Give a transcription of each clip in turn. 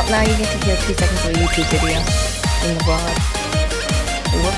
Well, now you get to hear 2 seconds of a YouTube video in the VOD. Whoop.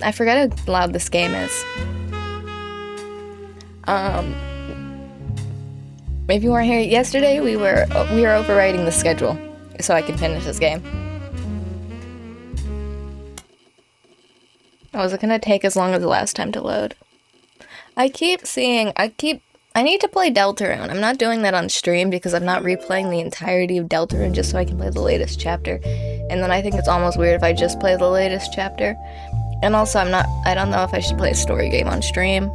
I forgot how loud this game is. If you weren't here yesterday, we were overriding the schedule so I can finish this game. Was it gonna take as long as the last time to load? I need to play Deltarune. I'm not doing that on stream because I'm not replaying the entirety of Deltarune just so I can play the latest chapter. And then I think it's almost weird if I just play the latest chapter. And also I don't know if I should play a story game on stream.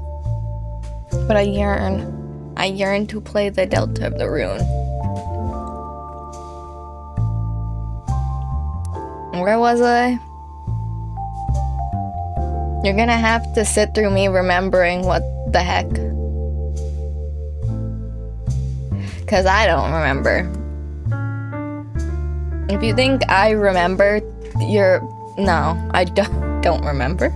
But I yearn to play the Deltarune. Where was I? You're gonna have to sit through me remembering what the heck. Cause I don't remember. If you think I remember, no, I don't remember.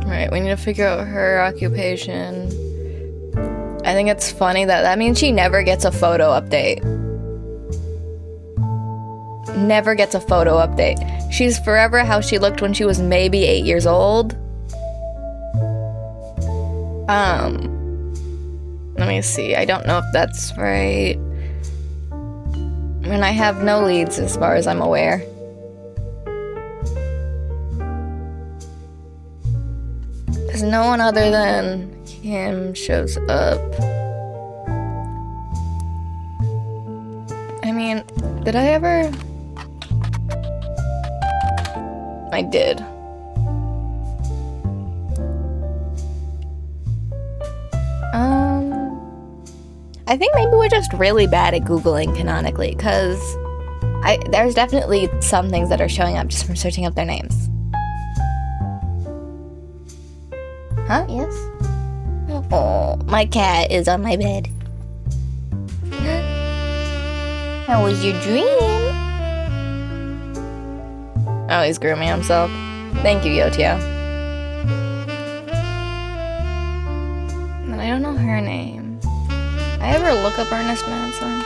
Right, we need to figure out her occupation. I think it's funny that means she never gets a photo update. Never gets a photo update. She's forever how she looked when she was maybe 8 years old. Let me see. I don't know if that's right. And I have no leads as far as I'm aware. Because no one other than him shows up. I mean, did I ever? I did. I think maybe we're just really bad at Googling canonically, because there's definitely some things that are showing up just from searching up their names. Huh? Yes? Oh, my cat is on my bed. How was your dream? Oh, he's grooming himself. Thank you, Yotio. And I don't know her name. I ever look up Ernest Manson?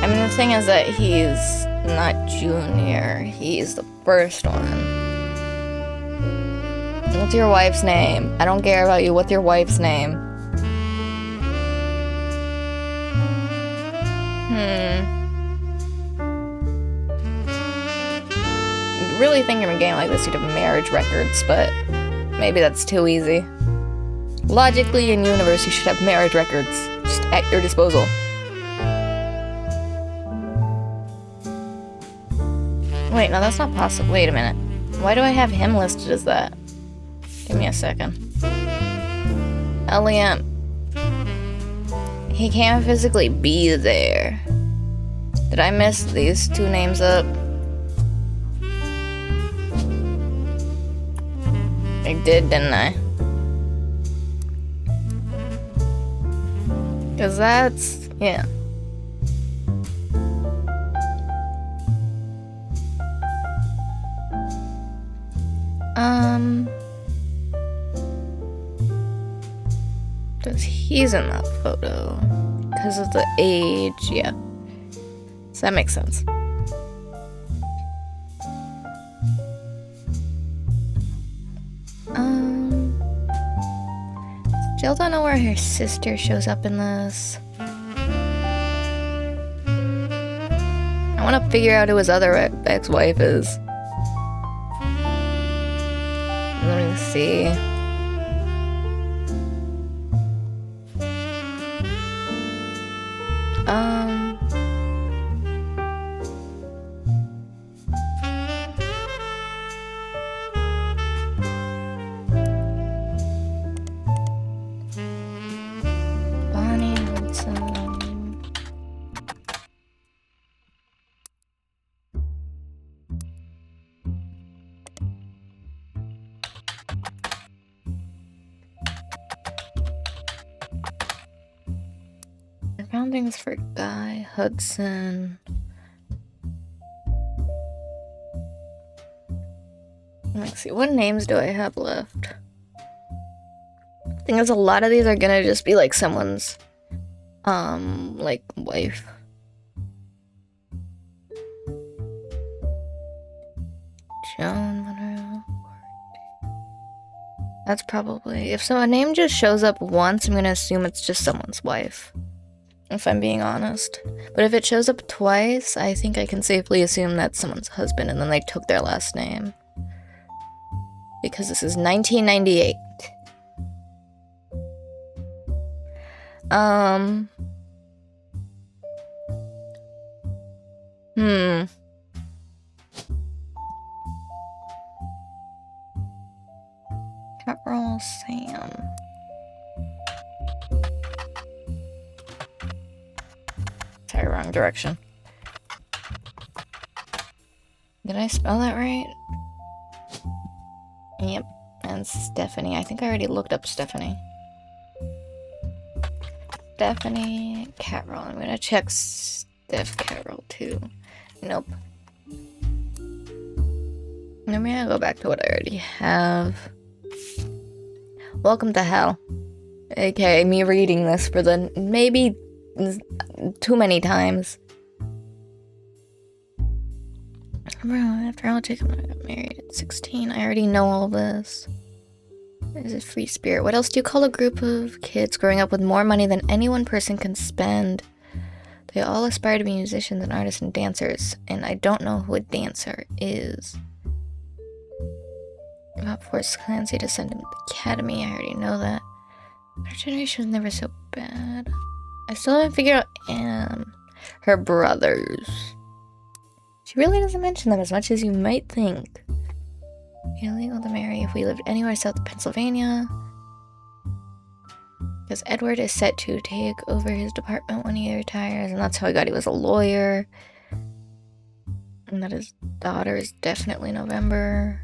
I mean, the thing is that he's not junior. He's the first one. What's your wife's name? I don't care about you. What's your wife's name? Really think in a game like this you'd have marriage records, but maybe that's too easy. Logically, in universe, you should have marriage records just at your disposal. Wait, no, that's not possible. Wait a minute. Why do I have him listed as that? Give me a second. Liam. He can't physically be there. Did I mess these two names up? I did, didn't I? Cause that's, yeah. Cause he's in that photo. Cause of the age, yeah. So that makes sense. Still don't know where her sister shows up in this. I want to figure out who his other ex-wife is. Let me see. Things for Guy Hudson. Let's see, what names do I have left? I think there's a lot of these are gonna just be like someone's like wife. Joan Monroe. That's probably, if so a name just shows up once, I'm gonna assume it's just someone's wife. If I'm being honest. But if it shows up twice, I think I can safely assume that's someone's husband and then they took their last name. Because this is 1998. Capital Sam. Sorry, wrong direction. Did I spell that right? Yep. And Stephanie. I think I already looked up Stephanie. Stephanie Carroll. I'm gonna check Steph Carroll too. Nope. Let me go back to what I already have. Welcome to Hell. AKA me reading this for the maybe too many times. Bro, after all, Jacob and I got married at 16. I already know all this. Is a free spirit. What else do you call a group of kids growing up with more money than any one person can spend? They all aspire to be musicians and artists and dancers, and I don't know who a dancer is. About Force Clancy to send him to the academy, I already know that. Our generation was never so bad. I still haven't figured out her brothers. She really doesn't mention them as much as you might think. Illegal to marry if we lived anywhere south of Pennsylvania. Because Edward is set to take over his department when he retires, and that's how he was a lawyer. And that his daughter is definitely November.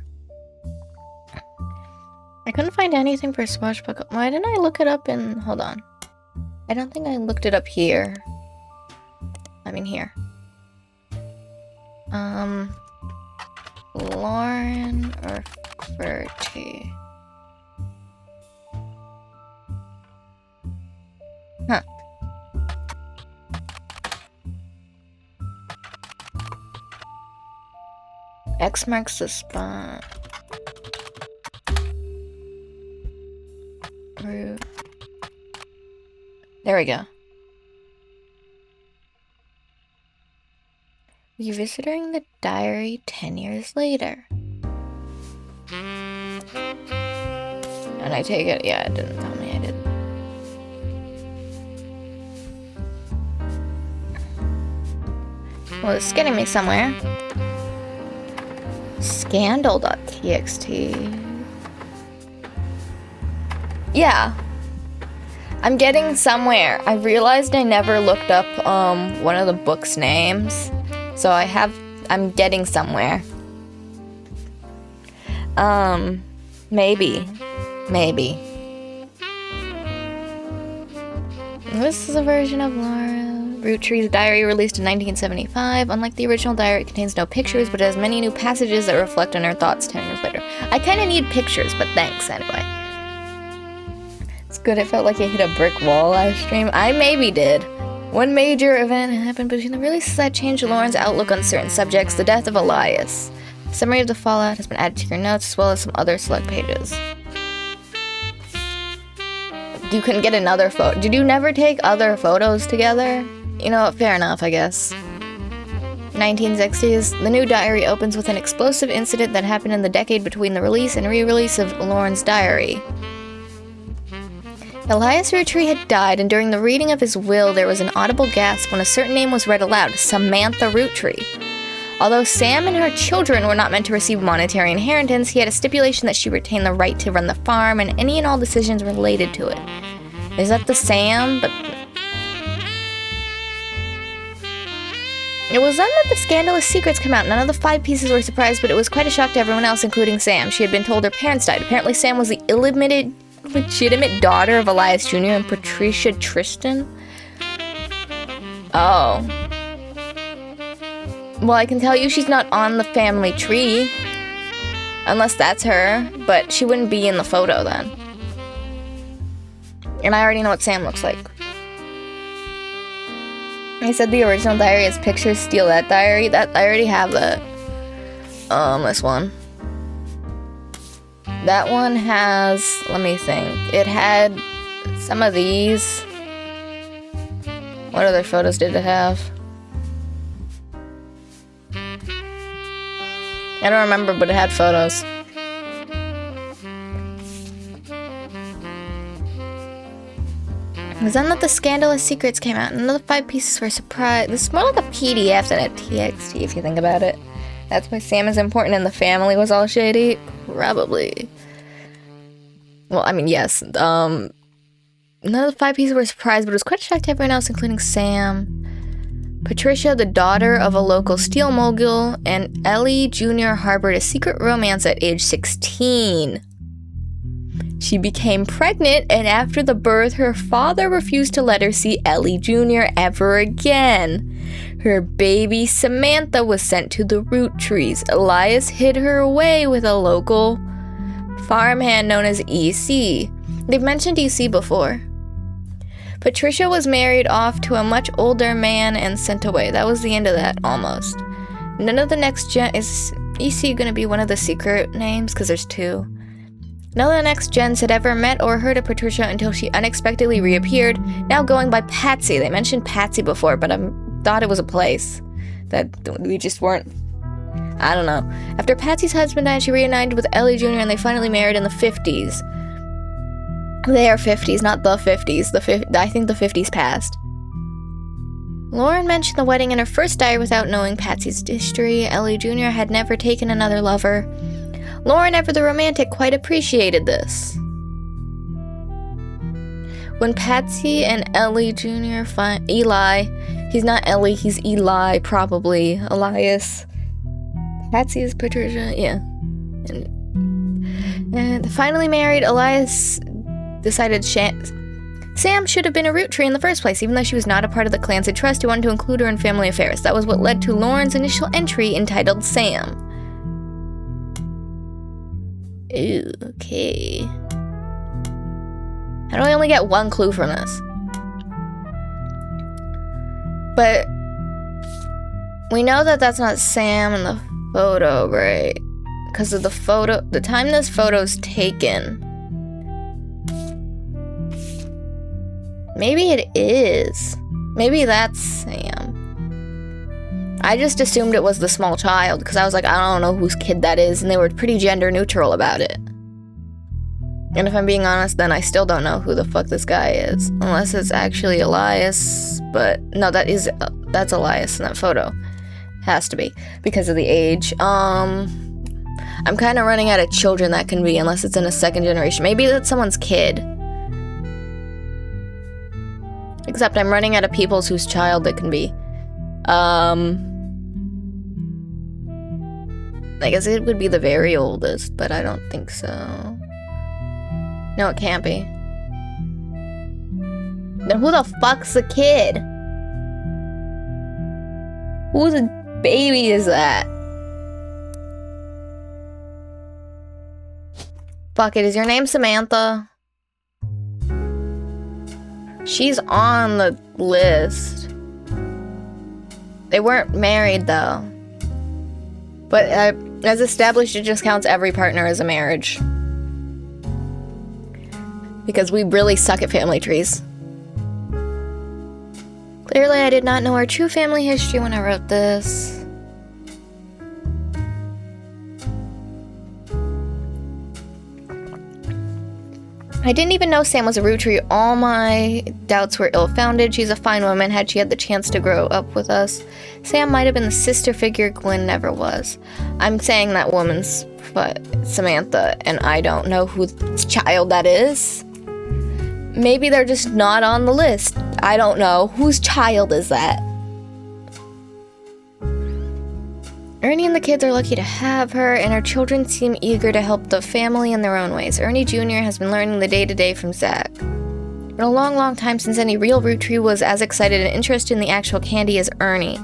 I couldn't find anything for Swashbuckle. Why didn't I look it up in... Hold on. I don't think I looked it up here. I mean here. Lauren or Bertie? Huh. X marks the spot. There we go. Revisiting the diary 10 years later. And I take it, yeah, it didn't tell me I did. Well, it's getting me somewhere. Scandal.txt. Yeah. I'm getting somewhere. I realized I never looked up one of the book's names. So I'm getting somewhere. Maybe. This is a version of Roottrees' diary released in 1975. Unlike the original diary, it contains no pictures, but it has many new passages that reflect on her thoughts 10 years later. I kind of need pictures, but thanks anyway. It's good. It felt like I hit a brick wall last stream. I maybe did. One major event happened between the releases that changed Lauren's outlook on certain subjects, the death of Elias. A summary of the fallout has been added to your notes, as well as some other select pages. You couldn't get another photo. Did you never take other photos together? You know, fair enough, I guess. 1960s, the new diary opens with an explosive incident that happened in the decade between the release and re-release of Lauren's diary. Elias Roottrees had died, and during the reading of his will, there was an audible gasp when a certain name was read aloud, Samantha Roottrees. Although Sam and her children were not meant to receive monetary inheritance, he had a stipulation that she retain the right to run the farm and any and all decisions related to it. Is that the Sam? But it was then that the scandalous secrets come out. None of the 5 pieces were surprised, but it was quite a shock to everyone else, including Sam. She had been told her parents died. Apparently Sam was the legitimate daughter of Elias Jr. and Patricia Tristan. Oh. Well, I can tell you she's not on the family tree. Unless that's her, but she wouldn't be in the photo then. And I already know what Sam looks like. I said the original diary has pictures, steal that diary. That I already have that. This one. That one has, let me think. It had some of these. What other photos did it have? I don't remember, but it had photos. It was then that the scandalous secrets came out, and another 5 pieces were surprised. This is more like a PDF than a TXT, if you think about it. That's why Sam is important and the family was all shady? Probably. Well, I mean, yes. None of the 5 pieces were surprised, but it was quite a shock to everyone else, including Sam. Patricia, the daughter of a local steel mogul, and Ellie Jr. harbored a secret romance at age 16. She became pregnant, and after the birth, her father refused to let her see Ellie Jr. ever again. Her baby Samantha was sent to the Roottrees. Elias hid her away with a local farmhand known as EC. They've mentioned EC before. Patricia was married off to a much older man and sent away. That was the end of that, almost. None of the next gen... Is EC gonna be one of the secret names? Because there's 2. None of the next gens had ever met or heard of Patricia until she unexpectedly reappeared, now going by Patsy. They mentioned Patsy before, but I thought it was a place that we just weren't. I don't know. After Patsy's husband died, she reunited with Ellie Jr. and they finally married in the 50s. They are 50s, not the 50s. I think the 50s passed. Lauren mentioned the wedding in her first diary without knowing Patsy's history. Ellie Jr. had never taken another lover. Lauren, ever the romantic, quite appreciated this. When Patsy and Ellie Jr. find Eli, he's not Ellie, he's Eli, probably. Elias. Patsy is Patricia, yeah. And finally married, Elias decided Sam should have been a Rootree in the first place, even though she was not a part of the clan's trust. He wanted to include her in family affairs. That was what led to Lauren's initial entry entitled Sam. Ew, okay. How do I only get one clue from this? But we know that that's not Sam in the photo, right? Because of the time this photo's taken. Maybe it is. Maybe that's Sam. I just assumed it was the small child because I was like, I don't know whose kid that is, and they were pretty gender neutral about it. And if I'm being honest, then I still don't know who the fuck this guy is, unless it's actually Elias. But no, that's Elias in that photo. Has to be because of the age. I'm kind of running out of children that can be, unless it's in a second generation. Maybe that's someone's kid. Except I'm running out of people's whose child it can be. I guess it would be the very oldest, but I don't think so. No, it can't be. Then who the fuck's the kid? Whose baby is that? Fuck it, is your name Samantha? She's on the list. They weren't married though. But as established, it just counts every partner as a marriage. Because we really suck at family trees. Clearly, I did not know our true family history when I wrote this. I didn't even know Sam was a Rootree. All my doubts were ill-founded. She's a fine woman. Had she had the chance to grow up with us, Sam might have been the sister figure Gwen never was. I'm saying that woman's Samantha, and I don't know whose child that is. Maybe they're just not on the list. I don't know. Whose child is that? Ernie and the kids are lucky to have her, and her children seem eager to help the family in their own ways. Ernie Jr. has been learning the day-to-day from Zach. Been a long, long time since any real Rootree was as excited and interested in the actual candy as Ernie.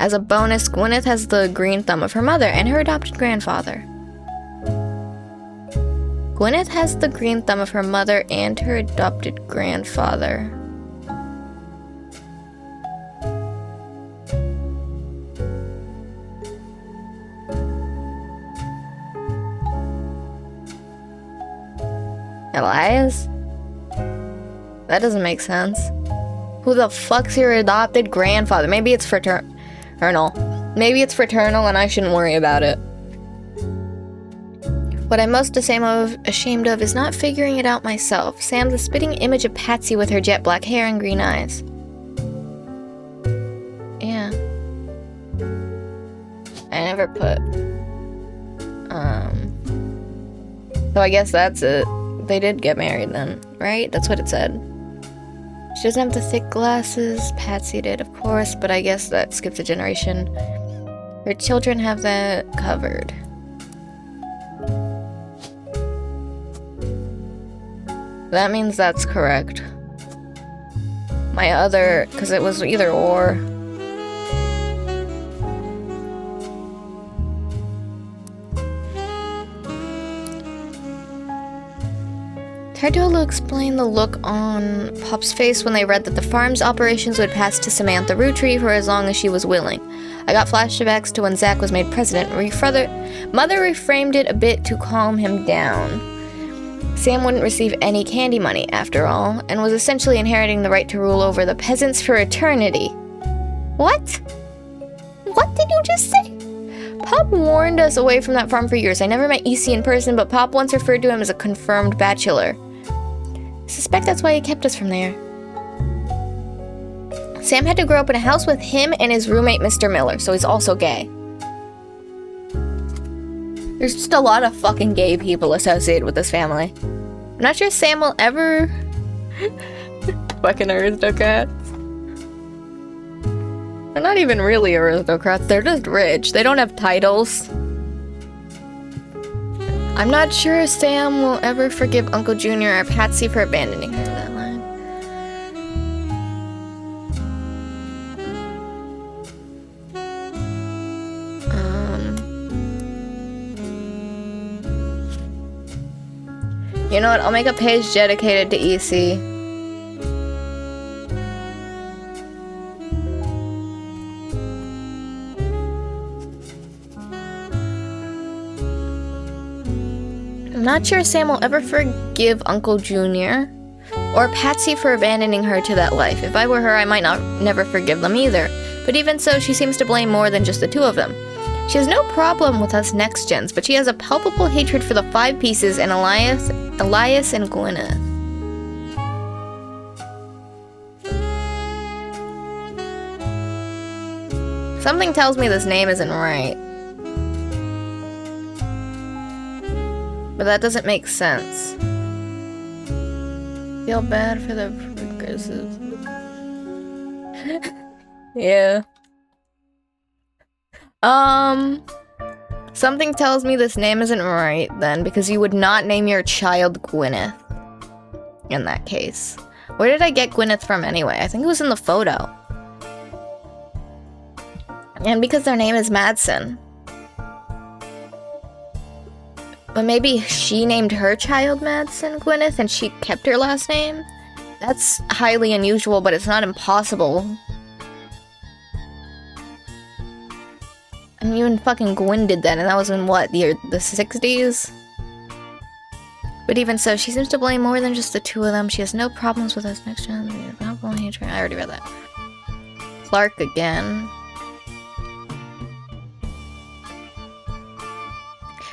As a bonus, Gwyneth has the green thumb of her mother and her adopted grandfather. Gwyneth has the green thumb of her mother and her adopted grandfather. Elias? That doesn't make sense. Who the fuck's your adopted grandfather? Maybe it's fraternal. Maybe it's fraternal and I shouldn't worry about it. What I'm most ashamed of is not figuring it out myself. Sam's a spitting image of Patsy with her jet black hair and green eyes. Yeah. I never put... So I guess that's it. They did get married then, right? That's what it said. She doesn't have the thick glasses. Patsy did, of course, but I guess that skips a generation. Her children have that covered. That means that's correct. My other, because it was either or. Kyatto will explain the look on Pop's face when they read that the farm's operations would pass to Samantha Rootree for as long as she was willing. I got flashbacks to when Zach was made president. Mother reframed it a bit to calm him down. Sam wouldn't receive any candy money, after all, and was essentially inheriting the right to rule over the peasants for eternity. What? What did you just say? Pop warned us away from that farm for years. I never met EC in person, but Pop once referred to him as a confirmed bachelor. I suspect that's why he kept us from there. Sam had to grow up in a house with him and his roommate, Mr. Miller, so he's also gay. There's just a lot of fucking gay people associated with this family. I'm not sure Sam will ever... Fucking aristocrats. They're not even really aristocrats, they're just rich. They don't have titles. I'm not sure Sam will ever forgive Uncle Junior or Patsy for abandoning her. That line. You know what? I'll make a page dedicated to EC. I'm not sure Sam will ever forgive Uncle Junior or Patsy for abandoning her to that life. If I were her, I might never forgive them either. But even so, she seems to blame more than just the two of them. She has no problem with us next gens, but she has a palpable hatred for the Five Pieces and Elias and Gwyneth. Something tells me this name isn't right. But that doesn't make sense. Feel bad for the progressives. Yeah. Something tells me this name isn't right then, because you would not name your child Gwyneth. In that case. Where did I get Gwyneth from anyway? I think it was in the photo. And because their name is Madsen. But maybe she named her child Madsen Gwyneth and she kept her last name? That's highly unusual, but it's not impossible. I mean, even fucking Gwyn did that, and that was in what, the 60s? But even so, she seems to blame more than just the two of them. She has no problems with us next gen. I already read that. Clark again.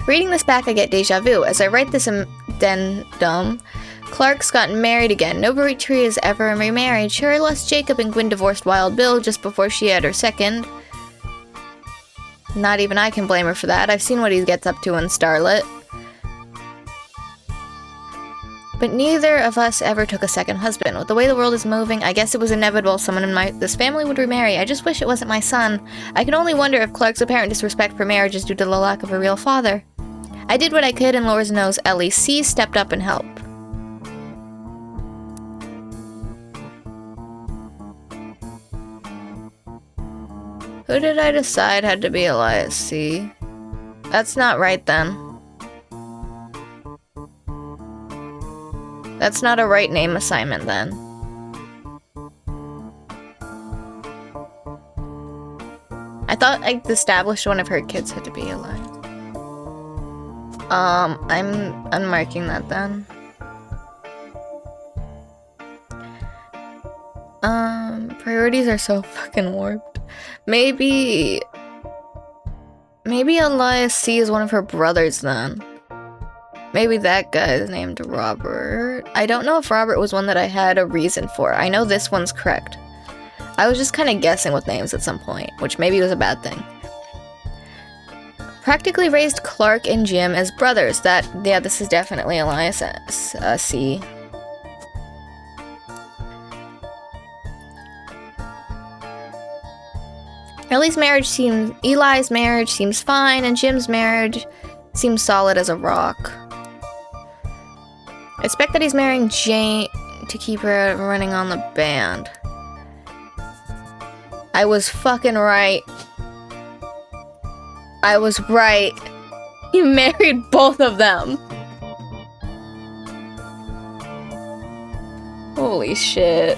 Reading this back, I get deja vu. As I write this addendum, Clark's gotten married again. No Roottrees has ever remarried. Sure, Les Jacob and Gwyn divorced Wild Bill just before she had her second. Not even I can blame her for that. I've seen what he gets up to in Starlit. But neither of us ever took a second husband. With the way the world is moving, I guess it was inevitable someone in this family would remarry. I just wish it wasn't my son. I can only wonder if Clark's apparent disrespect for marriage is due to the lack of a real father. I did what I could, and Lord knows LEC stepped up and helped. Who did I decide had to be Elias C? That's not right then. That's not a right name assignment then. I thought I established one of her kids had to be Elias. I'm unmarking that then. Priorities are so fucking warped. Maybe Elias C is one of her brothers then. Maybe that guy is named Robert. I don't know if Robert was one that I had a reason for. I know this one's correct. I was just kind of guessing with names at some point, which maybe was a bad thing. Practically raised Clark and Jim as brothers. Yeah, this is definitely Elias C. Eli's marriage seems fine, and Jim's marriage seems solid as a rock. I expect that he's marrying Jane to keep her running on the band. I was fucking right. I was right. He married both of them. Holy shit.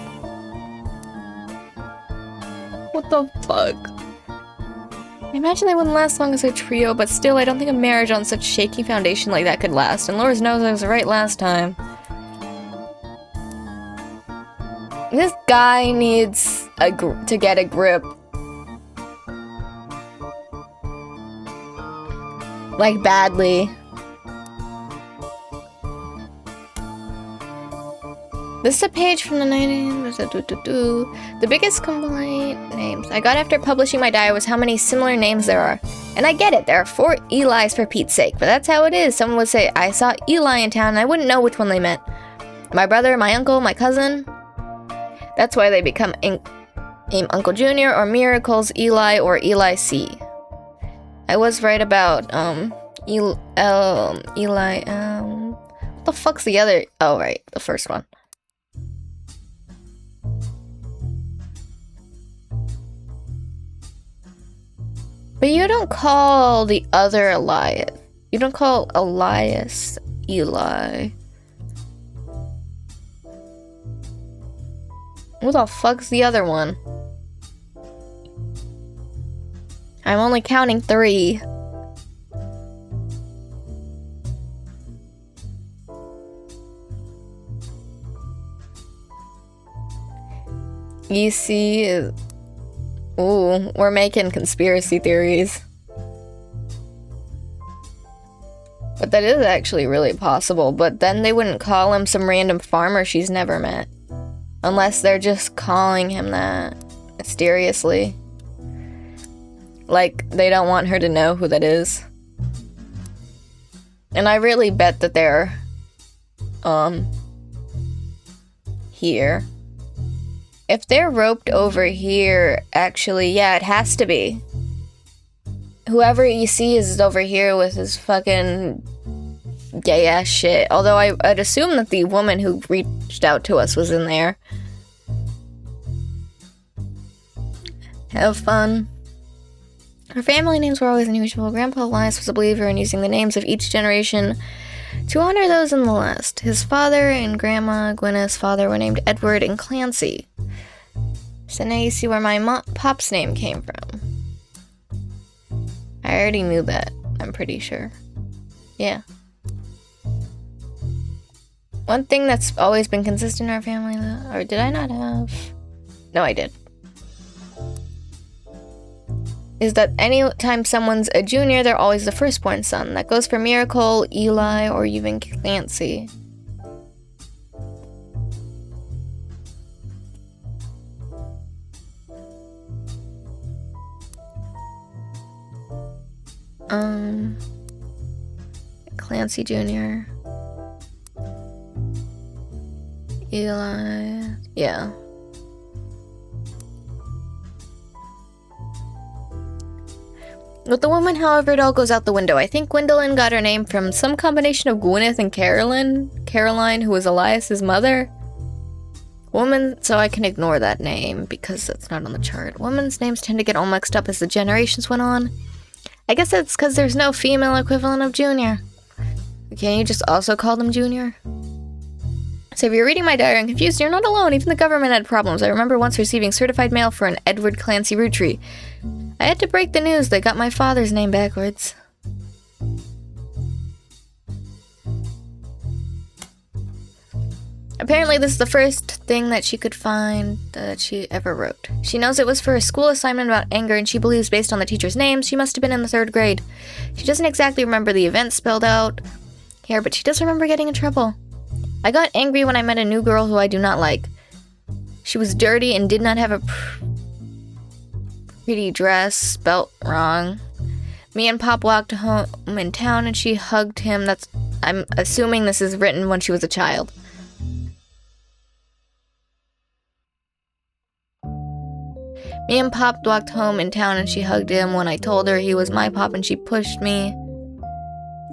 What the fuck? I imagine they wouldn't last long as a trio, but still, I don't think a marriage on such shaky foundation like that could last. And Lord knows I was right last time. This guy needs to get a grip. Like, badly. This is a page from the 90s. The biggest complaint names I got after publishing my diary was how many similar names there are. And I get it, there are 4 Eli's for Pete's sake, but that's how it is. Someone would say, I saw Eli in town, and I wouldn't know which one they meant. My brother, my uncle, my cousin. That's why they become Uncle Junior or Miracles Eli or Eli C. I was right about, Eli, what the fuck's the other? Oh, right, the first one. But you don't call the other Elias. You don't call Elias Eli. Who the fuck's the other one? I'm only counting 3. You see, ooh, we're making conspiracy theories. But that is actually really possible, but then they wouldn't call him some random farmer she's never met. Unless they're just calling him that mysteriously. Like, they don't want her to know who that is. And I really bet that they're, here. If they're roped over here, actually, yeah, it has to be. Whoever you see is over here with his fucking gay-ass shit. Although I'd assume that the woman who reached out to us was in there. Have fun. Her family names were always unusual. Grandpa Elias was a believer in using the names of each generation to honor those in the last. His father and Grandma Gwyneth's father were named Edward and Clancy. So now you see where my pop's name came from. I already knew that, I'm pretty sure. Yeah. One thing that's always been consistent in our family, though, or did I not have? No, I did. Is that anytime someone's a junior, they're always the firstborn son. That goes for Miracle, Eli, or even Clancy. Clancy Jr. Eli, yeah. With the woman, however, it all goes out the window. I think Gwendolyn got her name from some combination of Gwyneth and Caroline, who was Elias's mother. Woman, so I can ignore that name because that's not on the chart. Women's names tend to get all mixed up as the generations went on. I guess that's because there's no female equivalent of Junior. Can't you just also call them Junior? So if you're reading my diary and confused, you're not alone. Even the government had problems. I remember once receiving certified mail for an Edward Clancy Roottrees. I had to break the news. They got my father's name backwards. Apparently this is the first thing that she could find that she ever wrote. She knows it was for a school assignment about anger, and she believes based on the teacher's name, she must have been in the 3rd grade. She doesn't exactly remember the events spelled out here, but she does remember getting in trouble. I got angry when I met a new girl who I do not like. She was dirty and did not have a pretty dress, spelt wrong. Me and Pop walked home in town and she hugged him. I'm assuming this is written when she was a child. Me and Pop walked home in town and she hugged him when I told her he was my Pop and she pushed me.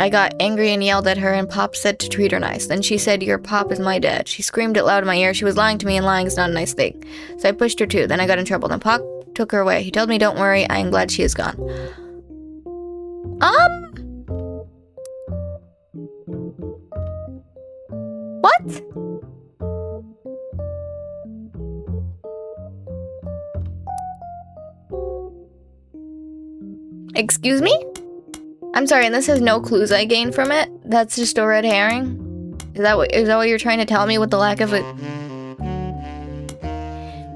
I got angry and yelled at her and Pop said to treat her nice. Then she said, your Pop is my dad. She screamed it loud in my ear. She was lying to me and lying is not a nice thing. So I pushed her too. Then I got in trouble. Then Pop took her away. He told me, don't worry, I am glad she is gone. What? Excuse me? I'm sorry, and this has no clues I gained from it? That's just a red herring? Is that what you're trying to tell me with the lack of it?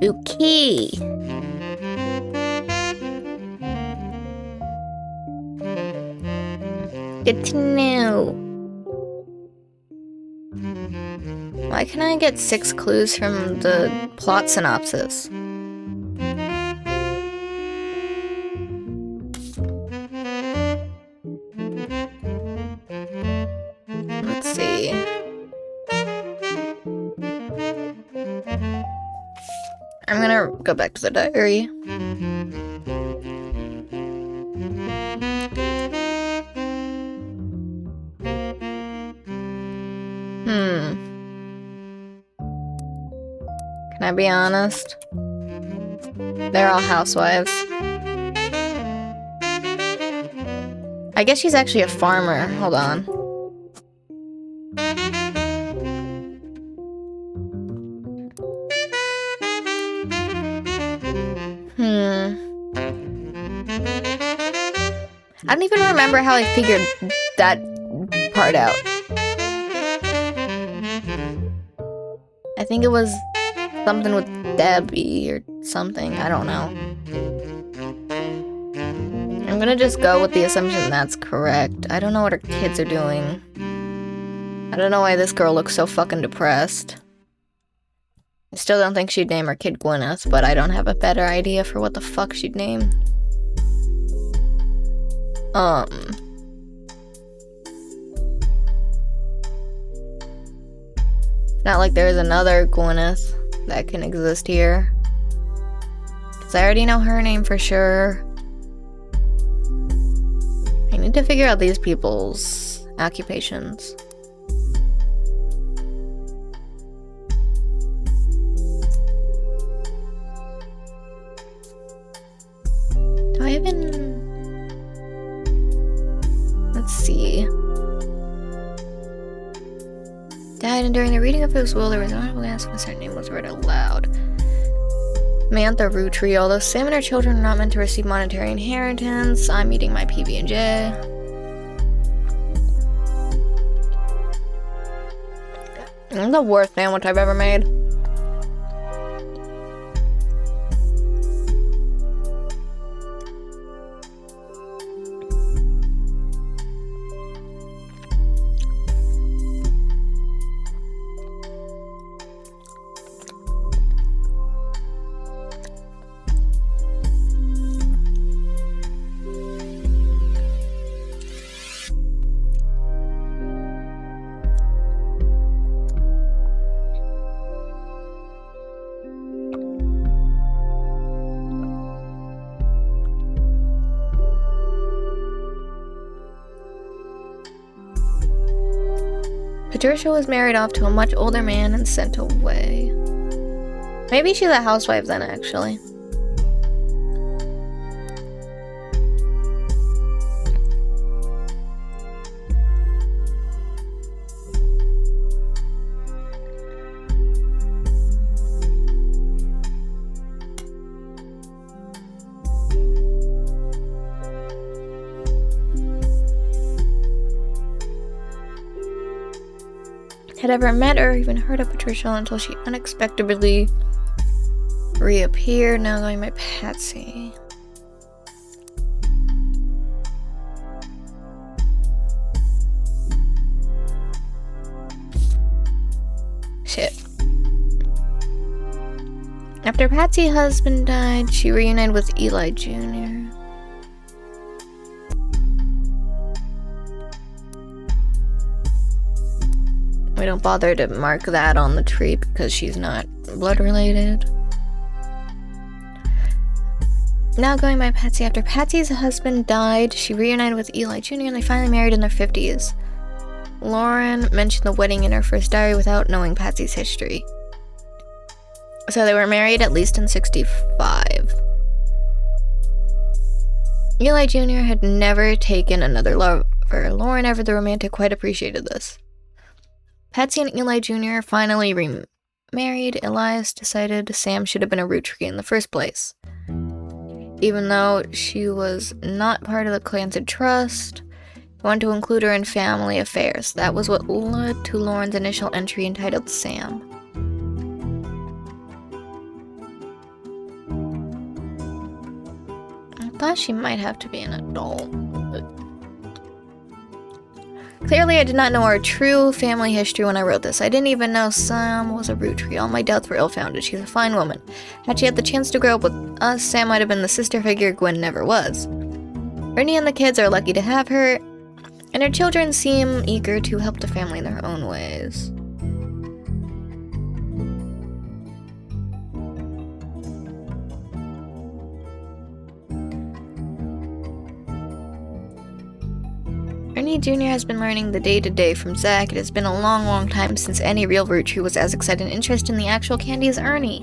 Okay. Good to know. Why can I get 6 clues from the plot synopsis? Let's see. I'm gonna go back to the diary. Can I be honest? They're all housewives. I guess she's actually a farmer. Hold on. I don't even remember how I figured that part out. I think it was something with Debbie or something. I don't know. I'm gonna just go with the assumption that's correct. I don't know what her kids are doing. I don't know why this girl looks so fucking depressed. I still don't think she'd name her kid Gwyneth, but I don't have a better idea for what the fuck she'd name. Not like there's another Gwyneth that can exist here. Because I already know her name for sure. I need to figure out these people's occupations. Do I even... Let's see. Died, and during the reading of his will, there was an audible ask when her name was read out loud. Mantha Roottrees. Although Sam and her children are not meant to receive monetary inheritance, I'm eating my PB&J. The worst sandwich I've ever made. Patricia was married off to a much older man and sent away. Maybe she's a housewife then, actually. Had ever met or even heard of Patricia until she unexpectedly reappeared. Now going by Patsy. Shit. After Patsy's husband died, she reunited with Eli Jr. We don't bother to mark that on the tree because she's not blood related. Now going by Patsy. After Patsy's husband died, she reunited with Eli Jr. and they finally married in their 50s. Lauren mentioned the wedding in her first diary without knowing Patsy's history. So they were married at least in 65. Eli Jr. had never taken another lover. Lauren, ever the romantic, quite appreciated this. Patsy and Eli Jr. finally remarried. Elias decided Sam should have been a Roottries in the first place. even though she was not part of the clan's trust. He wanted to include her in family affairs. That was what led to Lauren's initial entry entitled Sam. I thought she might have to be an adult. Clearly, I did not know our true family history when I wrote this. I didn't even know Sam was a Roottrie. All my doubts were ill-founded. She's a fine woman. Had she had the chance to grow up with us, Sam might have been the sister figure Gwen never was. Brittany and the kids are lucky to have her, and her children seem eager to help the family in their own ways. Ernie Jr. has been learning the day-to-day from Zach. It has been a long, long time since any real Roottrie was as excited and interested in the actual candy as Ernie.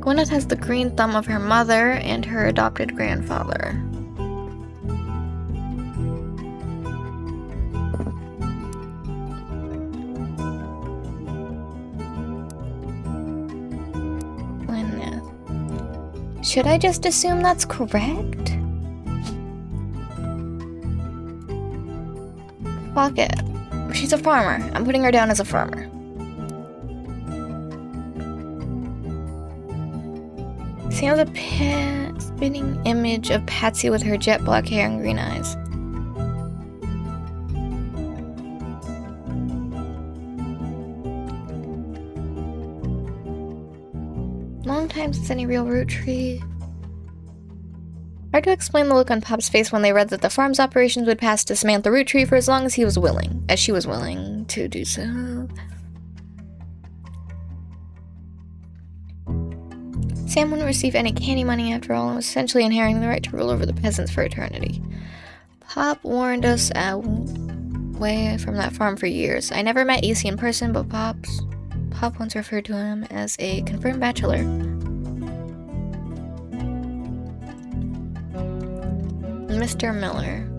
Gwyneth has the green thumb of her mother and her adopted grandfather. Gwyneth. Should I just assume that's correct? Fuck it. She's a farmer. I'm putting her down as a farmer. Sam's a spinning image of Patsy with her jet black hair and green eyes. Long time since any real Roottrie. Hard to explain the look on Pop's face when they read that the farm's operations would pass to Samantha Roottrie for as long as she was willing to do so. Sam wouldn't receive any candy money after all and was essentially inheriting the right to rule over the peasants for eternity. Pop warned us away from that farm for years. I never met EC in person, but Pop once referred to him as a confirmed bachelor. Mr. Miller.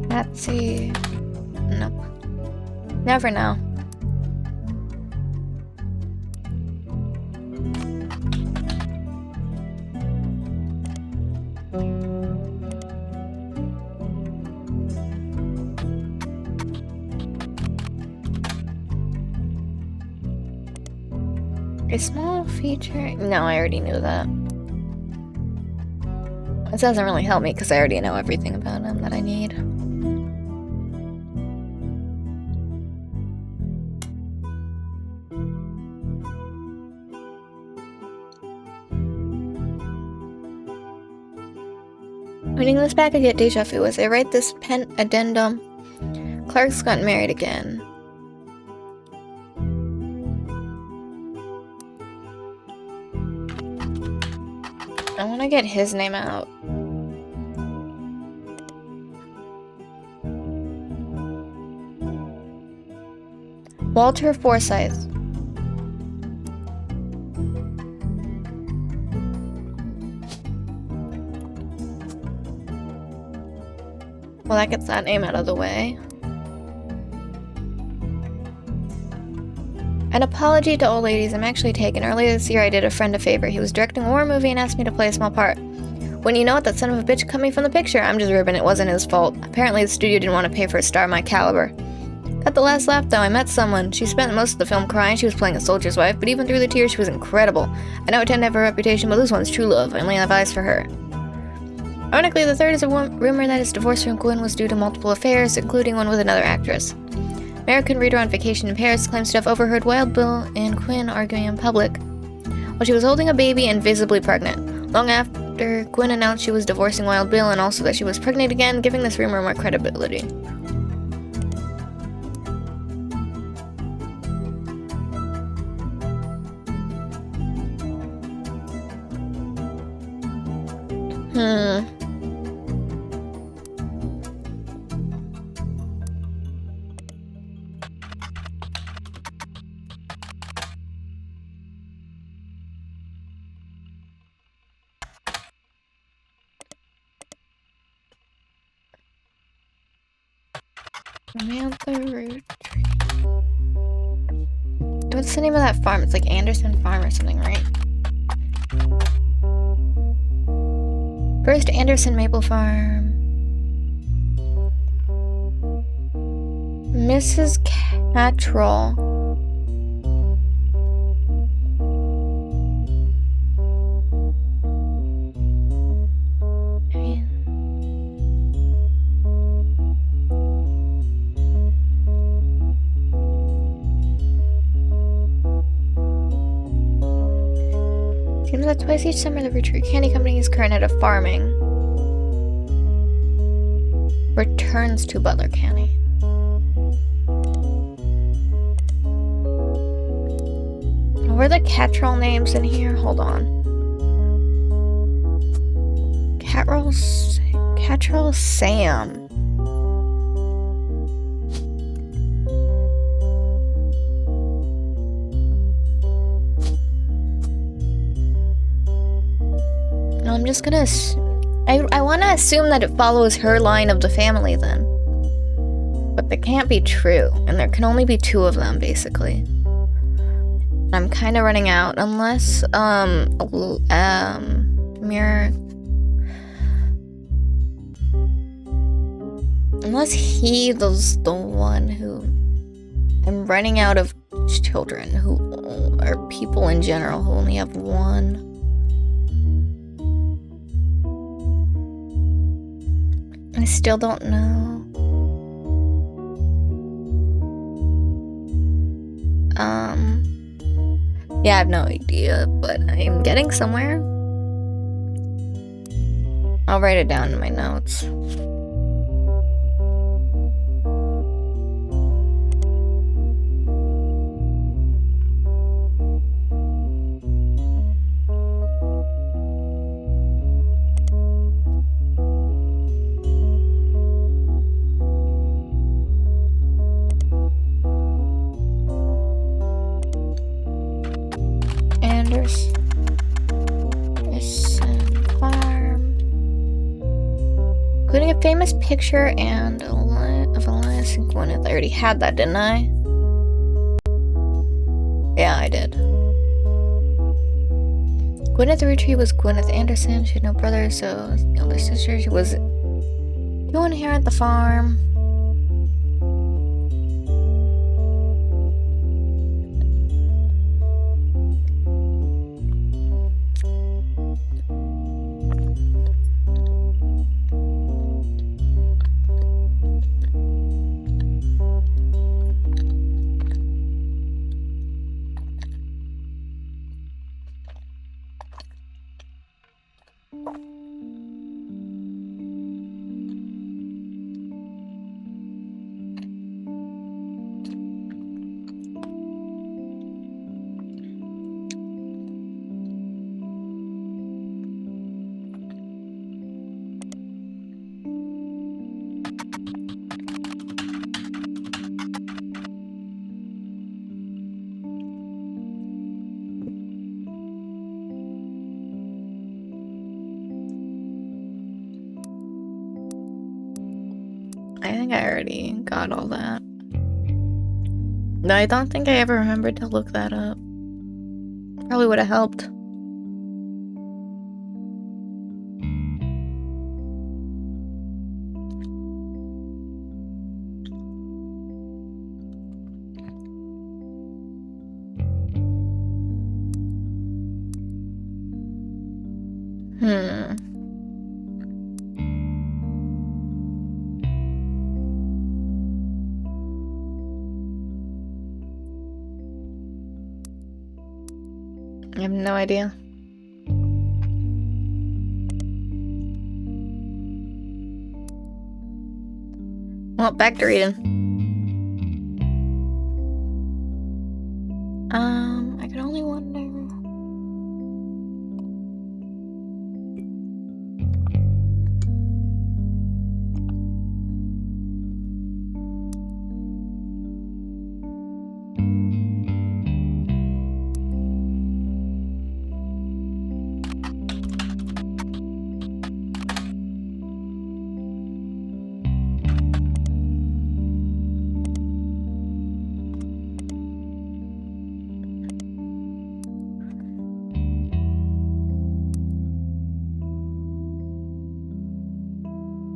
Patsy. Nope. Never know. A small feature? No, I already knew that. This doesn't really help me because I already know everything about him that I need. Reading this back, I get deja vu. As I write this pen addendum, Clark's gotten married again. I want to get his name out. Walter Forsythe. Well, that gets that name out of the way. An apology to old ladies. I'm actually taken. Earlier this year, I did a friend a favor. He was directing a war movie and asked me to play a small part. When you know it, that son of a bitch cut me from the picture. I'm just ribbing. It wasn't his fault. Apparently, the studio didn't want to pay for a star of my caliber. Got the last laugh, though. I met someone. She spent most of the film crying. She was playing a soldier's wife, but even through the tears, she was incredible. I know I tend to have a reputation, but this one's true love. I only have eyes for her. Ironically, the third is a rumor that his divorce from Gwen was due to multiple affairs, including one with another actress. American reader on vacation in Paris claims to have overheard Wild Bill and Quinn arguing in public while she was holding a baby and visibly pregnant. Long after, Gwen announced she was divorcing Wild Bill and also that she was pregnant again, giving this rumor more credibility. Samantha Roottrees. What's the name of that farm? It's like Anderson Farm or something, right? First Anderson Maple Farm. Mrs. Cattrall. Seems that twice each summer the Roottrees Candy Company's current head of farming returns to Butler County. What are the Cattrall names in here? Hold on. Cattrall Sam. I'm just gonna I want to assume that it follows her line of the family then. But that can't be true, and there can only be 2 of them, basically. I'm kind of running out, unless, unless he was the one who... I'm running out of children who are people in general who only have 1. I still don't know. Yeah, I have no idea, but I'm getting somewhere. I'll write it down in my notes. Including a famous picture and of Elias and Gwyneth. I already had that, didn't I? Yeah, I did. Gwyneth Roottrees was Gwyneth Anderson. She had no brother, so the older sister. She was doing hair at the farm. I think I already got all that. No, I don't think I ever remembered to look that up. Probably would have helped. I have no idea. Well, back to reading. I can only wonder.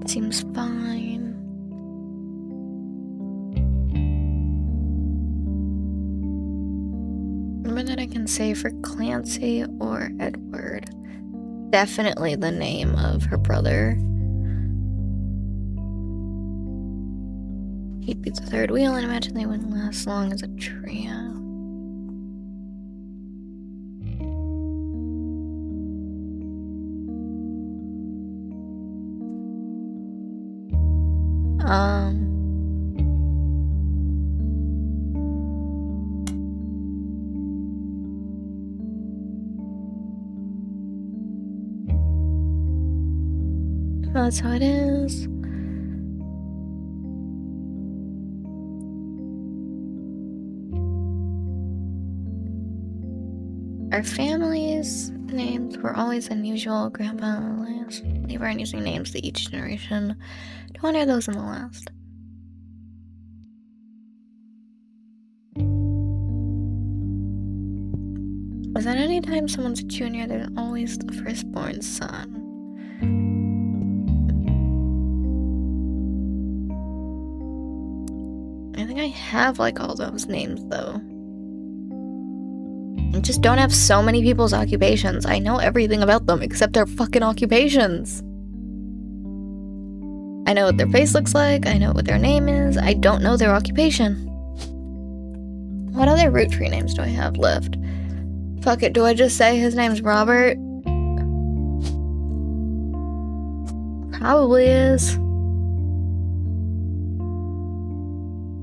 Seems fine. Remember that I can say for Clancy or Edward. Definitely the name of her brother. He'd be the third wheel, and imagine they wouldn't last long as a trio. Well, that's how it is. Our family's names were always unusual. Grandpa and the last. They weren't using names to each generation. Don't honor those in the last. Was that any time someone's a junior, there's always the firstborn son. I think I have like all those names though. I just don't have so many people's occupations. I know everything about them except their fucking occupations. I know what their face looks like, I know what their name is, I don't know their occupation. What other Roottrees names do I have left? Fuck it, do I just say his name's Robert? Probably is.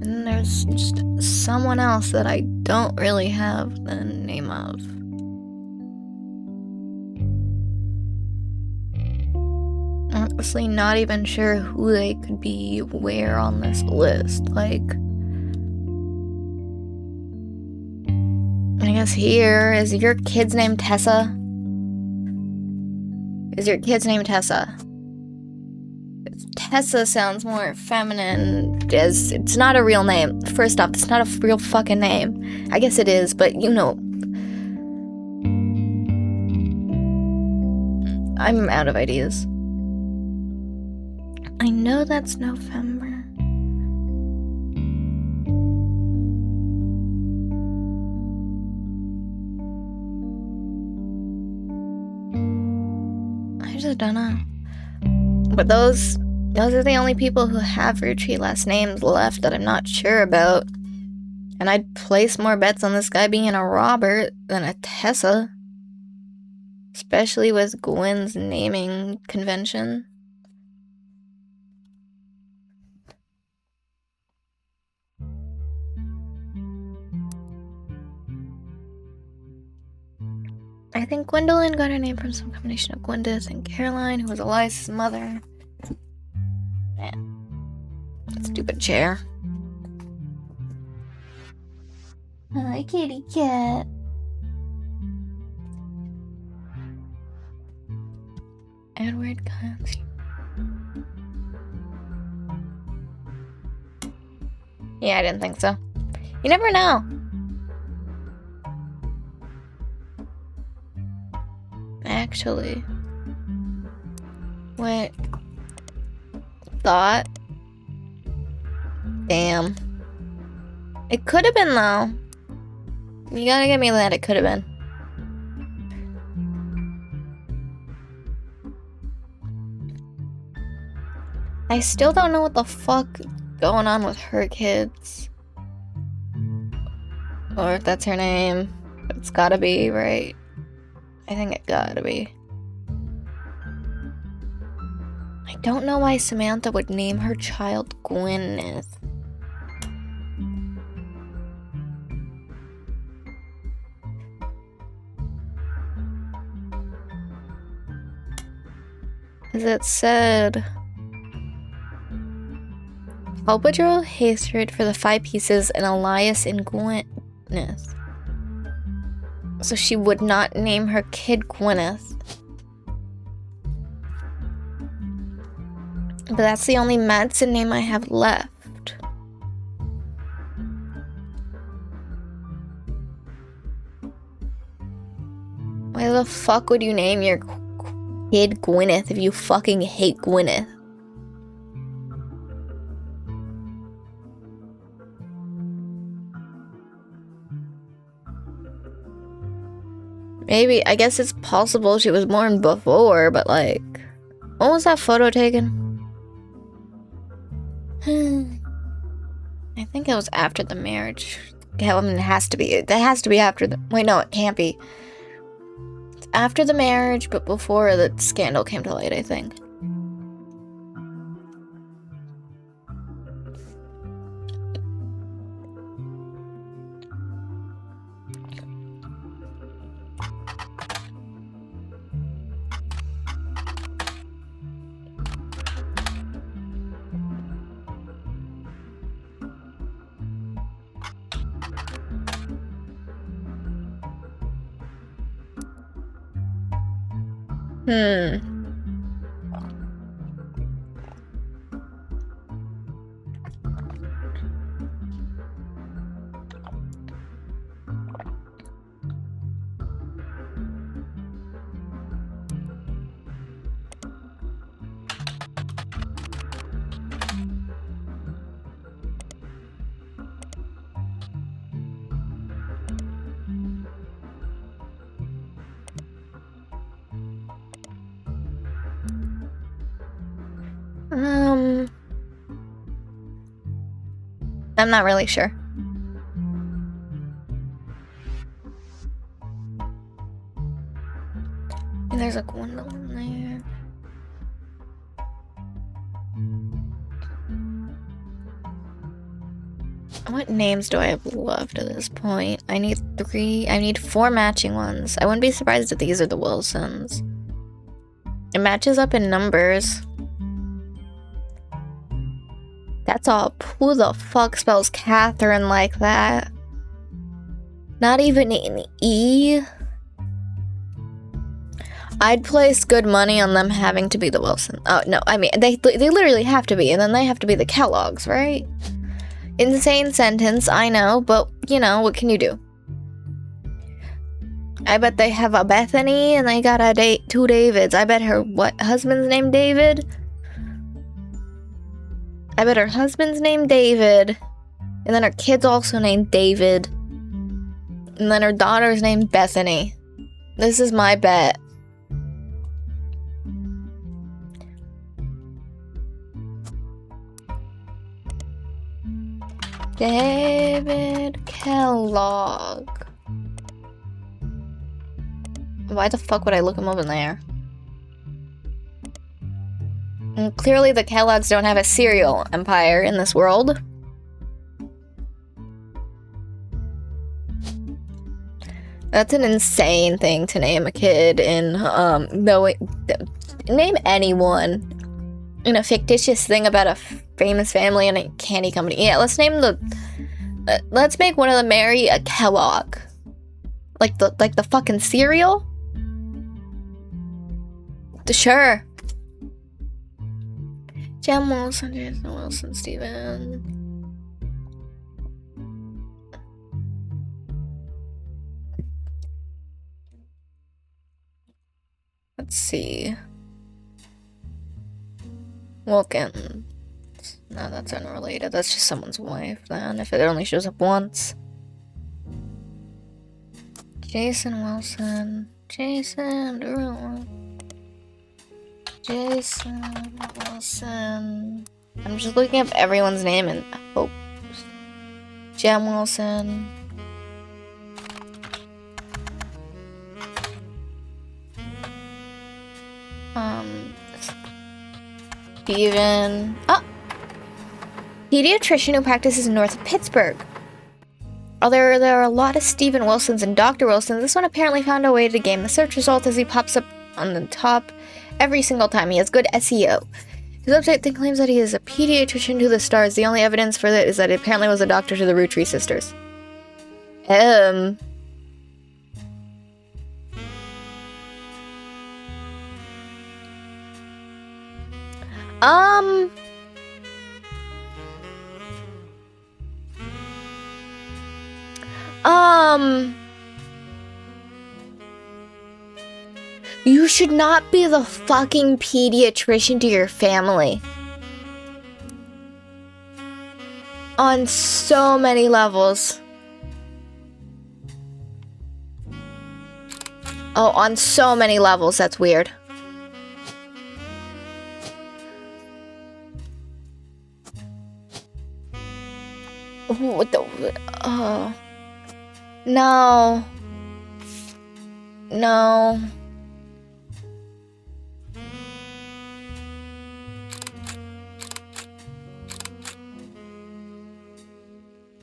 And there's just someone else that I don't really have the name of. Honestly, not even sure who they could be where on this list. Like, I guess here, is your kid's name Tessa? Is your kid's name Tessa? Tessa sounds more feminine. It's not a real name. First off, it's not a real fucking name. I guess it is, but you know. I'm out of ideas. I know that's November. I just don't know. But those are the only people who have Roottrees last names left that I'm not sure about. And I'd place more bets on this guy being a Robert than a Tessa. Especially with Gwen's naming convention. I think Gwendolyn got her name from some combination of Gwendeth and Caroline, who was Elias's mother. Man, that stupid chair. Hi, kitty cat. Edward Clancy. Yeah, I didn't think so. You never know. Actually, wait. Thought. Damn. It could have been though. You gotta give me that. It could have been. I still don't know what the fuck is going on with her kids. Or if that's her name. It's gotta be, right? I think it gotta be. I don't know why Samantha would name her child Gwyneth. As it said, Paw Patrol hatred for the 5 pieces and Elias and Gwyneth. So she would not name her kid Gwyneth. But that's the only Madsen name I have left. Why the fuck would you name your kid Gwyneth if you fucking hate Gwyneth? Maybe, I guess it's possible she was born before, but like, when was that photo taken? I think it was after the marriage. Yeah, I mean, it has to be. That has to be after the. Wait, no, it can't be. It's after the marriage, but before the scandal came to light, I think. I'm not really sure. And there's like one in there. What names do I have left at this point? I need 4 matching ones. I wouldn't be surprised if these are the Wilsons. It matches up in numbers. That's all. Who the fuck spells Catherine like that? Not even an E? I'd place good money on them having to be the Wilsons. Oh, no, I mean, they literally have to be, and then they have to be the Kellogg's, right? Insane sentence, I know, but, you know, what can you do? I bet they have a Bethany, and they got a 2 Davids. I bet her, husband's name David? I bet her husband's named David, and then her kid's also named David, and then her daughter's named Bethany. This is my bet. David Kellogg. Why the fuck would I look him up in there? And clearly the Kellogg's don't have a cereal empire in this world. That's an insane thing to name a kid in, name anyone in a fictitious thing about a famous family and a candy company. Yeah, let's make one of them marry a Kellogg. Like the fucking cereal? Sure. Jem Wilson, Jason Wilson, Steven. Let's see. Wilkins. No, that's unrelated. That's just someone's wife, then, if it only shows up once. Jason Wilson. Jason Derulo. Jason Wilson. I'm just looking up everyone's name and hope. Jem Wilson. Steven. Oh! Pediatrician who practices north of Pittsburgh. Oh, there are a lot of Steven Wilsons and Dr. Wilsons. This one apparently found a way to game the search result as he pops up on the top every single time. He has good SEO. His website then claims that he is a pediatrician to the stars. The only evidence for that is that he apparently was a doctor to the Roottrees sisters. You should not be the fucking pediatrician to your family. On so many levels. Oh, on so many levels, that's weird. What the... Oh. No. No.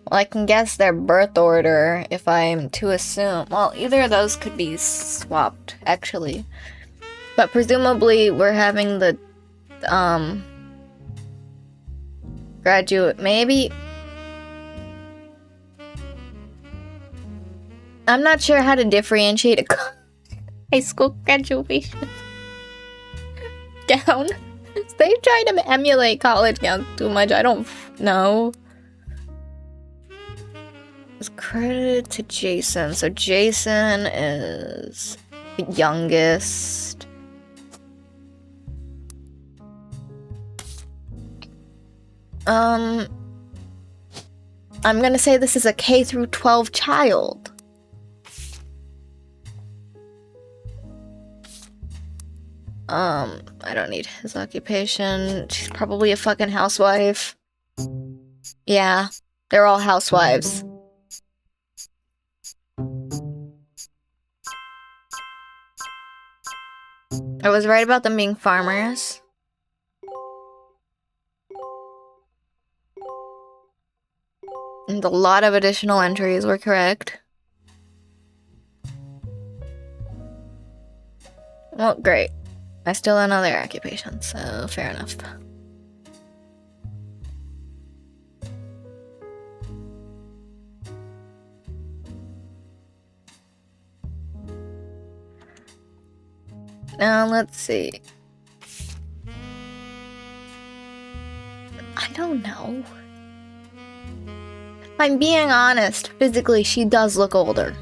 Well, I can guess their birth order if I'm to assume. Well, either of those could be swapped, actually. But presumably, we're having the, graduate, maybe? I'm not sure how to differentiate a high school graduation gown. They try to emulate college gowns too much, I don't know. It's credited to Jason, so Jason is the youngest. I'm gonna say this is a K through 12 child. I don't need his occupation. She's probably a fucking housewife. Yeah, they're all housewives. I was right about them being farmers. And a lot of additional entries were correct. Well, great. I still don't know their occupation, so fair enough. Now, let's see. I don't know. If I'm being honest, physically, she does look older.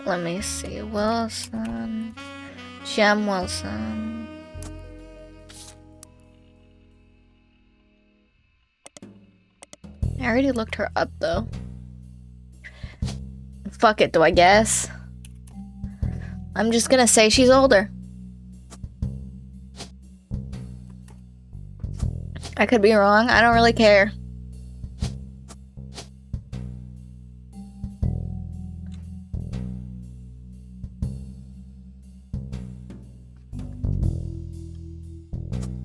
Let me see. Wilson. Jem Wilson. I already looked her up, though. Fuck it, do I guess? I'm just gonna say she's older. I could be wrong. I don't really care.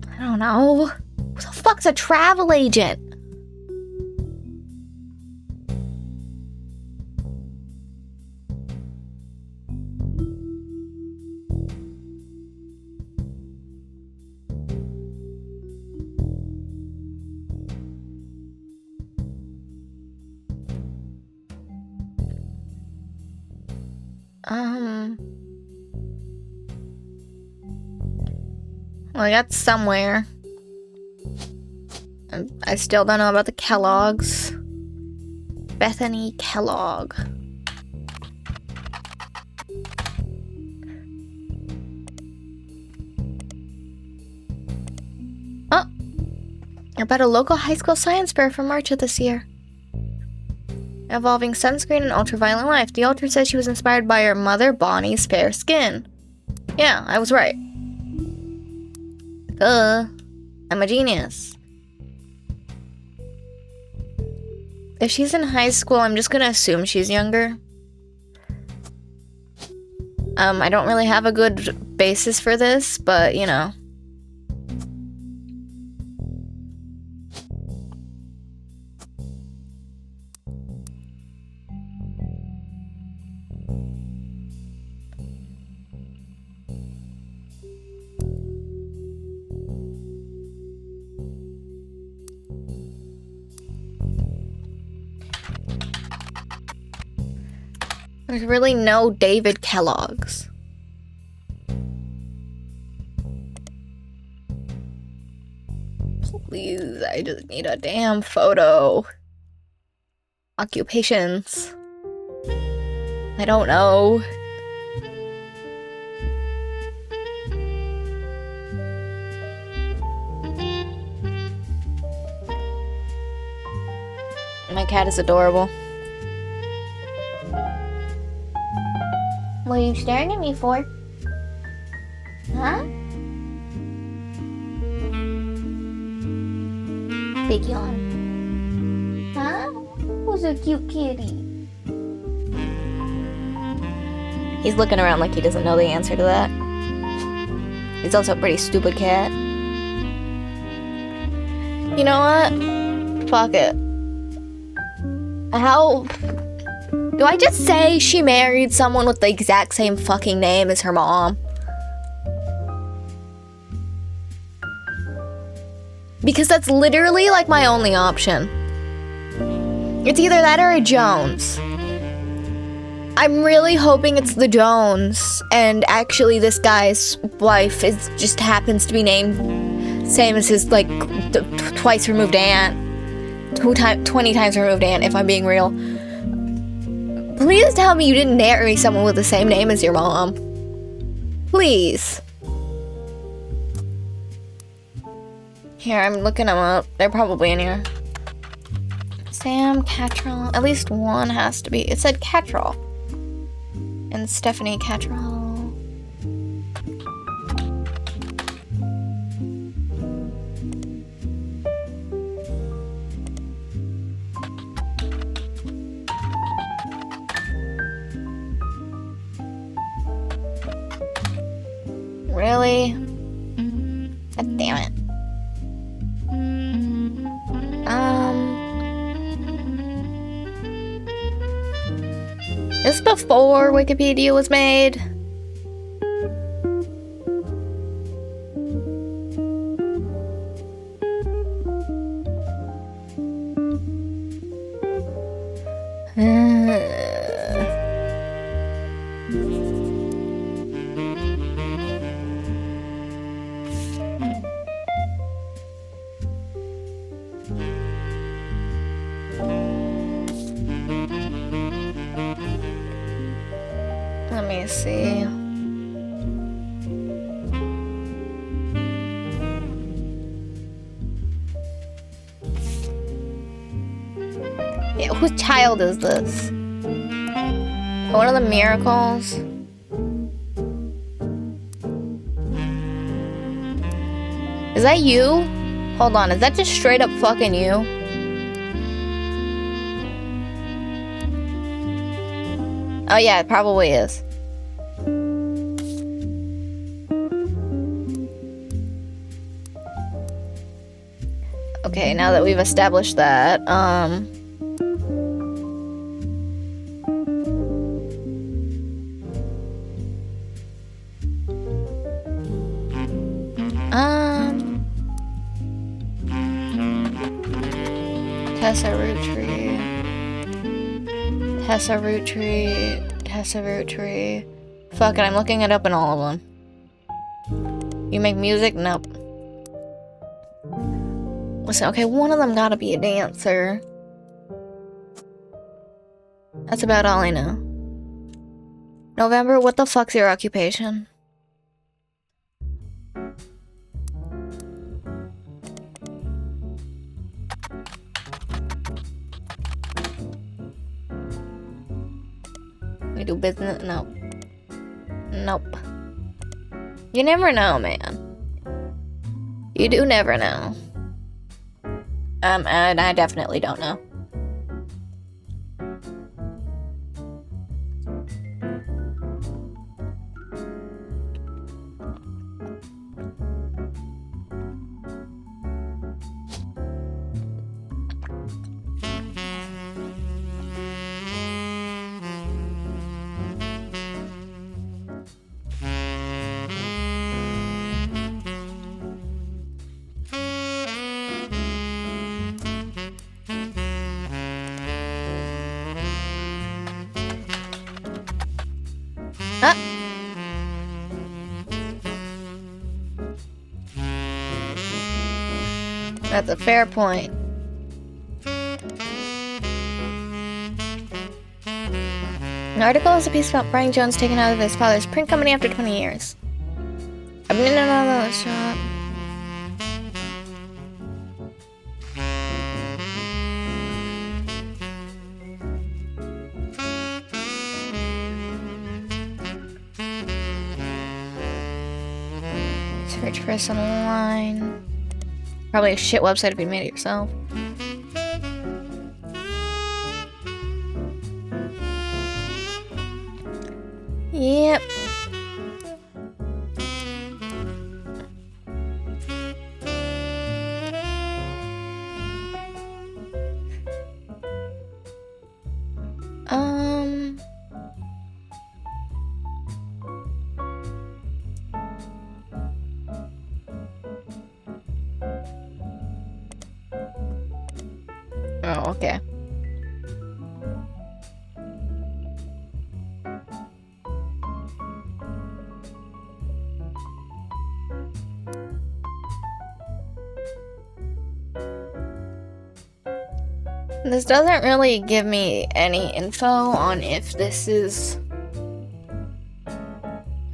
I don't know. Who the fuck's a travel agent? Well, I got somewhere. I still don't know about the Kellogg's. Bethany Kellogg. Oh! About a local high school science fair for March of this year. Involving sunscreen and ultraviolet life. The author says she was inspired by her mother, Bonnie's fair skin. Yeah, I was right. I'm a genius. If she's in high school, I'm just gonna assume she's younger. I don't really have a good basis for this, but you know. There's really no David Kellogg's. Please, I just need a damn photo. Occupations. I don't know. My cat is adorable. What are you staring at me for? Huh? Big yawn. Huh? Who's a cute kitty? He's looking around like he doesn't know the answer to that. He's also a pretty stupid cat. You know what? Fuck it. How... Do I just say she married someone with the exact same fucking name as her mom? Because that's literally like my only option. It's either that or a Jones. I'm really hoping it's the Jones, and actually this guy's wife just happens to be named same as his like twice removed aunt. 20 times removed aunt, if I'm being real. Please tell me you didn't marry someone with the same name as your mom. Please. Here, I'm looking them up. They're probably in here. Sam Cattrall. At least one has to be. It said Cattrall. And Stephanie Cattrall. Really? God damn it. This is before Wikipedia was made. Let me see. Yeah, whose child is this? One of the miracles? Is that you? Hold on, is that just straight up fucking you? Oh yeah, it probably is. Okay, now that we've established that, Tessa Roottrees. Fuck it, I'm looking it up in all of them. You make music? Nope. Listen, okay, one of them gotta be a dancer. That's about all I know. November, what the fuck's your occupation? We do business? Nope. Nope. You never know, man. You do never know. And I definitely don't know. That's a fair point. An article is a piece about Brian Jones taken out of his father's print company after 20 years. I've been in another shop. Search for us online. Probably a shit website if you made it yourself. Yep. Oh, okay. This doesn't really give me any info on if this is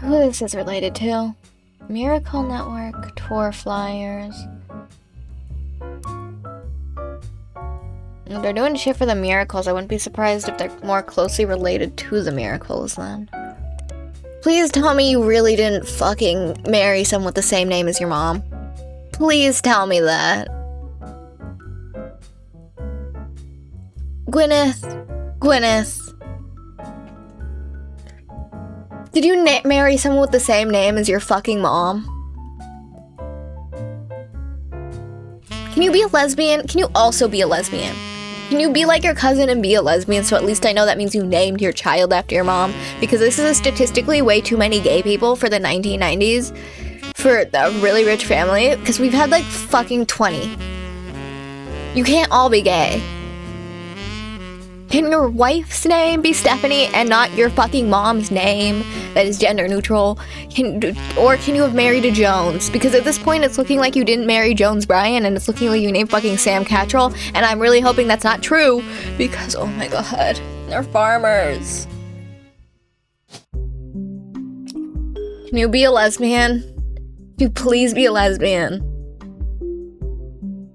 who this is related to. Miracle Network, tour flyers. If they're doing shit for the Miracles, I wouldn't be surprised if they're more closely related to the Miracles then. Please tell me you really didn't fucking marry someone with the same name as your mom. Please tell me that. Gwyneth. Did you marry someone with the same name as your fucking mom? Can you be a lesbian? Can you also be a lesbian? Can you be like your cousin and be a lesbian, so at least I know that means you named your child after your mom? Because this is statistically way too many gay people for the 1990s for a really rich family, because we've had like fucking 20. You can't all be gay. Can your wife's name be Stephanie and not your fucking mom's name that is gender neutral? Or can you have married a Jones? Because at this point it's looking like you didn't marry Jones Bryan, and it's looking like you named fucking Sam Cattrall, and I'm really hoping that's not true, because oh my god, they're farmers. Can you be a lesbian? Can you please be a lesbian?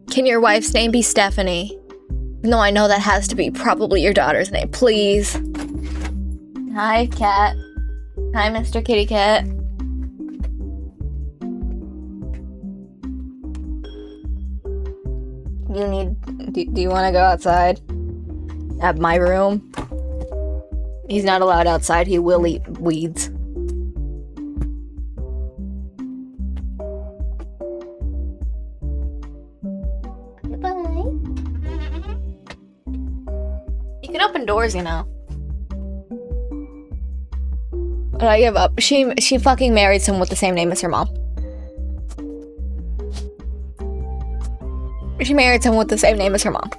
Can your wife's name be Stephanie? No, I know that has to be probably your daughter's name. Please. Hi, cat. Hi, Mr. Kitty Cat. Do you want to go outside? At my room? He's not allowed outside. He will eat weeds. You can open doors, you know. But I give up. She fucking married someone with the same name as her mom. She married someone with the same name as her mom.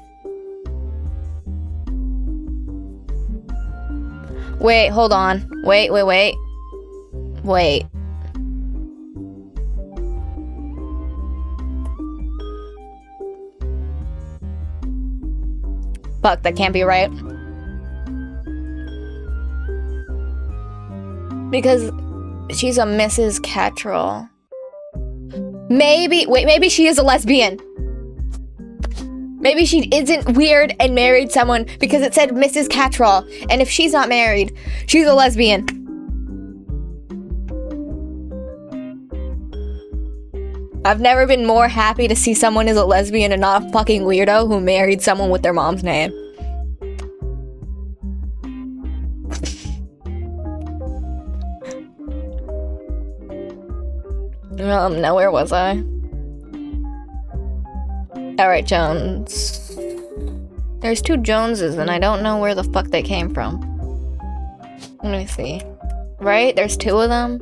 Wait, hold on. Wait. Fuck, that can't be right. Because she's a Mrs. Cattrall. Maybe she is a lesbian. Maybe she isn't weird and married someone because it said Mrs. Cattrall. And if she's not married, she's a lesbian. I've never been more happy to see someone is a lesbian and not a fucking weirdo who married someone with their mom's name. Now where was I? Alright, Jones. There's two Joneses and I don't know where the fuck they came from. Let me see. Right? There's two of them?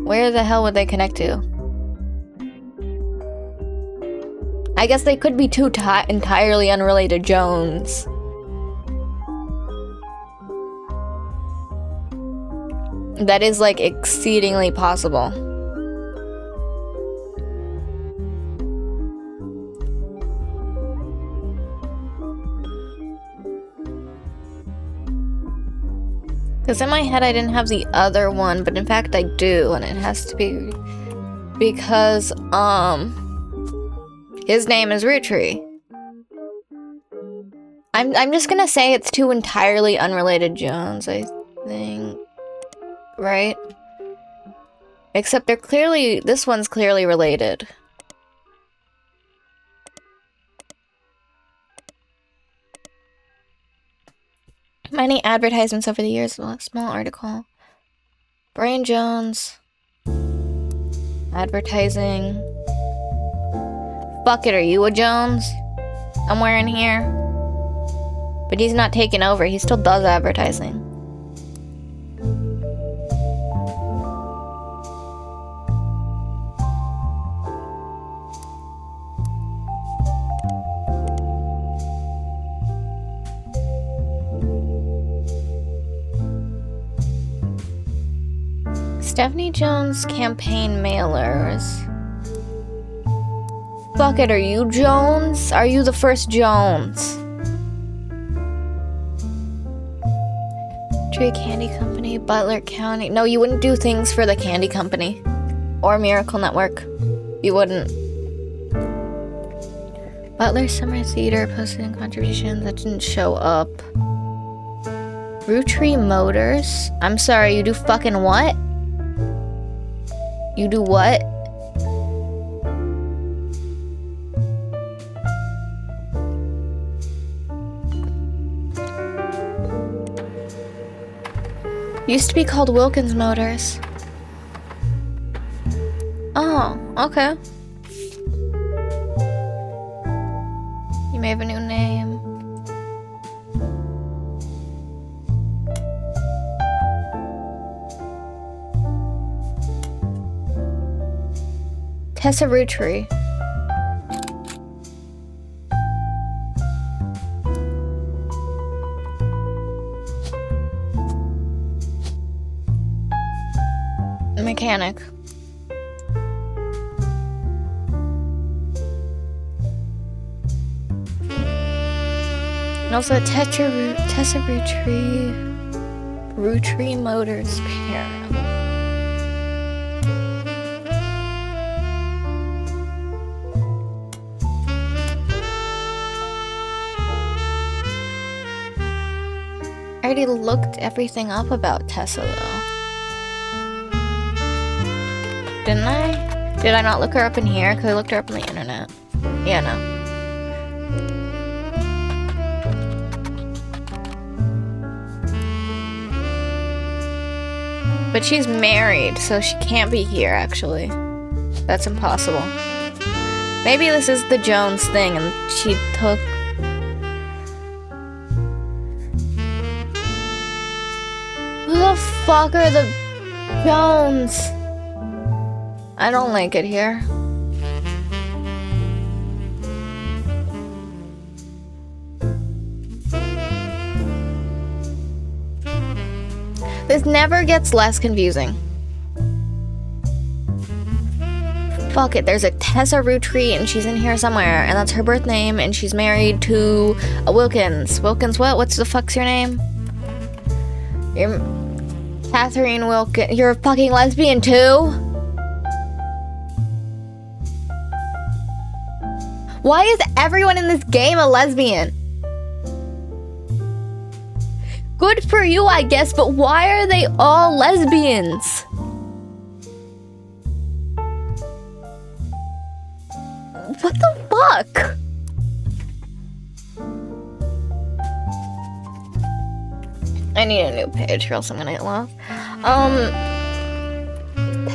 Where the hell would they connect to? I guess they could be two entirely unrelated Jones. That is, like, exceedingly possible. Because in my head I didn't have the other one, but in fact I do, and it has to be because, his name is Roottrees. I'm just gonna say it's two entirely unrelated Jones, I think. Right? Except they're clearly, this one's clearly related. Many advertisements over the years, a small article. Brian Jones. Advertising. Fuck it, are you a Jones? Somewhere in here. But he's not taken over, he still does advertising. Stephanie Jones campaign mailers. Fuck it, are you Jones? Are you the first Jones? Tree Candy Company, Butler County. No, you wouldn't do things for the Candy Company. Or Miracle Network. You wouldn't. Butler Summer Theater posted contributions that didn't show up. Roottrees Motors. I'm sorry, you do fucking what? You do what? Used to be called Wilkins Motors. Oh, okay. You may have a new name. Tessa Roottrees. Mechanic. And also Tessa Roottrees Motors parent. I already looked everything up about Tessa though. Didn't I? Did I not look her up in here? Because I looked her up on the internet. Yeah, no. But she's married, so she can't be here, actually. That's impossible. Maybe this is the Jones thing, and she took... Who the fuck are the Jones? I don't like it here. This never gets less confusing. Fuck it, there's a Tessa Roottrees and she's in here somewhere, and that's her birth name, and she's married to a Wilkins. Wilkins what? What's the fuck's your name? You're Catherine Wilkins. You're a fucking lesbian too? Why is everyone in this game a lesbian? Good for you, I guess, but why are they all lesbians? What the fuck? I need a new page or else I'm gonna get lost.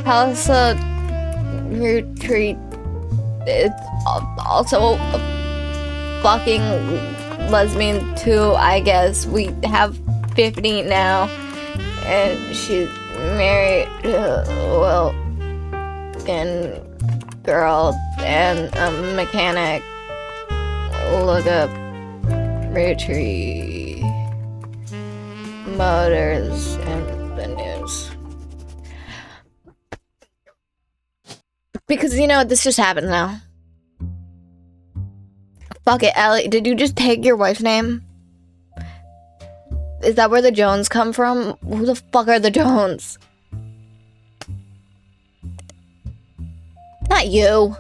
Tessa Roottrees. It's also a fucking lesbian too, I guess. We have 50 now, and she's married to a Wilkins girl and a mechanic. Look up Roottrees Motors in the news. Because, you know, this just happened now. Fuck it, Ellie. Did you just take your wife's name? Is that where the Jones come from? Who the fuck are the Jones? Not you.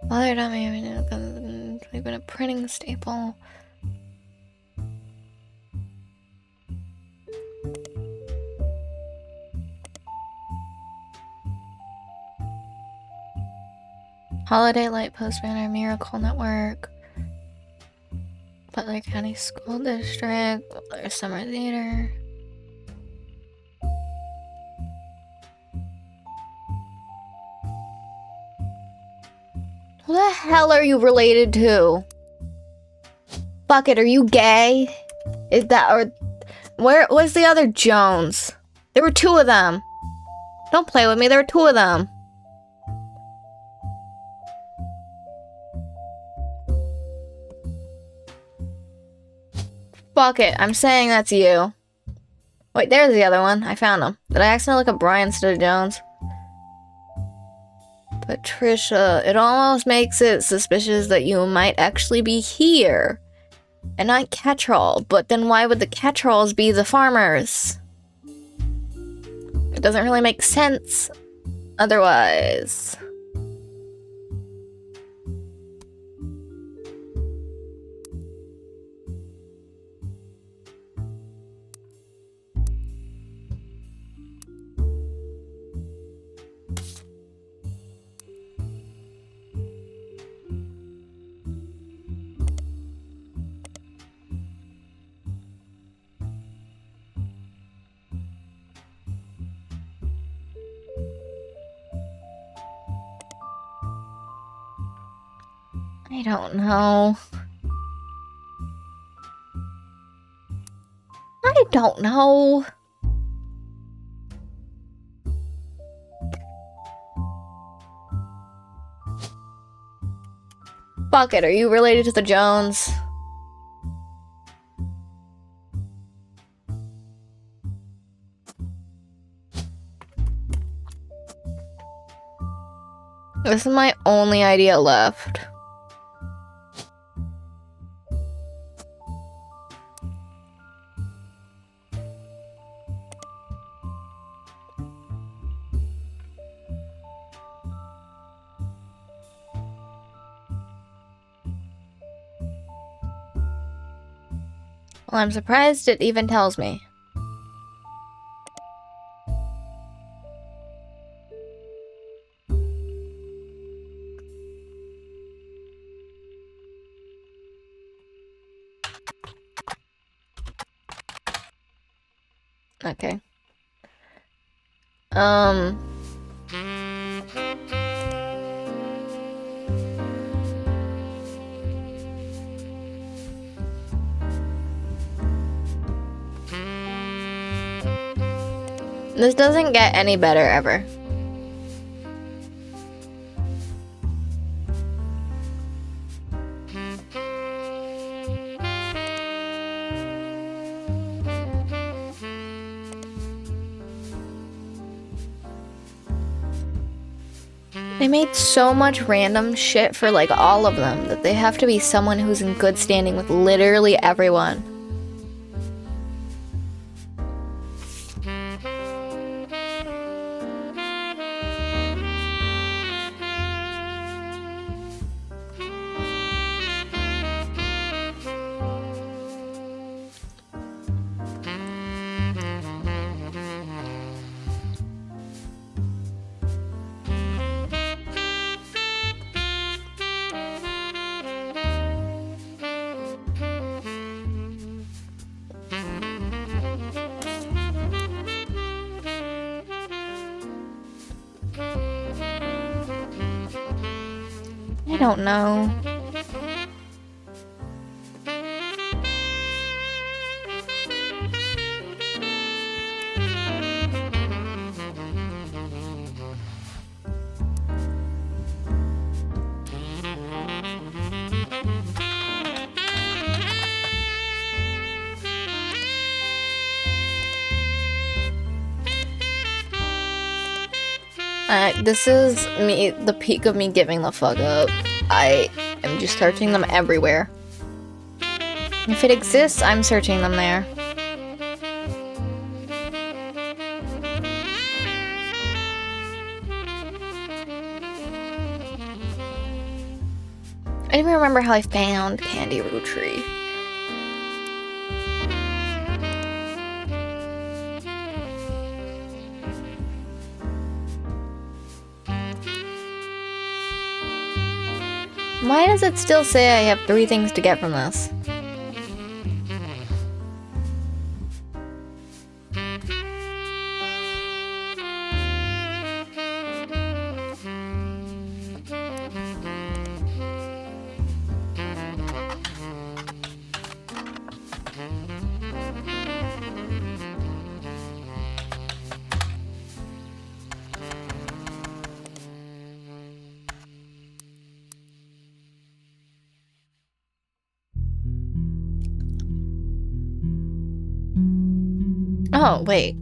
Bothered on me, I've been a printing staple. Holiday Light Post Banner, Miracle Network, Butler County School District, Butler Summer Theater. Who the hell are you related to? Fuck it, are you gay? Is that, or where was the other Jones? There were two of them. Don't play with me, there were two of them. Fuck it, I'm saying that's you. Wait, there's the other one. I found him. Did I accidentally look at Brian instead of Jones? Patricia, it almost makes it suspicious that you might actually be here. And not catch-all, but then why would the catch-alls be the farmers? It doesn't really make sense otherwise. I don't know. I don't know. Fuck it, are you related to the Jones? This is my only idea left. Well, I'm surprised it even tells me. Okay. This doesn't get any better ever. They made so much random shit for like all of them that they have to be someone who's in good standing with literally everyone. I don't know. This is me, the peak of me giving the fuck up. I'm just searching them everywhere. If it exists, I'm searching them there. I don't even remember how I found Candy Roottrees. Why does it still say I have 3 things to get from this? Oh, wait.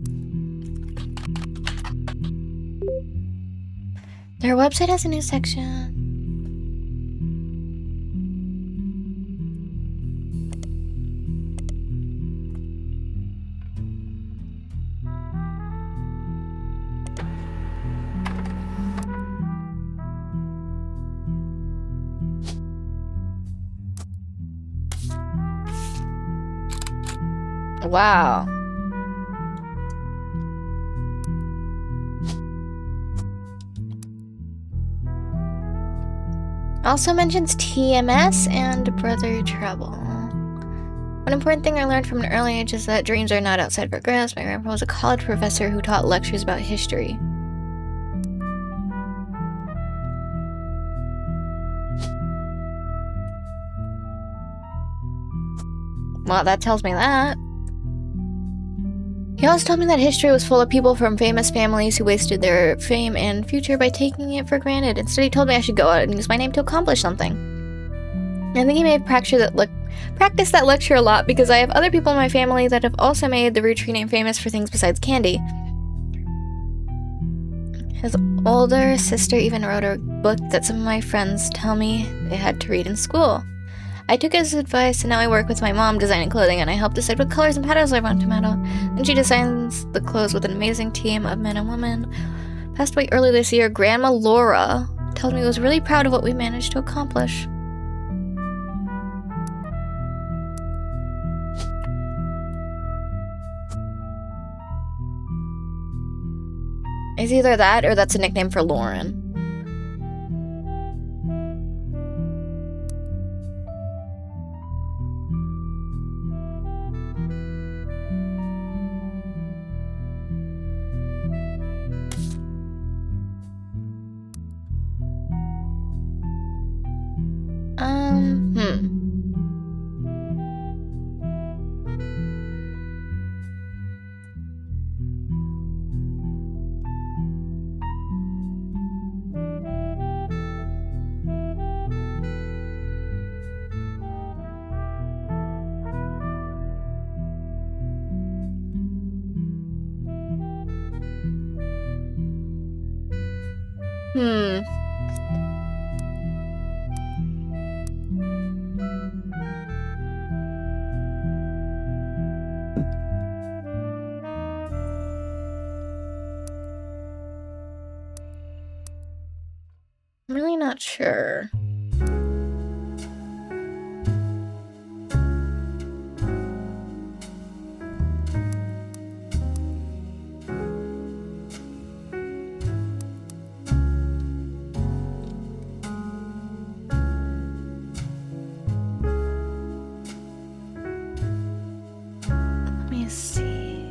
Their website has a new section. Wow. Also mentions TMS and Brother Trouble. One important thing I learned from an early age is that dreams are not outside of our grasp. My grandpa was a college professor who taught lectures about history. Well, that tells me that. He also told me that history was full of people from famous families who wasted their fame and future by taking it for granted. Instead, he told me I should go out and use my name to accomplish something. I think he may have practiced that lecture a lot because I have other people in my family that have also made the Roottrees name famous for things besides candy. His older sister even wrote a book that some of my friends tell me they had to read in school. I took his advice and now I work with my mom designing clothing and I help decide what colors and patterns I want to model. And she designs the clothes with an amazing team of men and women. Passed away early this year, Grandma Laura told me I was really proud of what we managed to accomplish. It's either that or that's a nickname for Lauren. I'm really not sure. Let me see.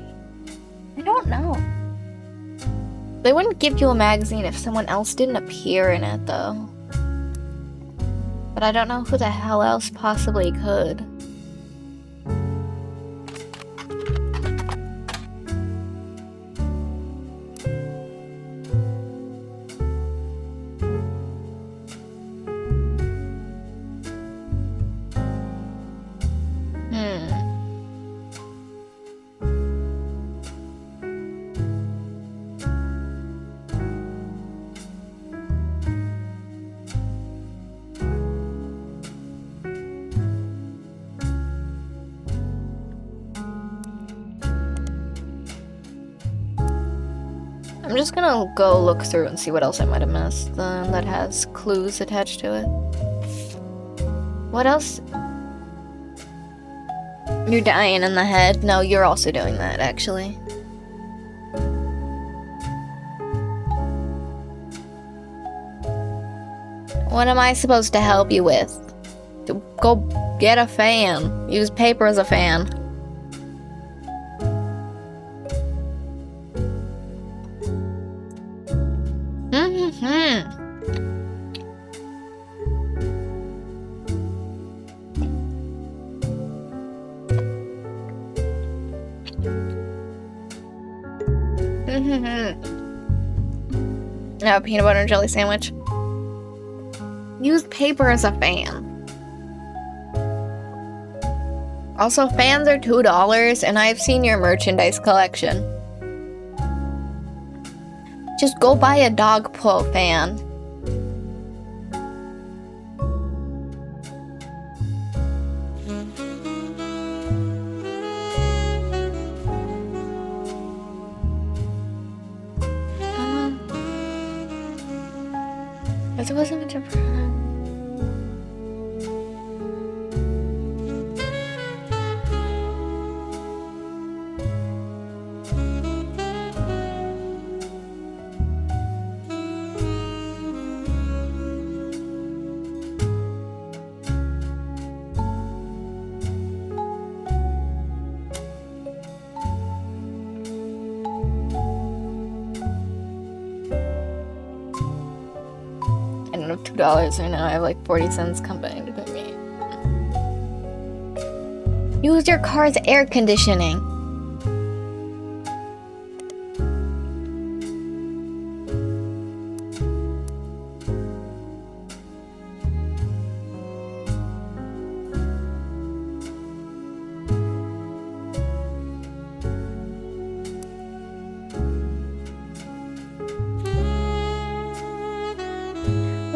I don't know. They wouldn't give you a magazine if someone else didn't appear in it, though. But I don't know who the hell else possibly could. I'm just gonna go look through and see what else I might have missed that has clues attached to it. What else? You're dying in the head? No, you're also doing that, actually. What am I supposed to help you with? Go get a fan. Use paper as a fan. No, peanut butter and jelly sandwich. Use paper as a fan. Also, fans are $2, and I've seen your merchandise collection. Just go buy a dog pull fan. There wasn't much of $2 right now. I have like 40 cents combined with me. Use your car's air conditioning.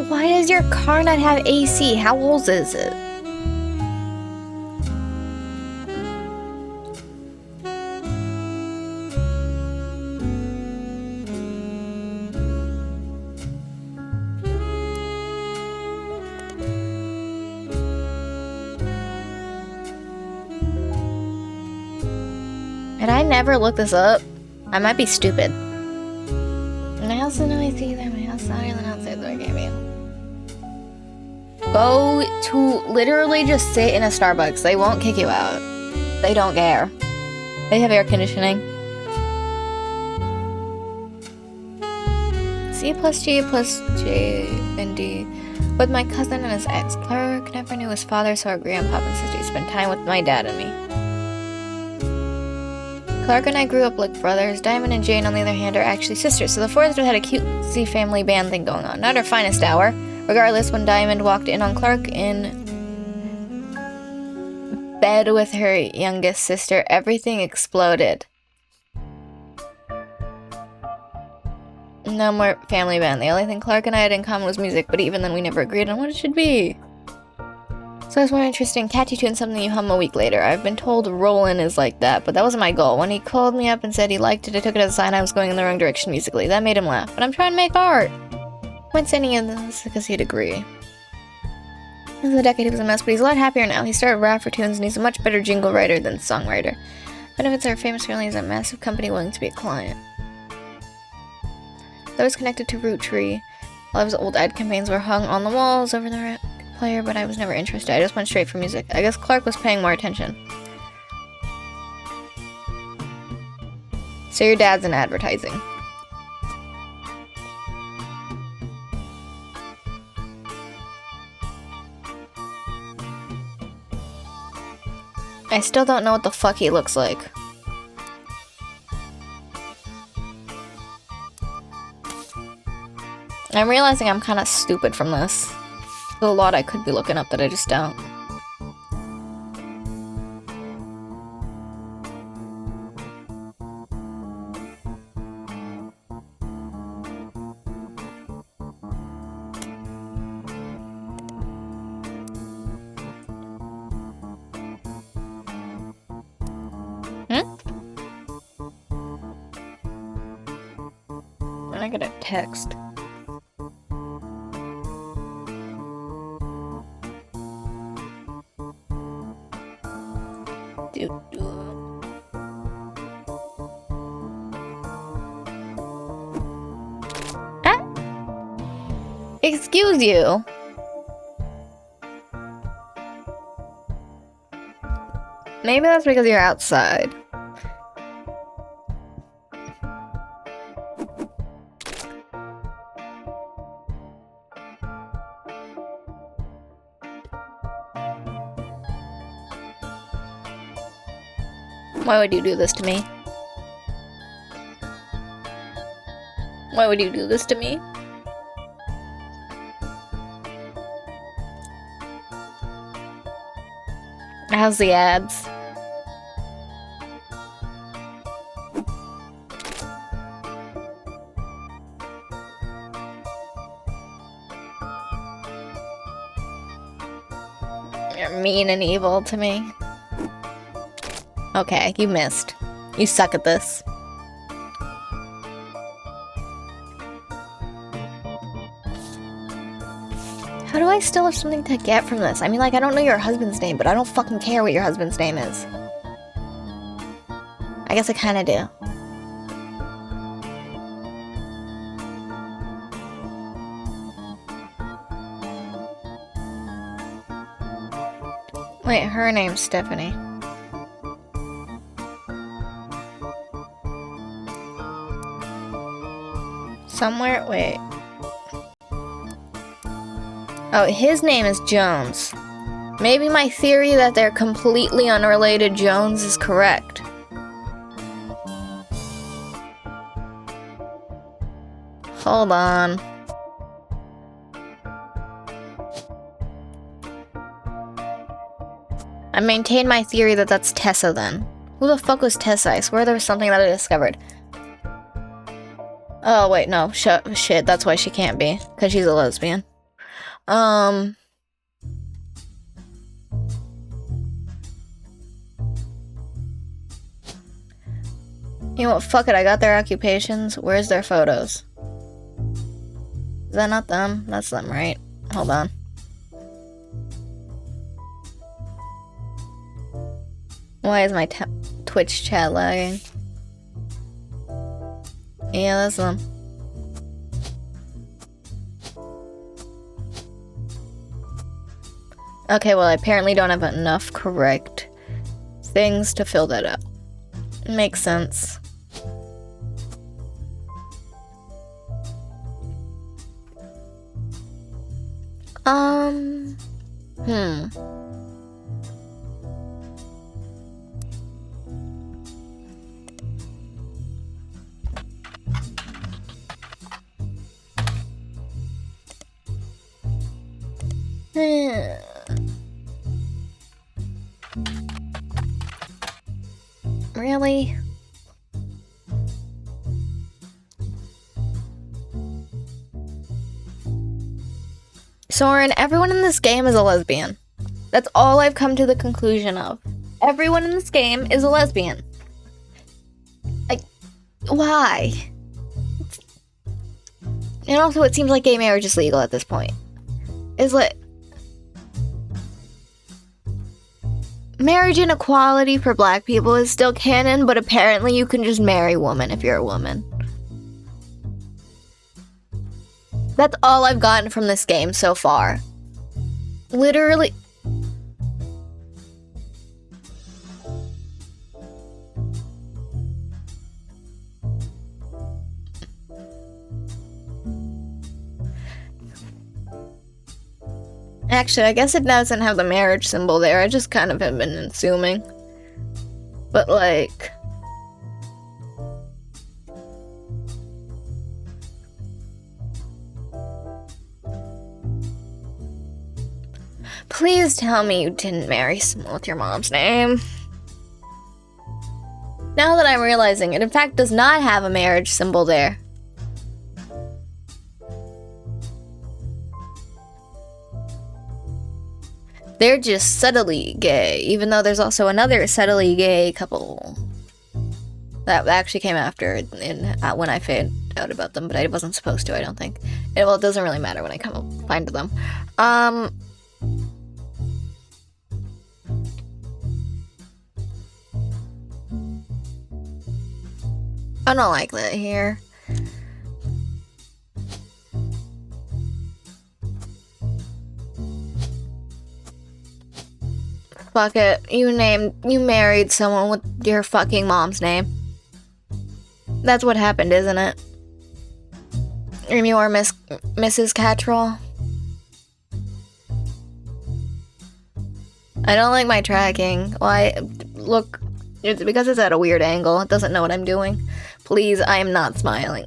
Why does your car not have AC? How old is it? Did I never look this up? I might be stupid. My house is no AC either. My house is not even outside the game. Go to literally just sit in a Starbucks. They won't kick you out. They don't care. They have air conditioning. C plus G plus J and D. With my cousin and his ex. Clark never knew his father, so our grandpa insisted he spend time with my dad and me. Clark and I grew up like brothers. Diamond and Jane, on the other hand, are actually sisters, so the four of them had a cutesy family band thing going on. Not her finest hour. Regardless, when Diamond walked in on Clark in bed with her youngest sister, everything exploded. No more family band. The only thing Clark and I had in common was music, but even then we never agreed on what it should be. So it's more interesting. Catchy tune something you hum a week later. I've been told Roland is like that, but that wasn't my goal. When he called me up and said he liked it, I took it as a sign I was going in the wrong direction musically. That made him laugh. But I'm trying to make art. I went sending him this because he'd agree. This was a decade he was a mess, but he's a lot happier now. He started rap for tunes and he's a much better jingle writer than songwriter. Benefits are famous family is a massive company willing to be a client. That was connected to Roottrees. All of his old ad campaigns were hung on the walls over the player, but I was never interested. I just went straight for music. I guess Clark was paying more attention. So your dad's in advertising. I still don't know what the fuck he looks like. I'm realizing I'm kind of stupid from this. There's a lot I could be looking up that I just don't. I get a text. Ah! Excuse you. Maybe that's because you're outside. Why would you do this to me? Why would you do this to me? How's the ads? You're mean and evil to me. Okay, you missed. You suck at this. How do I still have something to get from this? I mean, like, I don't know your husband's name, but I don't fucking care what your husband's name is. I guess I kinda do. Wait, her name's Stephanie. Somewhere? Wait. Oh, his name is Jones. Maybe my theory that they're completely unrelated Jones is correct. Hold on. I maintain my theory that that's Tessa then. Who the fuck was Tessa? I swear there was something that I discovered. Oh, wait, no. Shit, that's why she can't be. Because she's a lesbian. You know what? Fuck it, I got their occupations. Where's their photos? Is that not them? That's them, right? Hold on. Why is my Twitch chat lagging? Yeah, that's them. Okay, well, I apparently don't have enough correct things to fill that up. Makes sense. Really? Soren, everyone in this game is a lesbian. That's all I've come to the conclusion of. Everyone in this game is a lesbian. Like, why? And also, it seems like gay marriage is legal at this point. It's like... marriage inequality for black people is still canon, but apparently you can just marry women if you're a woman. That's all I've gotten from this game so far. Literally. Actually, I guess it doesn't have the marriage symbol there. I just kind of have been assuming. But like... please tell me you didn't marry someone with your mom's name. Now that I'm realizing it, in fact, does not have a marriage symbol there. They're just subtly gay, even though there's also another subtly gay couple that actually came after when I out about them, but I wasn't supposed to, I don't think. Well, it doesn't really matter when I come up find them. I don't like that here. Fuck it. You married someone with your fucking mom's name. That's what happened, isn't it? And you are Mrs. Cattrall? I don't like my tracking. Why? Look, it's because it's at a weird angle. It doesn't know what I'm doing. Please, I am not smiling.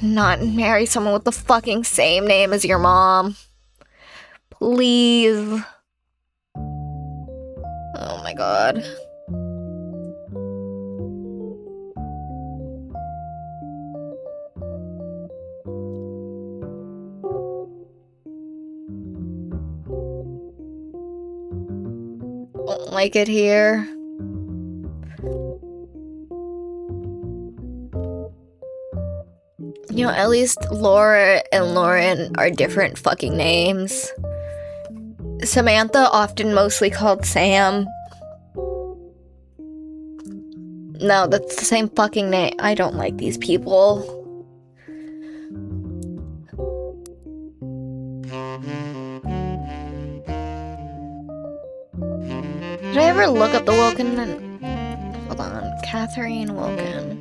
Not marry someone with the fucking same name as your mom. Please. Oh my god. Don't like it here. You know, at least Laura and Lauren are different fucking names. Samantha, often mostly called Sam. No, that's the same fucking name. I don't like these people. Did I ever look up the Wilkin? Hold on. Catherine Wilkin.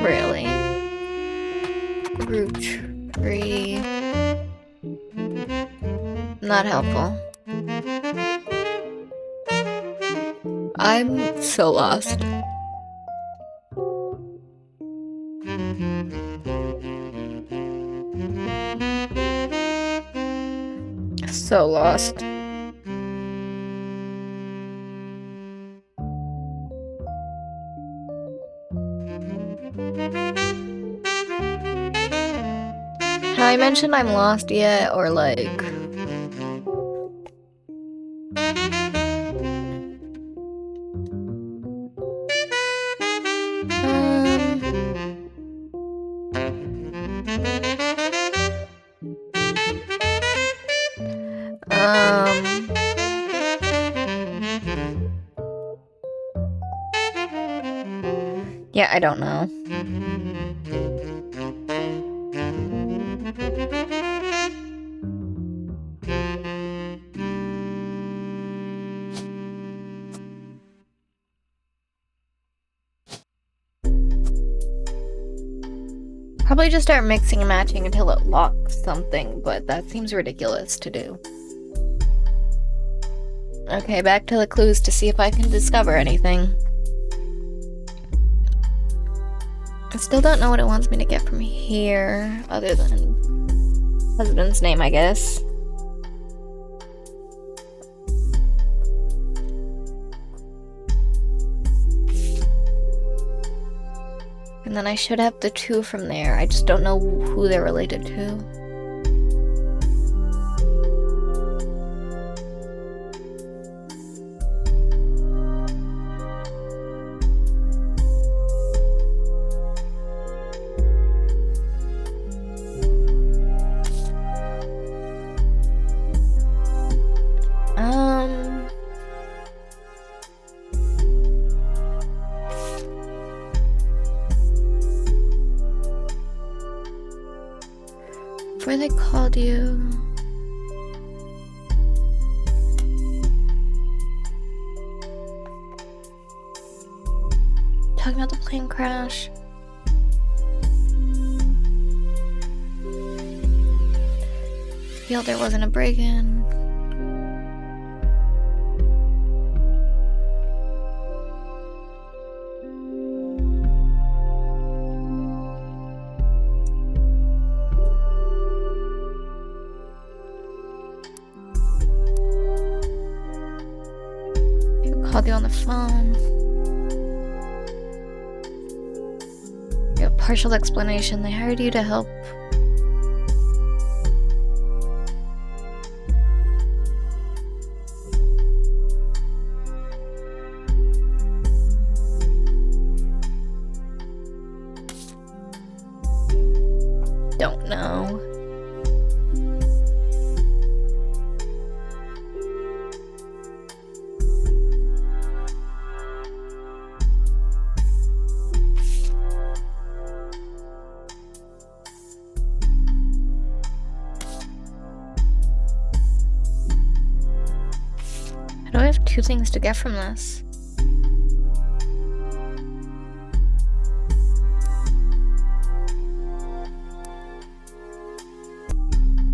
Really? Roottrees. Not helpful. I'm so lost. So lost. Have I mentioned I'm lost yet, or like... Yeah, I don't know. Probably just start mixing and matching until it locks something, but that seems ridiculous to do. Okay, back to the clues to see if I can discover anything. I still don't know what it wants me to get from here, other than husband's name, I guess. And then I should have the 2 from there. I just don't know who they're related to. Where they called you? Talking about the plane crash. Feel there wasn't a break-in. Called you on the phone. Your partial explanation. They hired you to help. two things to get from this.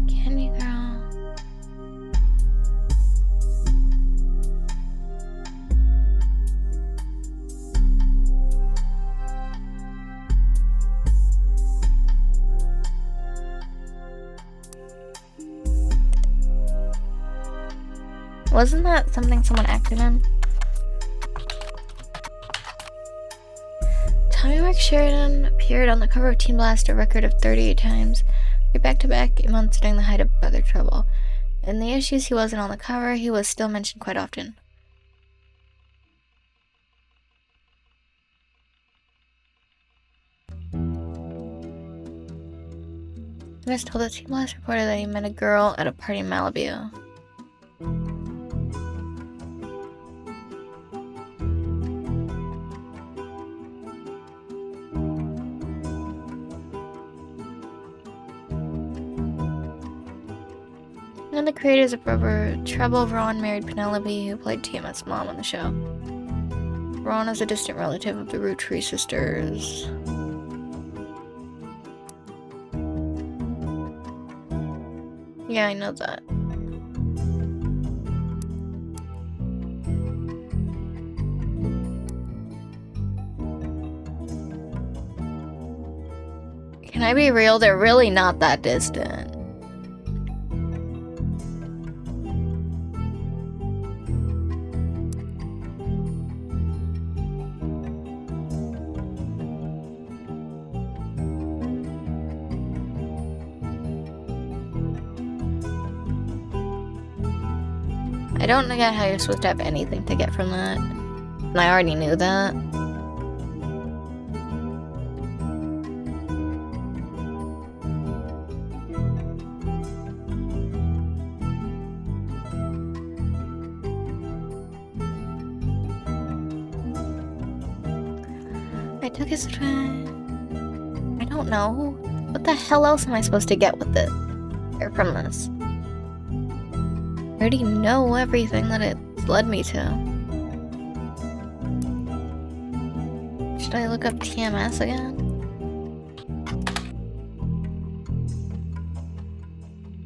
Candy girl. Wasn't that something someone acted in? Tommy Mark Sheridan appeared on the cover of Teen Blast a record of 38 times, back-to-back months during the height of Brother Trouble. In the issues he wasn't on the cover, he was still mentioned quite often. Miss told that Teen Blast reported that he met a girl at a party in Malibu. And the creators of Brother Trouble, Ron married Penelope, who played TMS mom on the show. Ron is a distant relative of the Roottrees sisters. Yeah, I know that. Can I be real? They're really not that distant. I don't get how you're supposed to have anything to get from that. And I already knew that. I took his try. I don't know. What the hell else am I supposed to get with it? Or from this? I already know everything that it's led me to. Should I look up TMS again?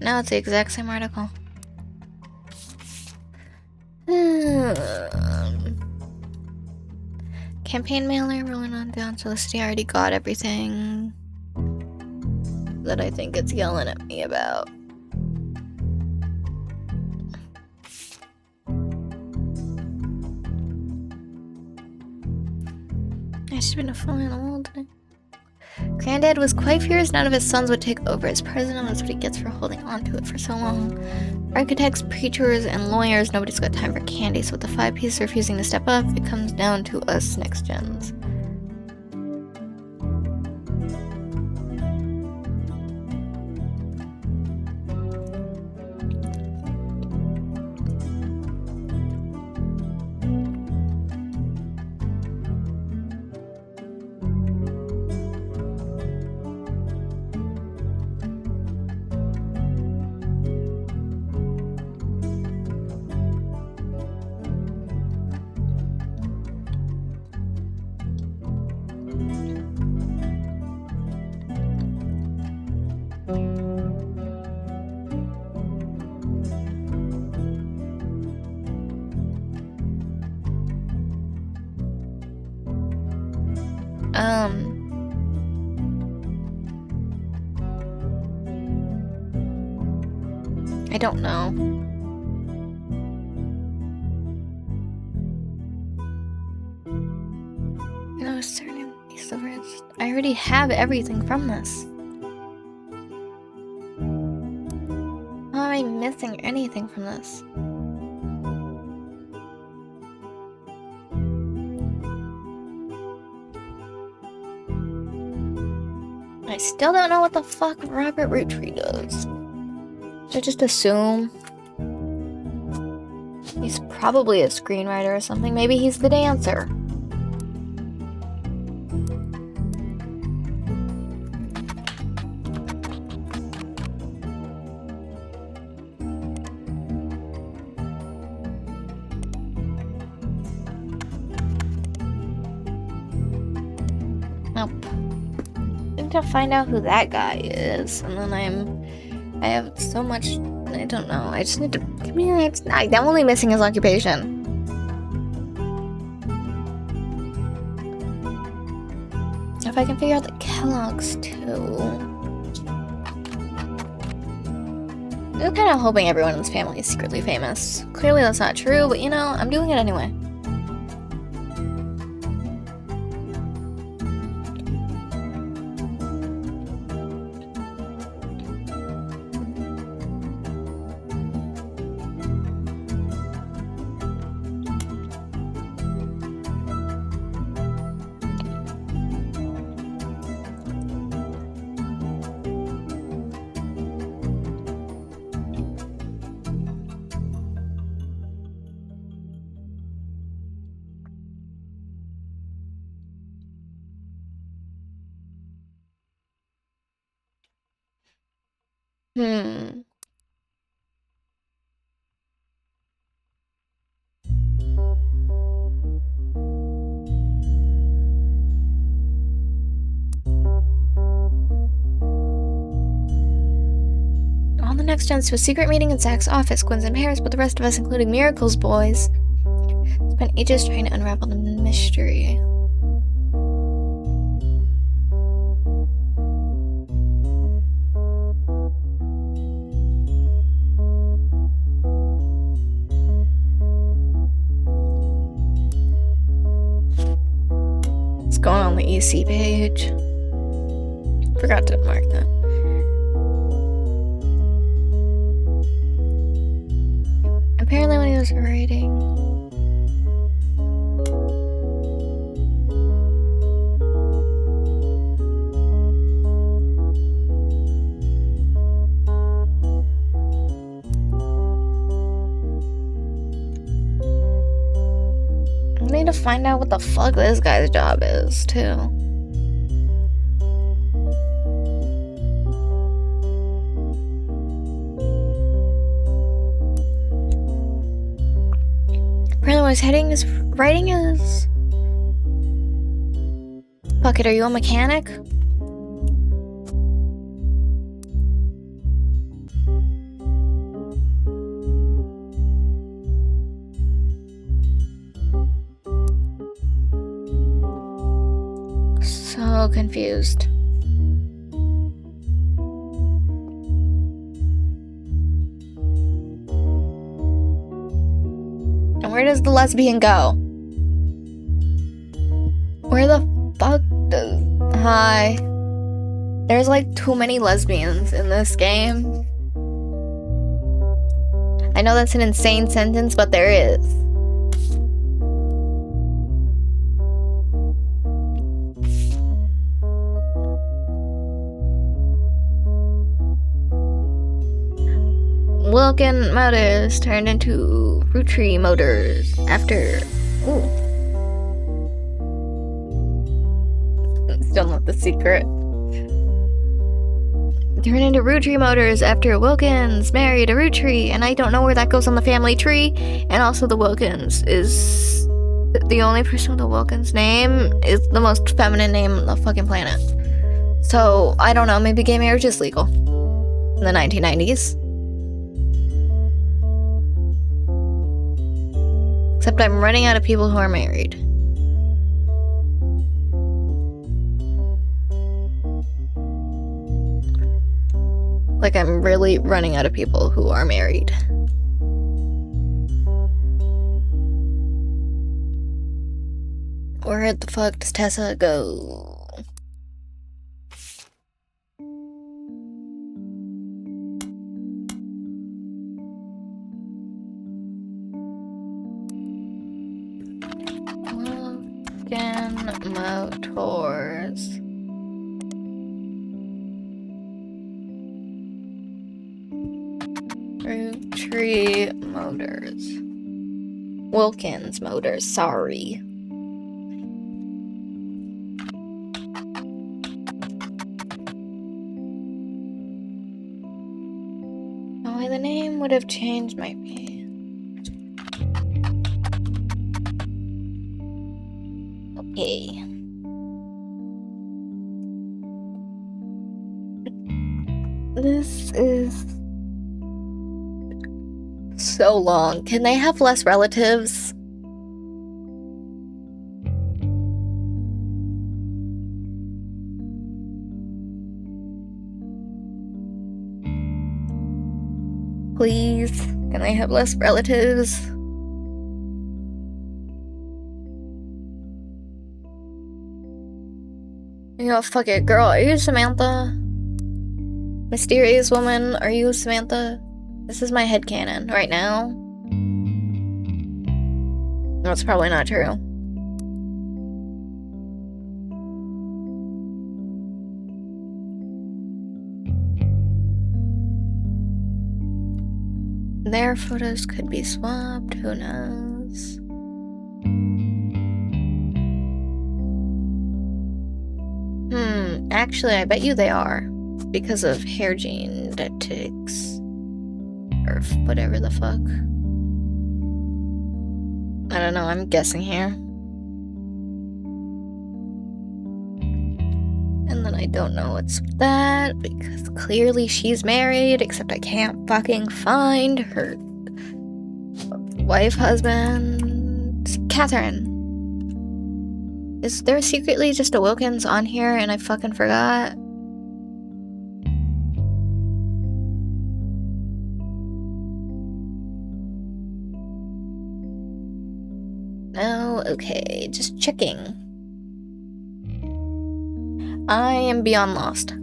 No, it's the exact same article. Campaign mailer rolling on down to the city. I already got everything that I think it's yelling at me about. I should have been a fly on the wall today. Granddad was quite furious none of his sons would take over as president. That's what he gets for holding on to it for so long. Architects, preachers, and lawyers, nobody's got time for candy, so with the 5 pieces refusing to step up, it comes down to us next gens. I don't know. No, certain piece of it. I already have everything from this. How am I missing anything from this? I still don't know what the fuck Robert Roottrees does. Should I just assume he's probably a screenwriter or something? Maybe he's the dancer. Nope. I need to find out who that guy is, and then I have so much. I don't know. I just need to. I'm only missing his occupation. If I can figure out the Kellogg's too. I'm kind of hoping everyone in this family is secretly famous. Clearly that's not true, but you know, I'm doing it anyway. On the next chance to a secret meeting in Zach's office. Gwen's in Paris, but the rest of us, including Miracle's boys, spent ages trying to unravel the mystery. What's going on the EC page? Forgot to mark that. Apparently when he was writing. I need to find out what the fuck this guy's job is, too. Apparently what he's writing is... Fuck it, are you a mechanic? So confused. And where does the lesbian go? Where the fuck does... Hi. There's like too many lesbians in this game. I know that's an insane sentence, but there is. Wilkin Motors turned into Roottrees Motors after... Ooh. Still not the secret. Turned into Roottrees Motors after Wilkins married a Roottrees, and I don't know where that goes on the family tree. And also the Wilkins is... The only person with the Wilkins name is the most feminine name on the fucking planet. So, I don't know, maybe gay marriage is legal. In the 1990s. Except I'm running out of people who are married. Like, I'm really running out of people who are married. Where the fuck does Tessa go? Motors. Roottrees Motors. Wilkins Motors, sorry. Oh, the name would have changed my name. Okay. This is so long. Can they have less relatives? Please, can I have less relatives? You know, fuck it. Girl, are you Samantha? Mysterious woman, are you Samantha? This is my headcanon right now. That's probably not true. Their photos could be swapped, who knows? Actually, I bet you they are. Because of hair genetics. Or whatever the fuck. I don't know, I'm guessing here. And then I don't know what's that, because clearly she's married, except I can't fucking find her wife, husband, Catherine. Is there secretly just a Wilkins on here and I fucking forgot? No, okay, just checking. I am beyond lost.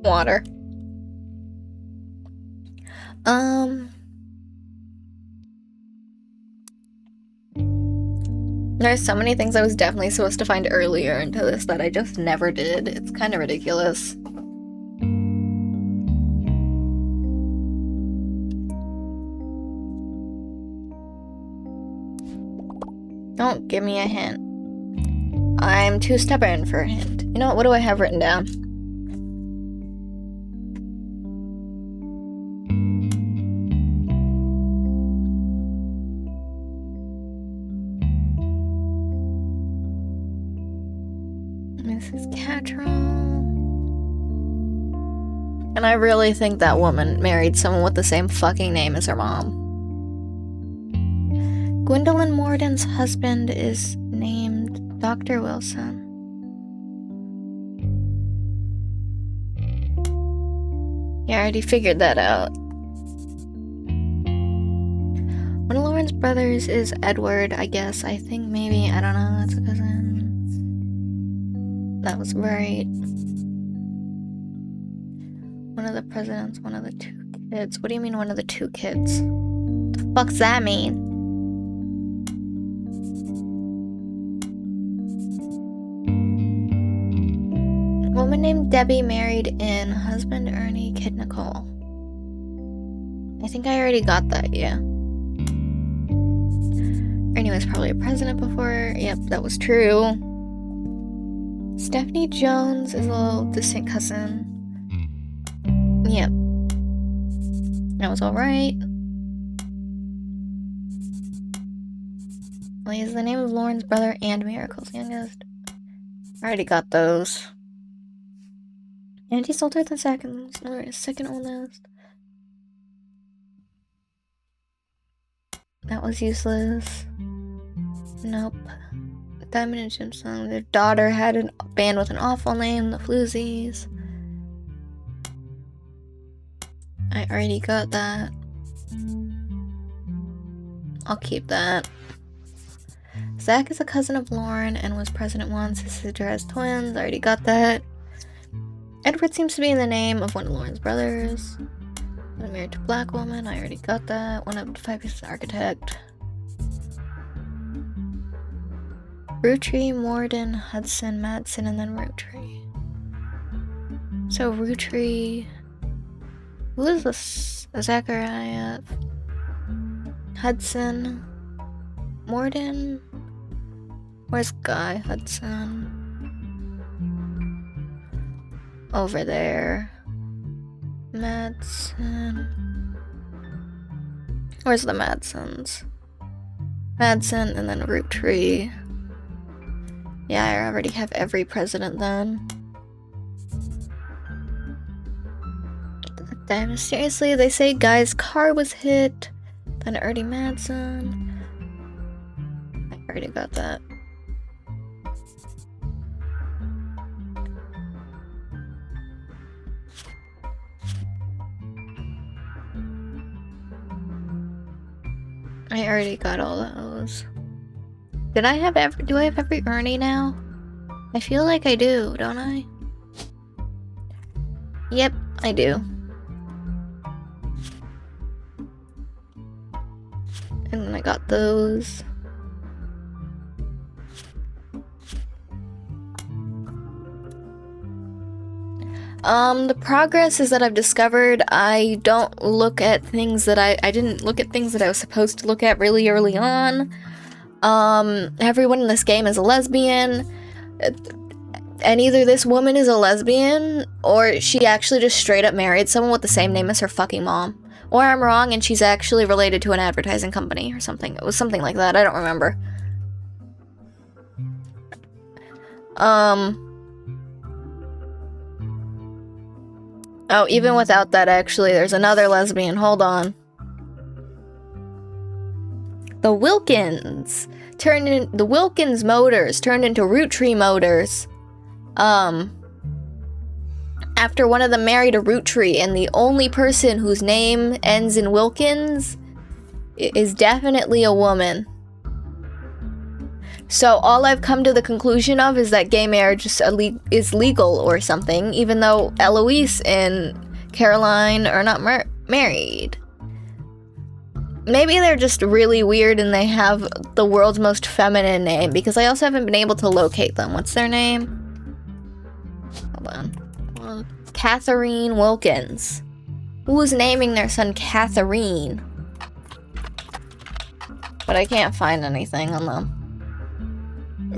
Water. There's so many things I was definitely supposed to find earlier into this that I just never did. It's kind of ridiculous. Don't give me a hint. I'm too stubborn for a hint. You know what do I have written down? And I really think that woman married someone with the same fucking name as her mom. Gwendolyn Morden's husband is named Dr. Wilson. Yeah, I already figured that out. One of Lauren's brothers is Edward, I guess. I think maybe, I don't know, that's a cousin. That was right. One of the presidents, one of the two kids. What do you mean one of the two kids? What the fuck's that mean? Woman named Debbie married in, husband Ernie, kid Nicole. I think I already got that, yeah. Ernie was probably a president before. Yep, that was true. Stephanie Jones is a little distant cousin. Yep. That was alright. Well, he's the name of Lauren's brother and Miracle's youngest. I already got those. And he's older than second oldest. That was useless. Nope. Diamond and Jimson. Their daughter had a band with an awful name, the Floozies. I already got that. I'll keep that. Zach is a cousin of Lauren and was president once. His sister has twins. I already got that. Edward seems to be in the name of one of Lauren's brothers. I'm married to a black woman. I already got that. One of the 5 is an architect. Roottrees, Morden, Hudson, Madsen, and then Roottrees. So Roottrees Who is this? Zachariah. Hudson. Morden. Where's Guy Hudson? Over there. Madsen. Where's the Madsons? Madsen and then Roottrees. Yeah, I already have every president then. Damn, seriously, they say Guy's car was hit. Then Ernie Madsen. I already got that. I already got all those. Did I have every- do I have every Ernie now? I feel like I do, don't I? Yep, I do. And then I got those. The progress is that I've discovered I don't look at things that I didn't look at things that I was supposed to look at really early on. Everyone in this game is a lesbian. And either this woman is a lesbian, or she actually just straight up married someone with the same name as her fucking mom. Or I'm wrong and she's actually related to an advertising company or something. It was something like that, I don't remember. Oh, even without that, actually, there's another lesbian. Hold on. The Wilkins Motors turned into Roottrees Motors. After one of them married a Roottrees, and the only person whose name ends in Wilkins is definitely a woman. So all I've come to the conclusion of is that gay marriage is legal or something, even though Eloise and Caroline are not married. Maybe they're just really weird and they have the world's most feminine name, because I also haven't been able to locate them. What's their name? Hold on. Catherine Wilkins. Who's naming their son Catherine? But I can't find anything on them.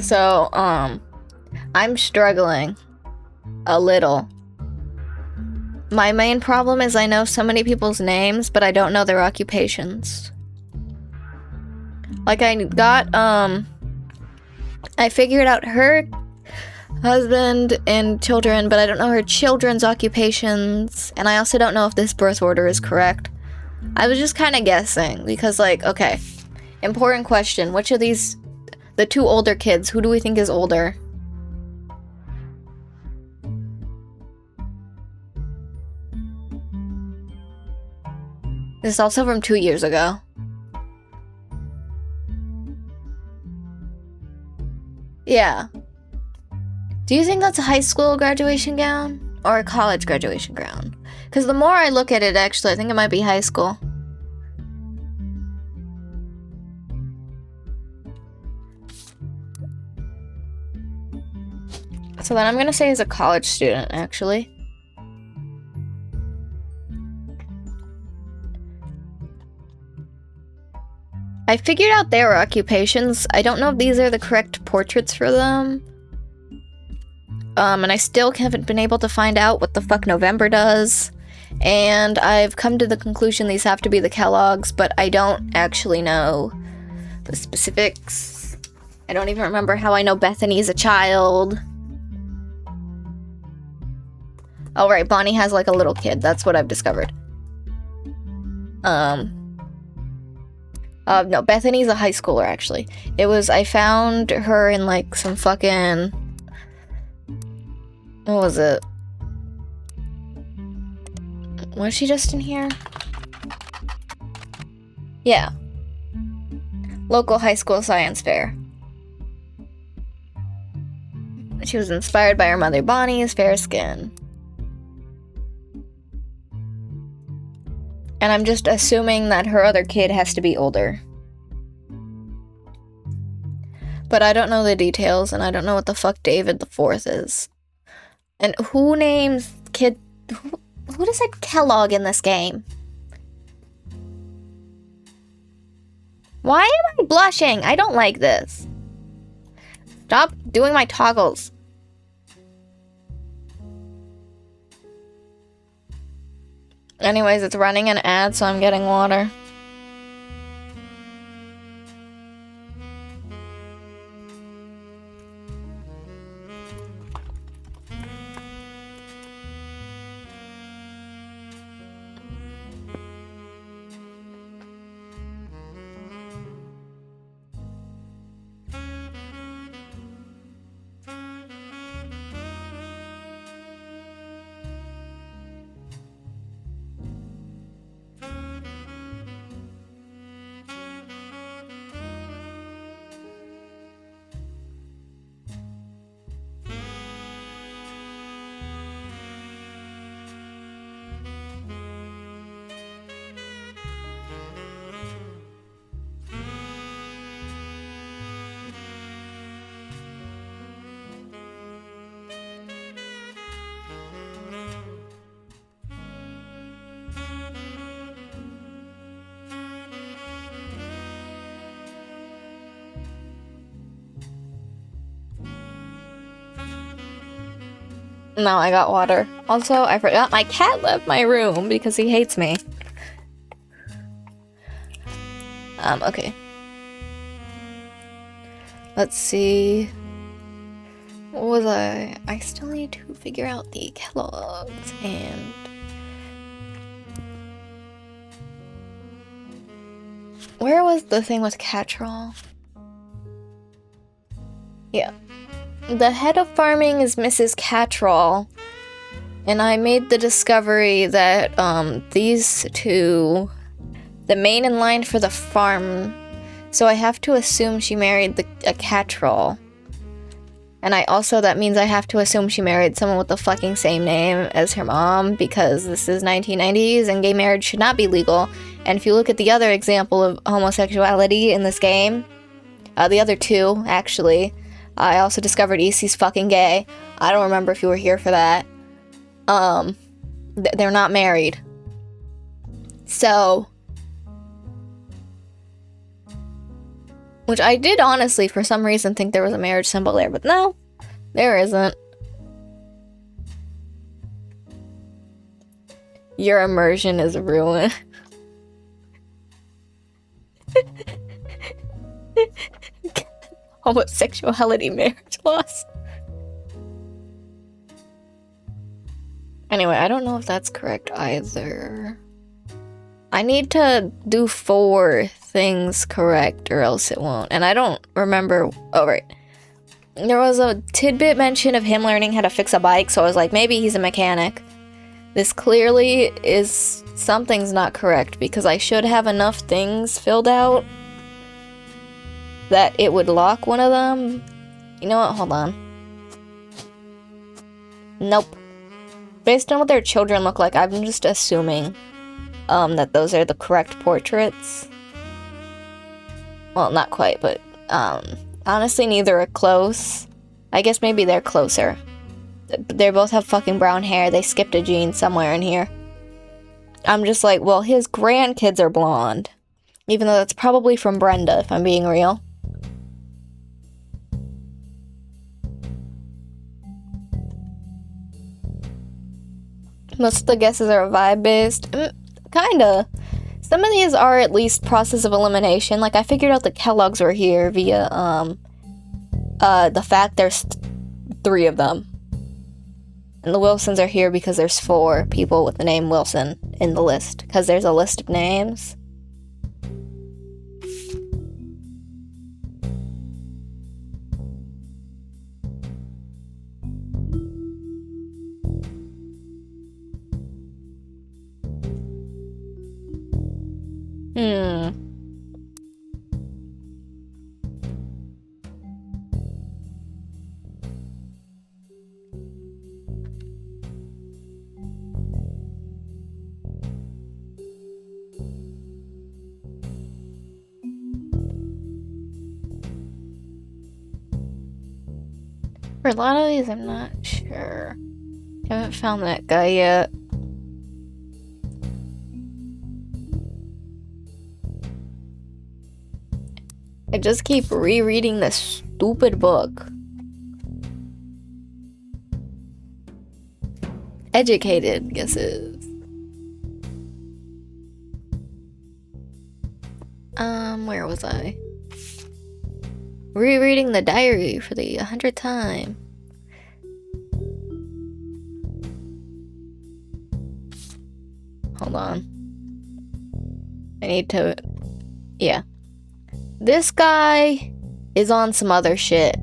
So, I'm struggling a little. My main problem is I know so many people's names, but I don't know their occupations. Like, I got, I figured out her husband and children, but I don't know her children's occupations, and I also don't know if this birth order is correct. I was just kind of guessing, because, like, okay, important question, which of these... The two older kids, who do we think is older? This is also from 2 years ago. Yeah. Do you think that's a high school graduation gown? Or a college graduation gown? Because the more I look at it, actually, I think it might be high school. So then I'm gonna say he's a college student, actually. I figured out their occupations. I don't know if these are the correct portraits for them. And I still haven't been able to find out what the fuck November does. And I've come to the conclusion these have to be the Kellogg's, but I don't actually know the specifics. I don't even remember how I know Bethany's a child. Oh, right, Bonnie has, like, a little kid. That's what I've discovered. No, Bethany's a high schooler, actually. I found her in, like, some fucking... What was it? Was she just in here? Yeah. Local high school science fair. She was inspired by her mother Bonnie's fair skin. And I'm just assuming that her other kid has to be older. But I don't know the details, and I don't know what the fuck David the Fourth is. And who names kid... Who just said Kellogg in this game? Why am I blushing? I don't like this. Stop doing my toggles. Anyways, it's running an ad, so I'm getting water. No, I got water. Also, I forgot my cat left my room because he hates me. Okay. Let's see. What was I? I still need to figure out the Kellogg's and... Where was the thing with Cattrall? Yeah. The head of farming is Mrs. Cattrall, and I made the discovery that these two, the main in line for the farm, so I have to assume she married a Cattrall. And that means I have to assume she married someone with the fucking same name as her mom, because this is 1990s and gay marriage should not be legal. And if you look at the other example of homosexuality in this game, the other two, actually, I also discovered EC's fucking gay. I don't remember if you were here for that. They're not married. So... Which I did honestly, for some reason, think there was a marriage symbol there, but no, there isn't. Your immersion is ruined. Homosexuality marriage laws. Anyway, I don't know if that's correct either. I need to do 4 things correct or else it won't. And I don't remember. Oh, right. There was a tidbit mention of him learning how to fix a bike, so I was like, maybe he's a mechanic. This clearly is... something's not correct, because I should have enough things filled out that it would lock one of them. You know what? Hold on. Nope. Based on what their children look like, I'm just assuming that those are the correct portraits. Well, not quite, but honestly, neither are close. I guess maybe they're closer. They both have fucking brown hair. They skipped a gene somewhere in here. I'm just like, well, his grandkids are blonde. Even though that's probably from Brenda, if I'm being real. Most of the guesses are vibe-based. Kinda. Some of these are at least process of elimination. Like, I figured out the Kellogg's were here via, the fact there's 3 of them. And the Wilsons are here because there's 4 people with the name Wilson in the list. Because there's a list of names. For a lot of these, I'm not sure. I haven't found that guy yet. I just keep rereading this stupid book. Educated guesses. Where was I? Rereading the diary for the 100th time. Hold on. I need to... Yeah. This guy is on some other shit.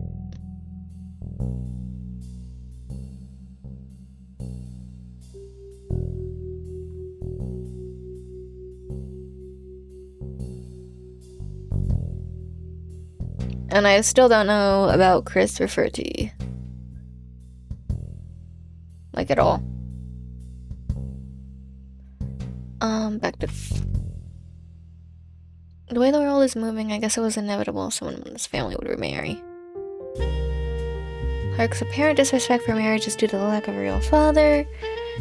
And I still don't know about Christopher T. Like, at all. Back to... The way the world is moving, I guess it was inevitable someone in this family would remarry. Clark's apparent disrespect for marriage is due to the lack of a real father.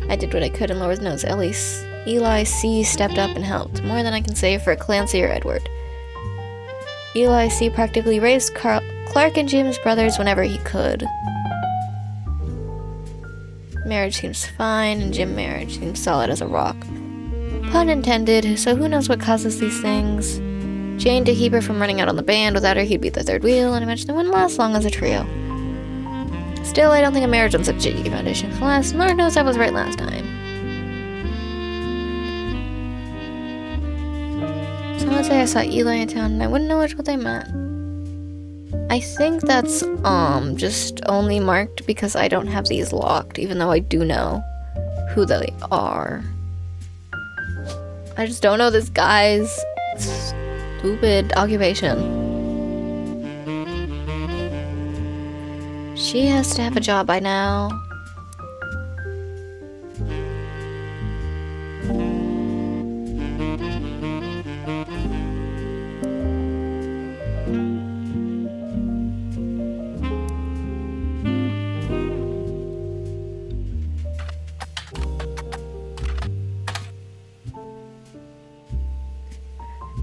I did what I could, and Lord knows, at least Eli C. stepped up and helped. More than I can say for Clancy or Edward. Eli C. practically raised Clark and Jim's brothers whenever he could. Marriage seems fine, and Jim marriage seems solid as a rock. Pun intended, so who knows what causes these things. Jane to keep her from running out on the band. Without her, he'd be the third wheel, and eventually wouldn't last long as a trio. Still, I don't think a marriage on such a shaky foundation can last. Lord knows I was right last time. Someone say I saw Eli in town and I wouldn't know what they meant. I think that's just only marked because I don't have these locked, even though I do know who they are. I just don't know this guy's stupid occupation. She has to have a job by now.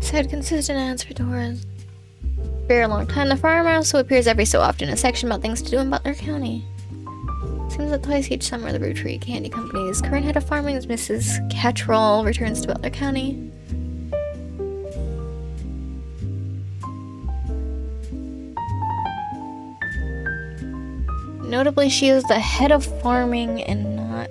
Said consistent answer to her very long time. The farm also appears every so often in a section about things to do in Butler County. Seems that twice each summer the Roottrees Candy Company's current head of farming is Mrs. Cattrall returns to Butler County. Notably, she is the head of farming and not...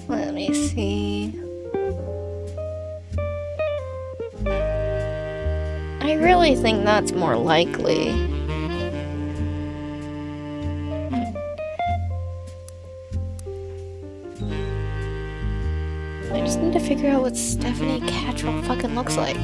Let me see. I really think that's more likely. I just need to figure out what Stephanie Cattrall fucking looks like.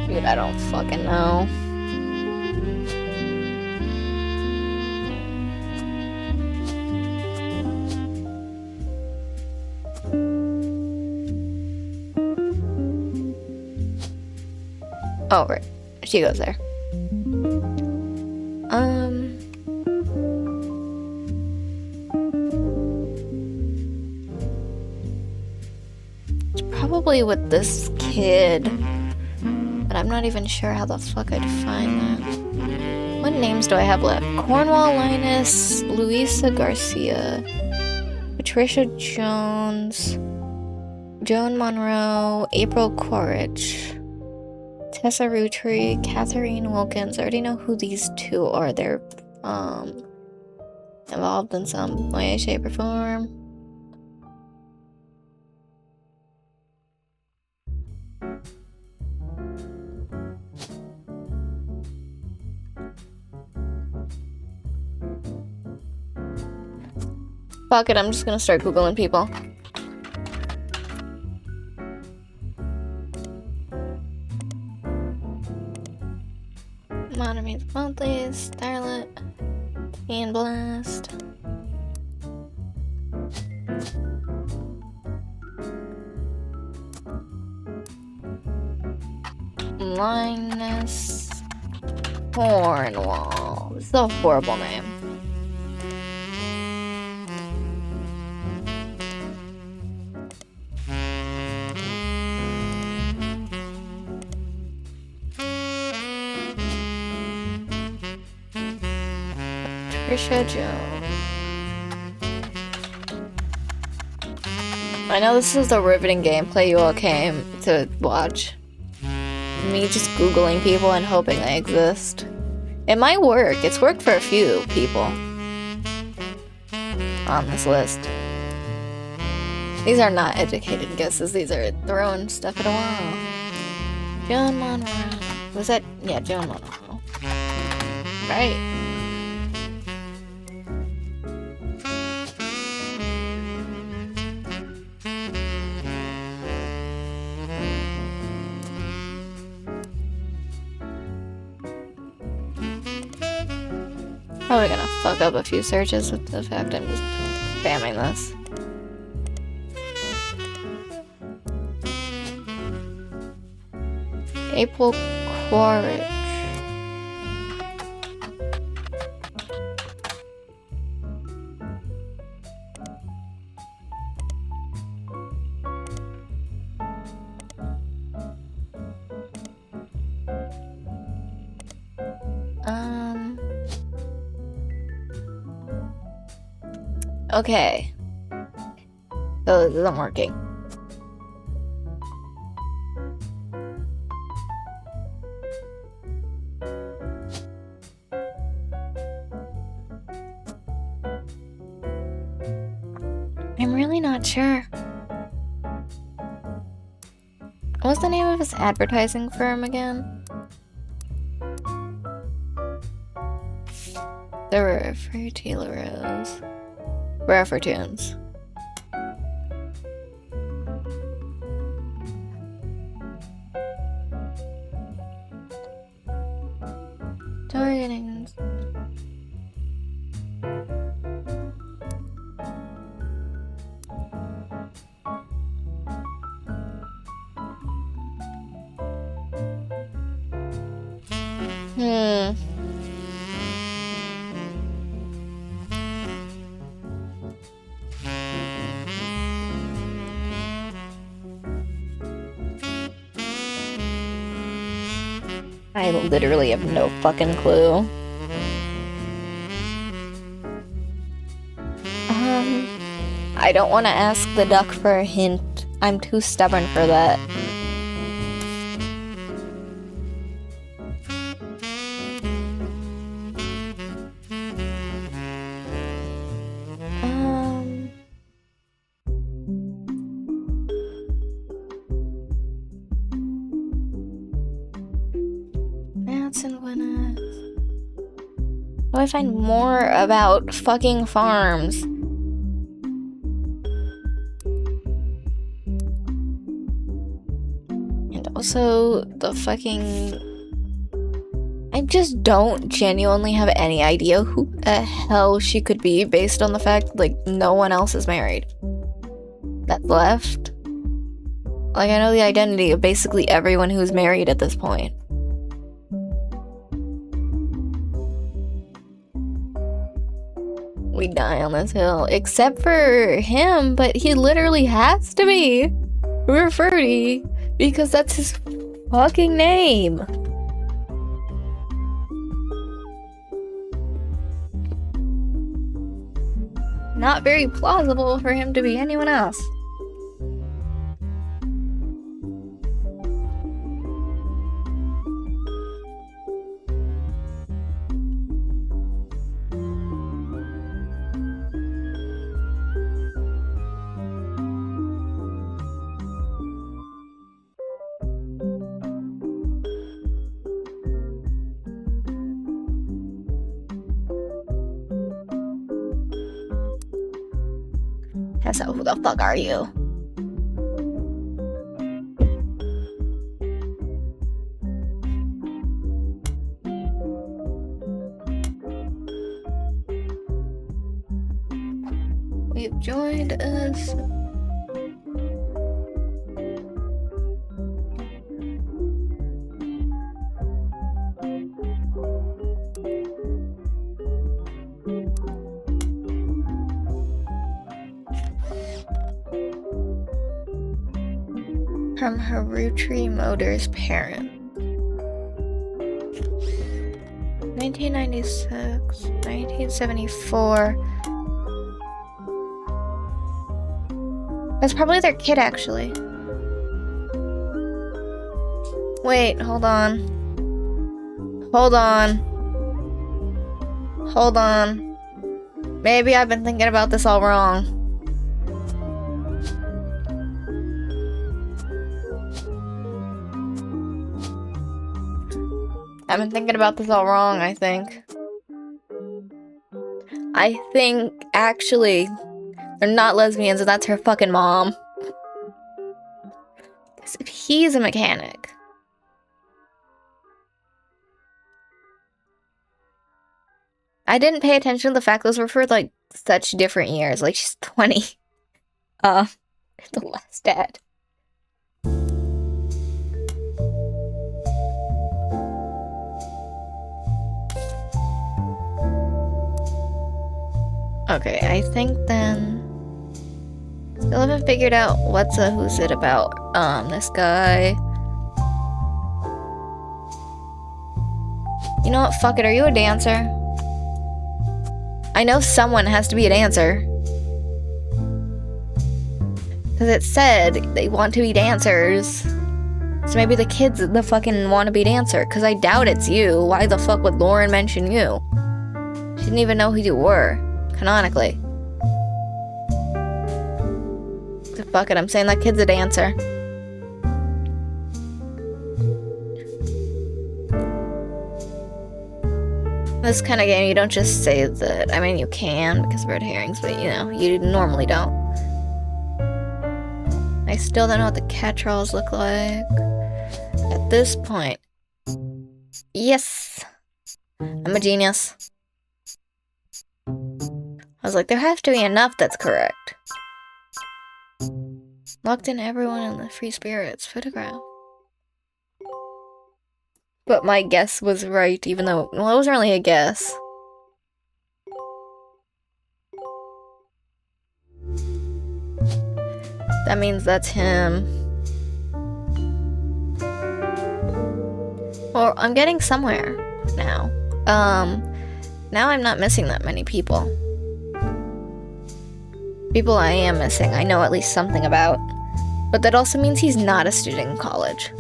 Dude, I don't fucking know. Oh, right. She goes there. It's probably with this kid. But I'm not even sure how the fuck I'd find that. What names do I have left? Cornwall Linus, Luisa Garcia, Patricia Jones, Joan Monroe, April Quaritch, Tessa Roottrees, Catherine Wilkins. I already know who these two are. They're involved in some way, shape, or form. Fuck it, I'm just gonna start Googling people. Modern Music Monthly, Starlet, Ian Blast. Linus Cornwall. This is a horrible name. Trisha Jones. I know this is the riveting gameplay you all came to watch. Me just Googling people and hoping they exist. It might work. It's worked for a few people on this list. These are not educated guesses. These are throwing stuff at a wall. John Monroe. Was that? Yeah, John Monroe. Right. Probably gonna fuck up a few searches with the fact I'm just spamming this. April Quaritch. Okay. So this isn't working. I'm really not sure. What's the name of his advertising firm again? The Refrigerator's. Rare Tunes. Targeting. I literally have no fucking clue. I don't want to ask the duck for a hint. I'm too stubborn for that. How do I find more about fucking farms? And also the fucking... I just don't genuinely have any idea who the hell she could be based on the fact, like, no one else is married that's left. Like, I know the identity of basically everyone who's married at this point. We die on this hill, except for him, but he literally has to be Roottrees because that's his fucking name. Not very plausible for him to be anyone else. Tessa, who the fuck are you? You've joined us. From her Roottrees Motors parent. 1996, 1974. That's probably their kid, actually. Wait, hold on. Hold on. Hold on. Maybe I've been thinking about this all wrong. I've been thinking about this all wrong, I think. I think, actually, they're not lesbians and that's her fucking mom. Because if he's a mechanic... I didn't pay attention to the fact those were for, like, such different years. Like, she's 20. The last dad. Okay, I think then... Still haven't figured out what's a who's it about. This guy... You know what? Fuck it. Are you a dancer? I know someone has to be a dancer. Because it said they want to be dancers. So maybe the kid's the fucking wannabe dancer. Because I doubt it's you. Why the fuck would Lauren mention you? She didn't even know who you were. Canonically. So fuck it, I'm saying that kid's a dancer. This kind of game, you don't just say that. I mean, you can because of red herrings, but you know, you normally don't. I still don't know what the catch-alls look like. At this point. Yes! I'm a genius. I was like, there has to be enough that's correct. Locked in everyone in the Free Spirits photograph. But my guess was right, even though, well, it wasn't really a guess. That means that's him. Well, I'm getting somewhere now. Now I'm not missing that many people. People I am missing, I know at least something about. But that also means he's not a student in college.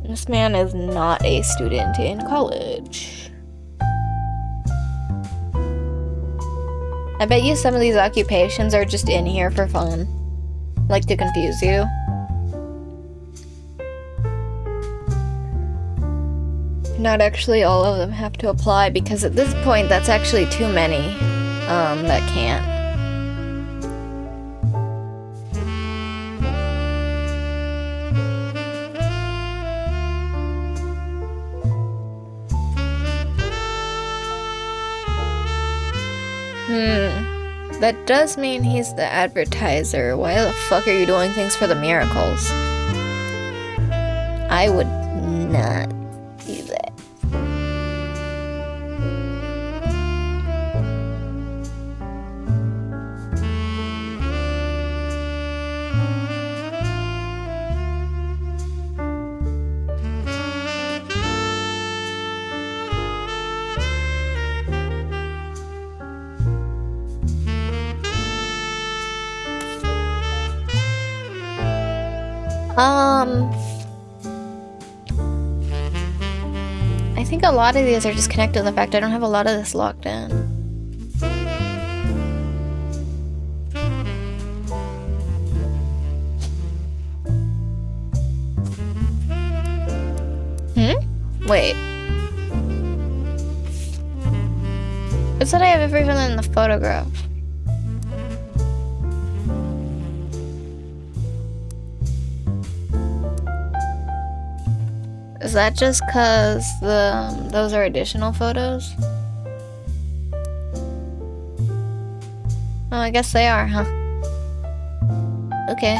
This man is not a student in college. I bet you some of these occupations are just in here for fun. Like to confuse you. Not actually all of them have to apply because at this point that's actually too many that can't. That does mean he's the advertiser. Why the fuck are you doing things for the miracles? I would not do that. I think a lot of these are just connected to the fact I don't have a lot of this locked in. Wait. It said I have everything in the photograph. Is that just cause those are additional photos? Oh, I guess they are, huh? Okay.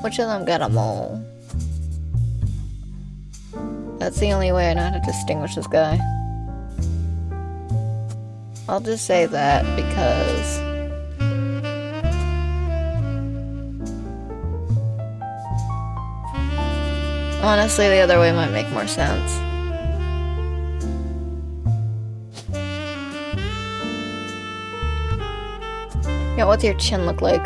Which of them got a mole? That's the only way I know how to distinguish this guy. I'll just say that because... honestly, the other way might make more sense. Yeah, what's your chin look like?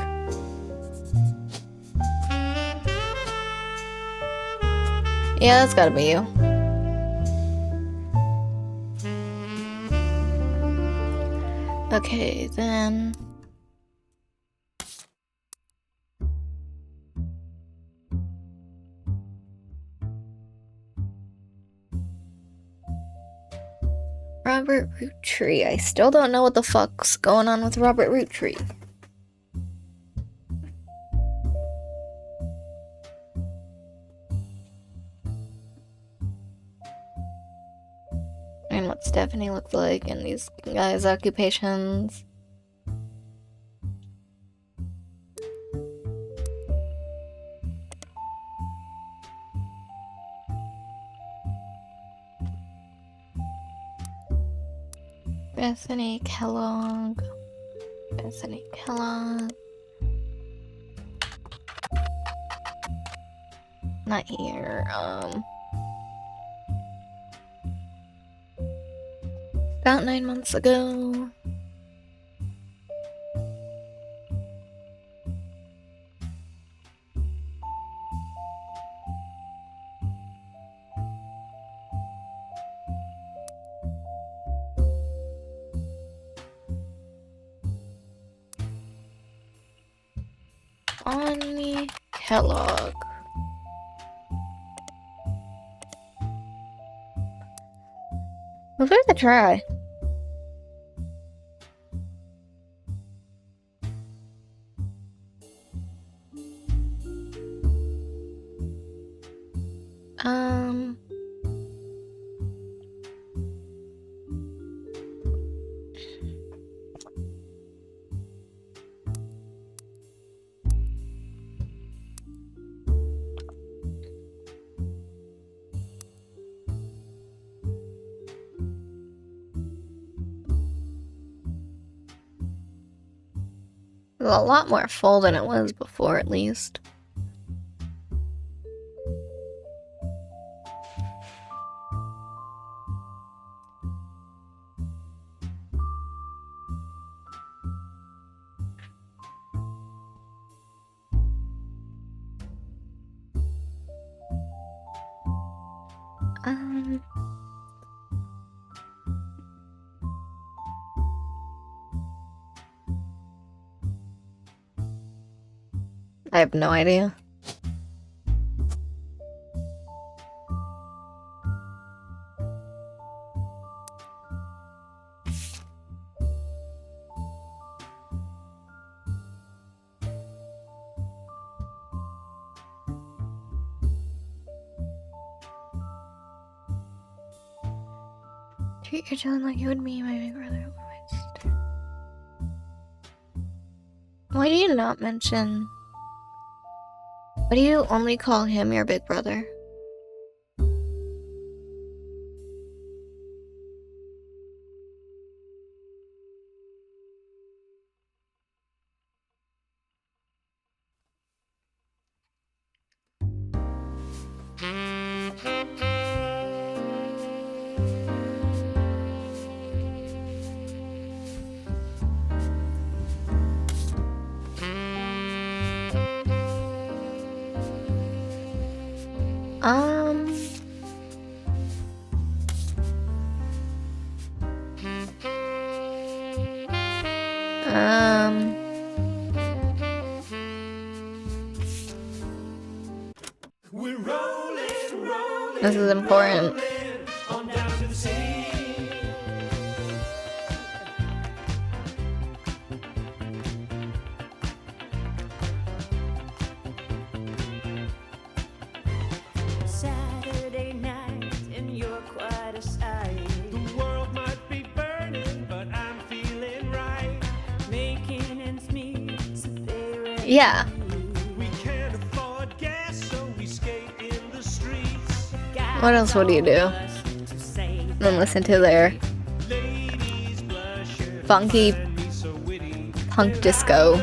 Yeah, that's gotta be you. Okay, then... Robert Roottrees. I still don't know what the fuck's going on with Robert Roottrees. And what Stephanie looked like and these guys' occupations. Bethany Kellogg. Bethany Kellogg. Not here. About 9 months ago. Bonnie Kellogg. Well, worth a try. A lot more full than it was before, at least. I have no idea. Treat your children like you would me, my big brother. Why do you not mention... Why do you only call him your big brother? We're rolling. This is important. Saturday night and you're quite a sight. The world might be burning, but I'm feeling right. Making ends meet, so yeah. we can't afford gas, so we skate in the streets. What else would you do than listen to their funky punk disco?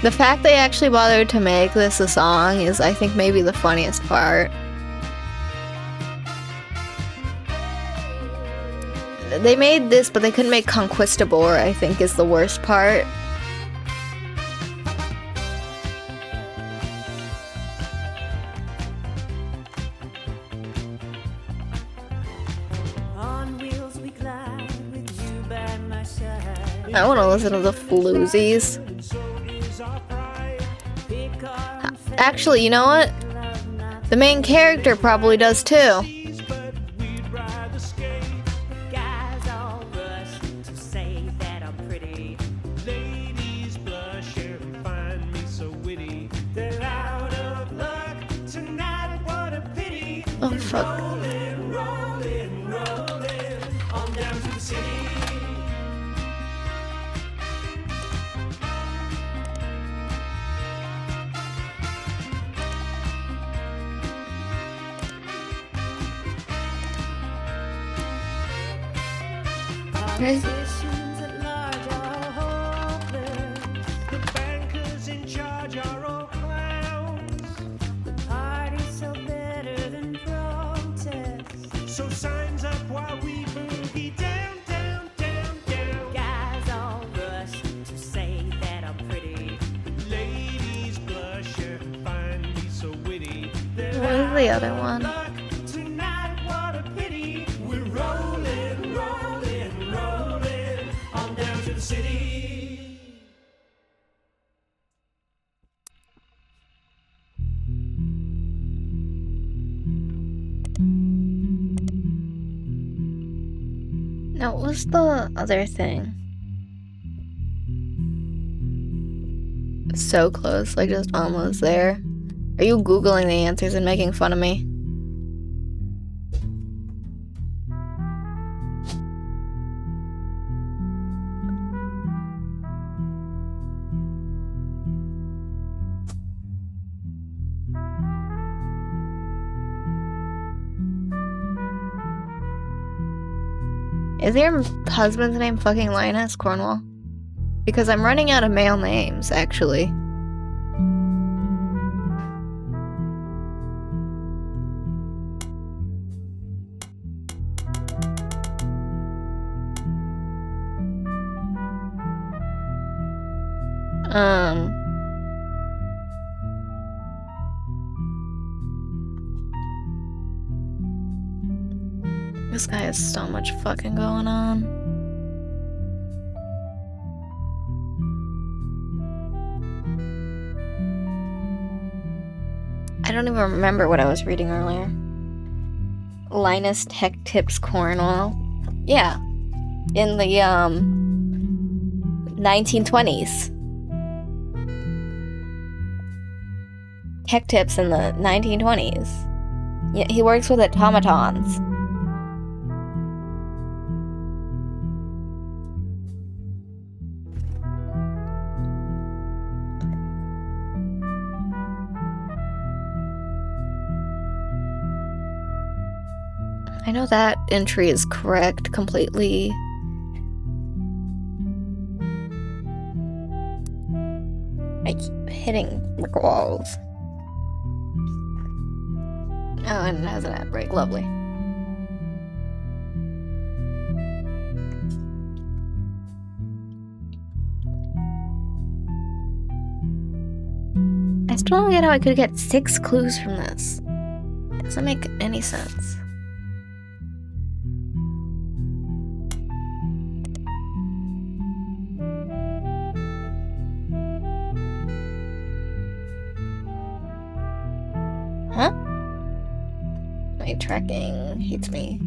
The fact they actually bothered to make this a song is, I think, maybe the funniest part. They made this, but they couldn't make Conquistador, I think, is the worst part. I want to listen to the Floozies. Actually, you know what? The main character probably does too. Oh fuck. Politicians at large are hopeless. The bankers in charge are all clowns. The parties sell better than protests. So signs up while we boogie down, down, down, down. Guys all rush to say that I'm pretty. Ladies blush and find me so witty. What was the other one? Tonight, what a pity. We're rolling, rolling, rolling on down to the city. Now, what was the other thing? So close, like just almost there. Are you Googling the answers and making fun of me? Is your husband's name fucking Linus Cornwall? Because I'm running out of male names, actually. This guy has so much fucking going on. I don't even remember what I was reading earlier. Linus Tech Tips Cornwall. Yeah. In the 1920s. Tech Tips in the 1920s. Yeah, he works with automatons. I know that entry is correct completely. I keep hitting brick walls. Oh, and it has an ad break. Lovely. I still don't get how I could get 6 clues from this. It doesn't make any sense. My tracking hates me.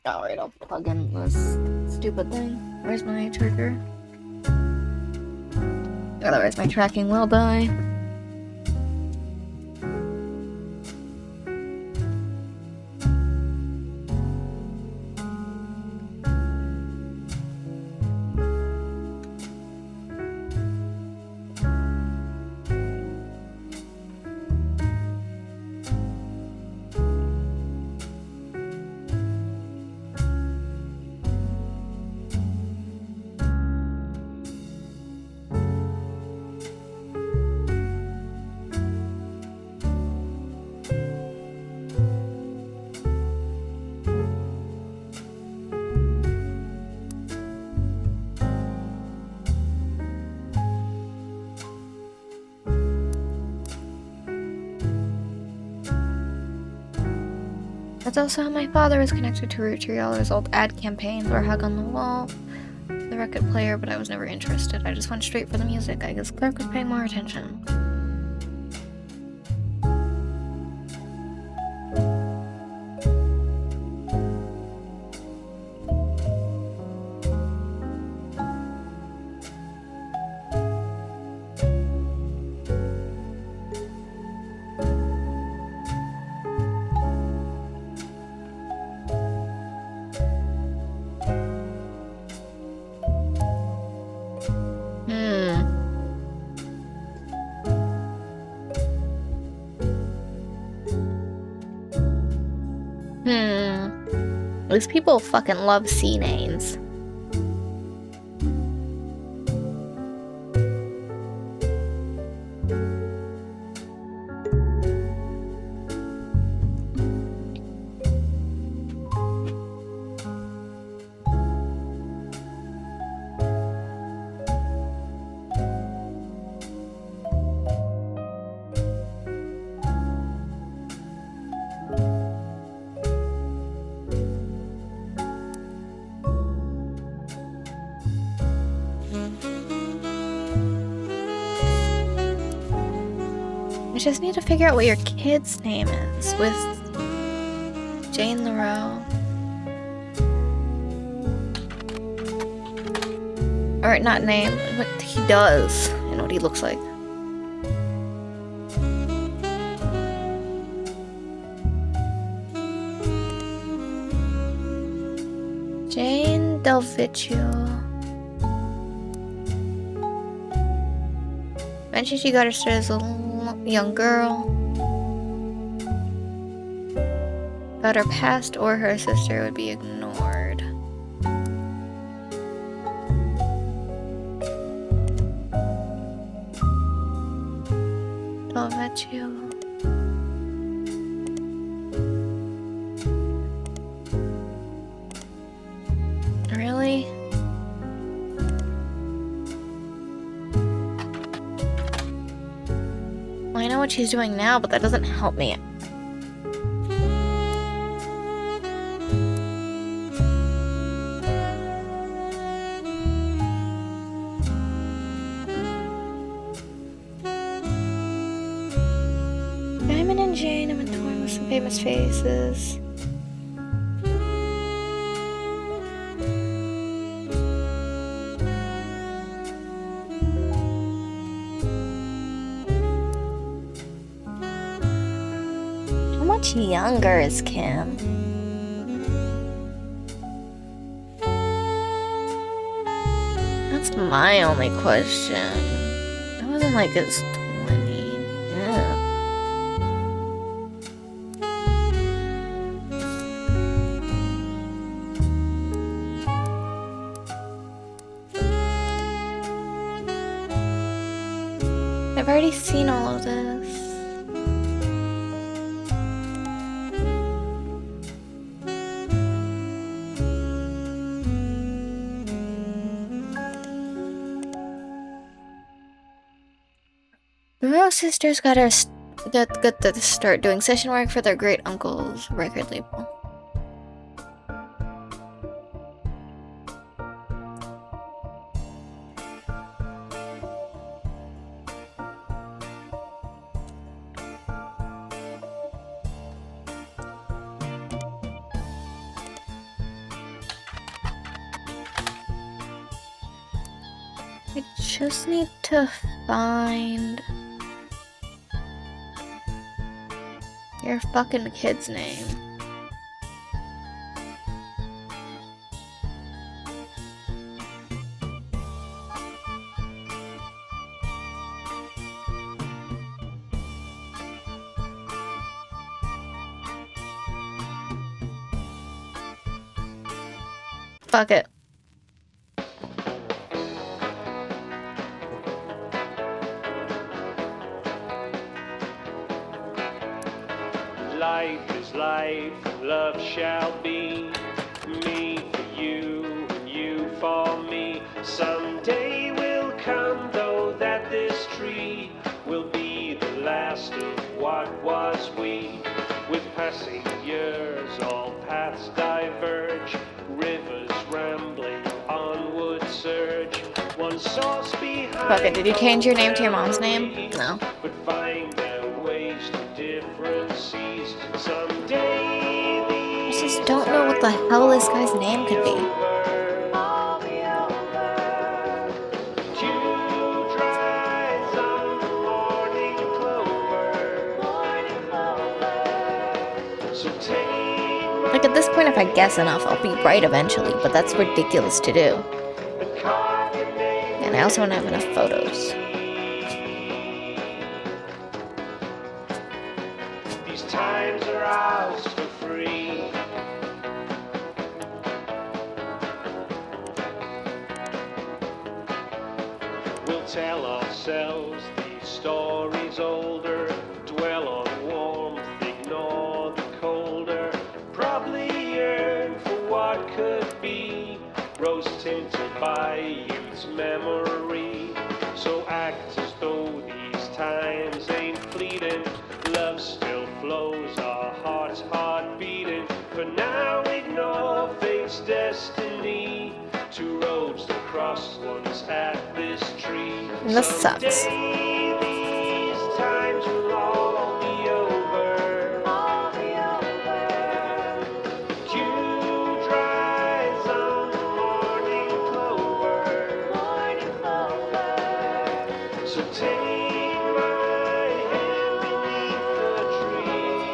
Alright, I'll plug in this stupid thing. Where's my trigger? Otherwise my tracking will die. That's also how my father was connected to Roottrees. All the result ad campaigns or hug on the wall. The record player, but I was never interested. I just went straight for the music. I guess Clark was paying more attention. These people fucking love C names. I just need to figure out what your kid's name is with Jane LaRoe. Or not name, what he does and what he looks like. Jane Delvicchio. Mentioned she got her start as a young girl. But her past or her sister would be ignored. Delvecchio. Really? I know what she's doing now, but that doesn't help me. Diamond and Jane, I'm a tour with some famous faces. How much younger is Kim? That's my only question. It wasn't like it's 20. Yeah. I've already seen all of this. Real sisters gotta start doing session work for their great uncle's record label. I just need to find your fucking kid's name. Fuck it. Life is life, love shall be. Me for you, and you for me. Someday will come, though, that this tree will be the last of what was we. With passing years, all paths diverge. Rivers rambling, onward surge. One source behind. Fuck it, did you change your name to your mom's name? No. But find their ways to different seas. Someday I just don't know what the hell this guy's name could be. Like at this point, if I guess enough, I'll be right eventually, but that's ridiculous to do. And I also don't have enough photos. These times are ours for free. We'll tell ourselves these stories older. Dwell on warmth, ignore the colder. Probably yearn for what could be. Rose tinted by youth's memory. So act as though these times ain't fleeting. Love still flows, our hearts heart beating. For now ignore fate's destiny. Two roads to cross, one's at this tree. This sucks. Someday these times will all be over. All be over. Dew dries on the morning clover. Morning clover. So take my hand beneath the tree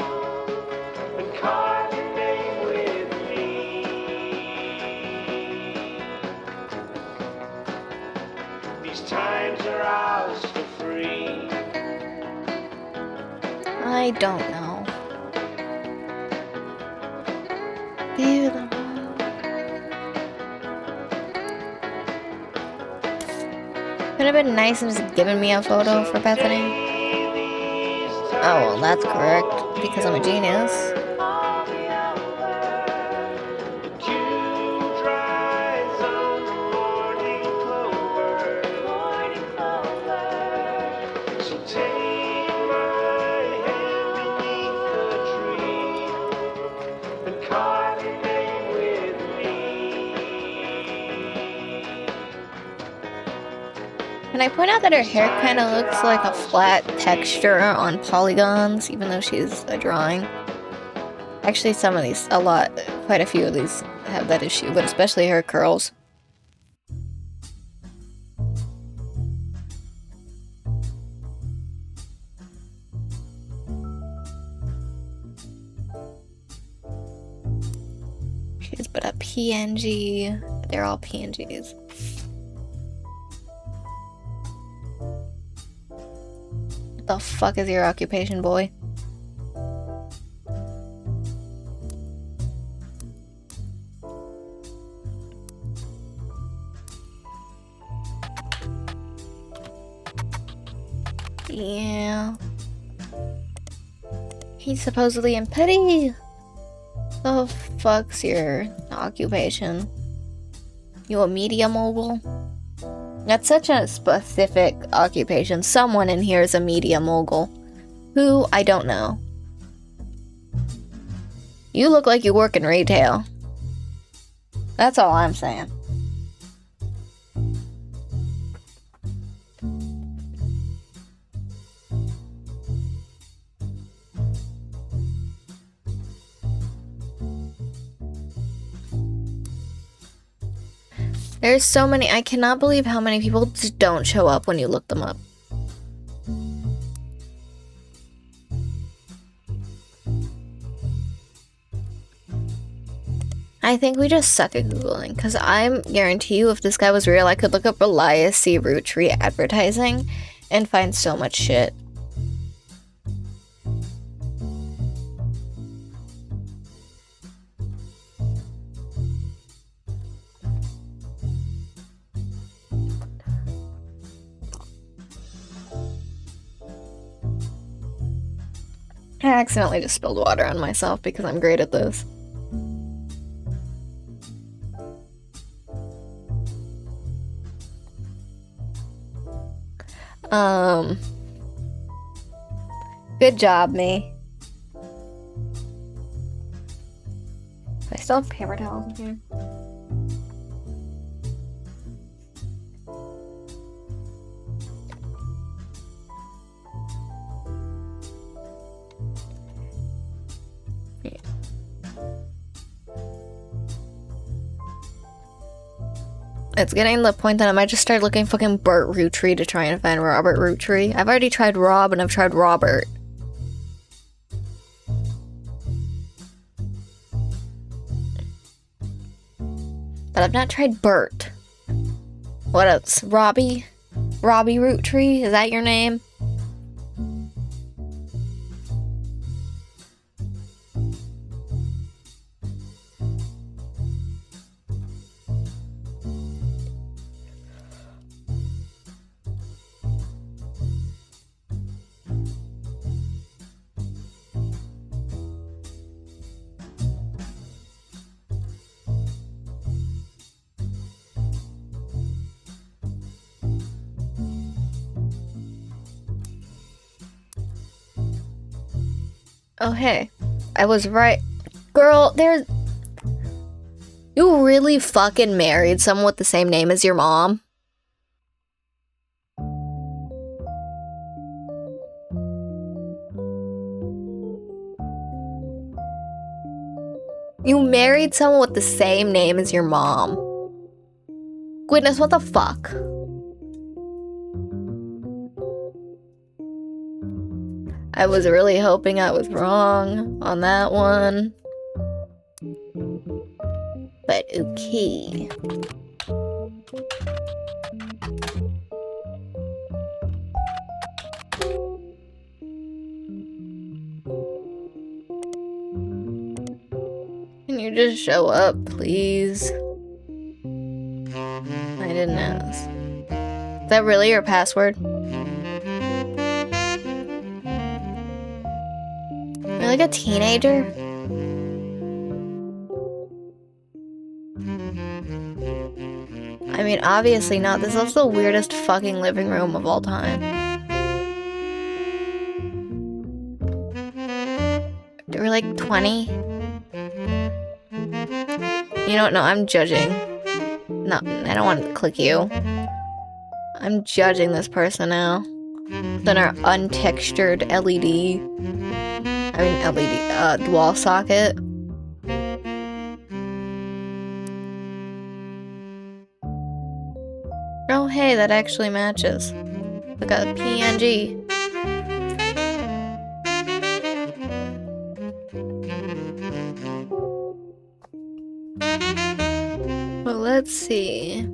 and carve your name with me. These times are ours for free. I don't know. Give them all. Could have been nice and just given me a photo for Bethany. Oh, well, that's correct, because I'm a genius. Can I point out that her hair kind of looks like a flat texture on polygons, even though she's a drawing? Actually, some of these, quite a few of these have that issue, but especially her curls. She's but a PNG. They're all PNGs. What the fuck is your occupation, boy? Yeah. He's supposedly in pity. The fuck's your occupation? You a media mogul? That's such a specific occupation. Someone in here is a media mogul. Who? I don't know. You look like you work in retail. That's all I'm saying. There's so many. I cannot believe how many people just don't show up when you look them up. I think we just suck at Googling, because I guarantee you if this guy was real, I could look up Elias C. Roottrees advertising and find so much shit. I accidentally just spilled water on myself because I'm great at this. Good job, me. I still have paper towels in here. It's getting to the point that I might just start looking fucking Bert Roottrees to try and find Robert Roottrees. I've already tried Rob and I've tried Robert. But I've not tried Bert. What else? Robbie? Robbie Roottrees? Is that your name? Oh, hey. I was right. Girl, there's... You really fucking married someone with the same name as your mom? You married someone with the same name as your mom. Goodness, what the fuck? I was really hoping I was wrong on that one. But okay. Can you just show up, please? I didn't ask. Is that really your password? You're like a teenager? I mean, obviously not. This is the weirdest fucking living room of all time. They were like 20. You know what? No, I'm judging. No, I don't want to click you. I'm judging this person now. Then our untextured LED. I mean LED, wall socket. Oh hey, that actually matches. Look at the PNG. Well, let's see.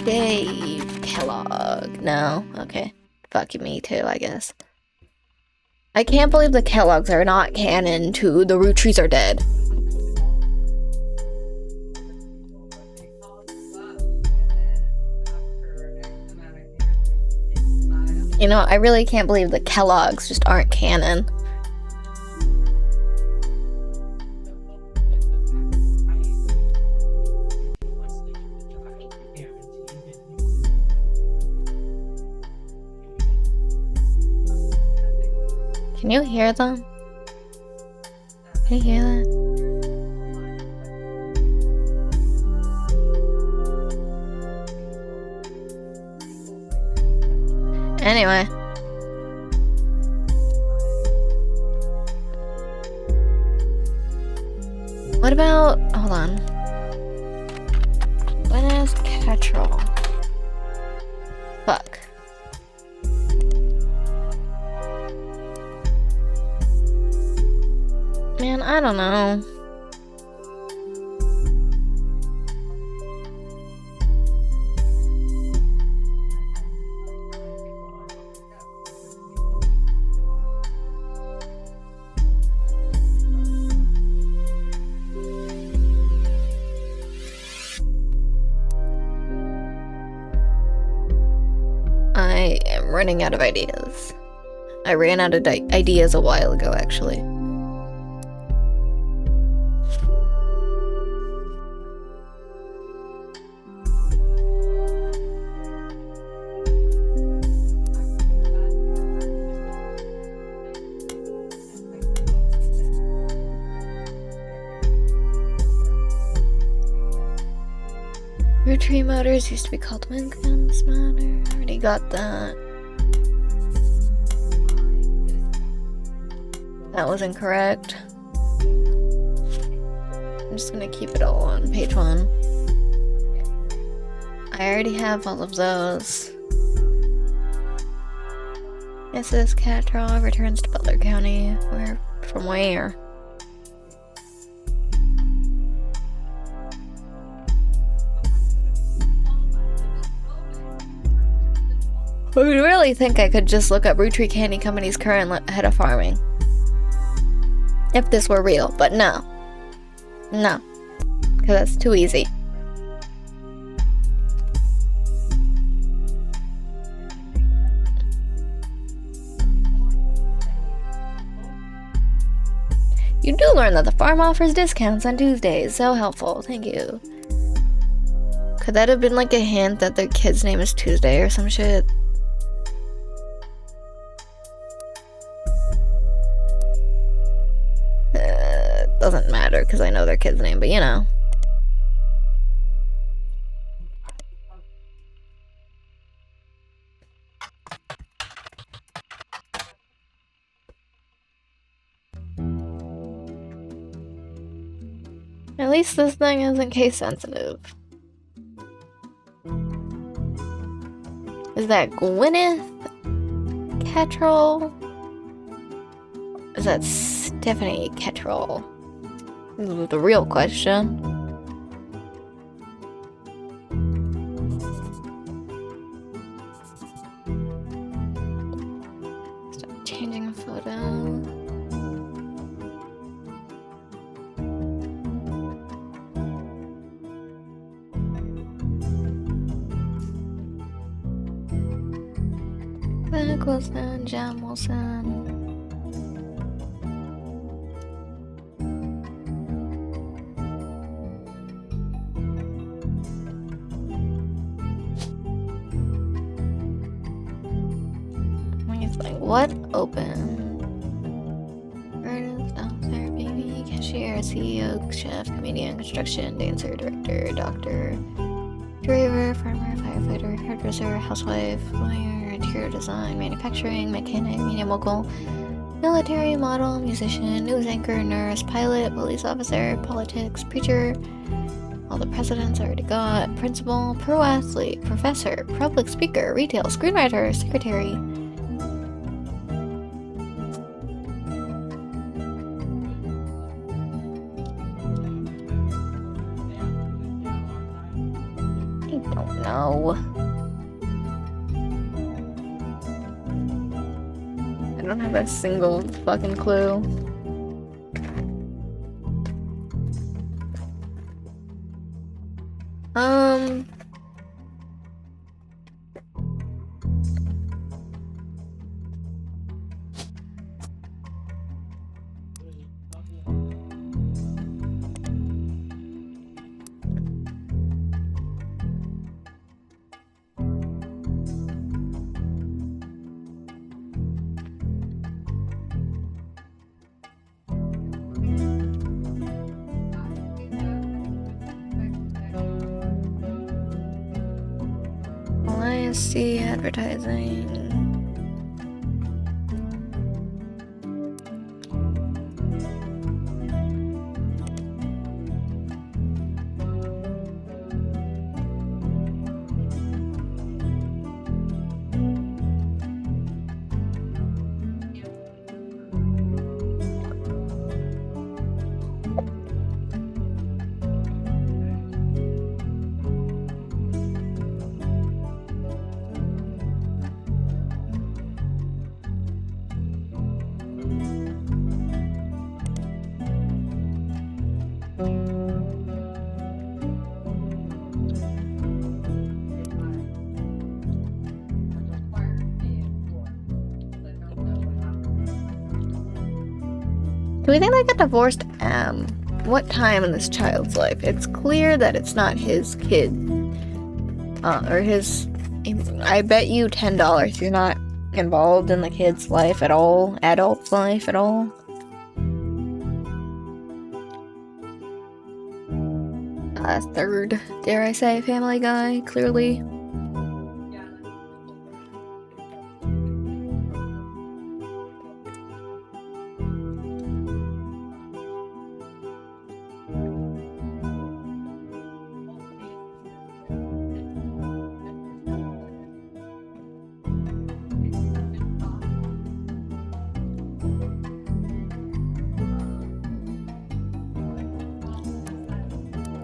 Dave Kellogg. No? Okay. Fuck you, me too, I guess. I can't believe the Kellogg's are not canon to the Roottrees are dead. You know, I really can't believe the Kellogg's just aren't canon. Can you hear them? Can you hear that? Anyway. What about... hold on. When is Cattrall? Fuck. Man, I don't know. I am running out of ideas. I ran out of ideas a while ago, actually. Roottrees motors used to be called Winkman's motor. I already got that. That was incorrect. I'm just gonna keep it all on page 1. I already have all of those. This is Cattrall returns to Butler County. Where? From where? I would really think I could just look up Roottrees Candy Company's current head of farming. If this were real, but no. No. Because that's too easy. You do learn that the farm offers discounts on Tuesdays. So helpful. Thank you. Could that have been like a hint that their kid's name is Tuesday or some shit? Doesn't matter because I know their kid's name, but you know. At least this thing isn't case sensitive. Is that Gwyneth Cattrall? Is that Stephanie Cattrall? This is the real question. Stop changing a photo. Zach Wilson, Jam Wilson. What? Open. Artist, author, baby, cashier, CEO, chef, comedian, construction, dancer, director, doctor, driver, farmer, firefighter, hairdresser, housewife, lawyer, interior design, manufacturing, mechanic, media mogul, military, model, musician, news anchor, nurse, pilot, police officer, politics, preacher. All the presidents I already got. Principal, pro athlete, professor, public speaker, retail, screenwriter, secretary. No. I don't have a single fucking clue. ISC advertising. Do we think they got divorced? What time in this child's life? It's clear that it's not his kid. Or his... I bet you $10 you're not involved in the kid's life at all. Adult's life at all. Third, dare I say, Family Guy, clearly.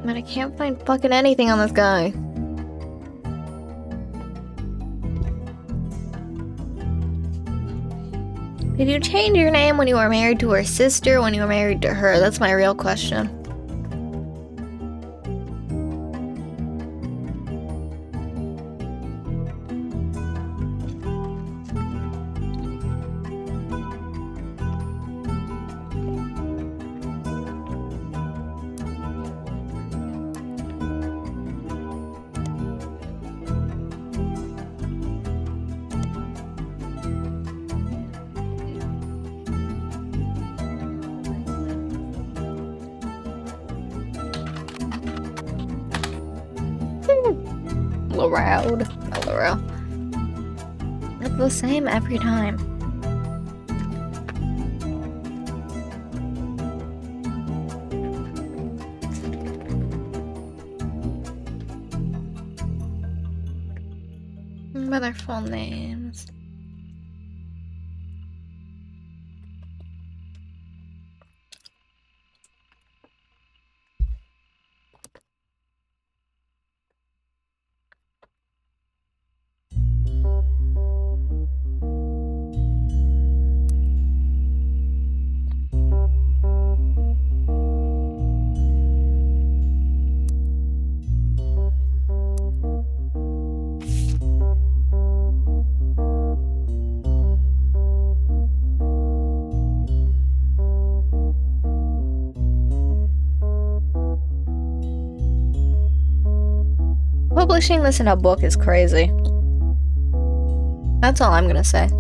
Man, I can't find fucking anything on this guy. Did you change your name when you were married to her sister, when you were married to her? That's my real question. Loud. It's the same every time. What are their full names? Publishing this in a book is crazy. That's all I'm gonna say.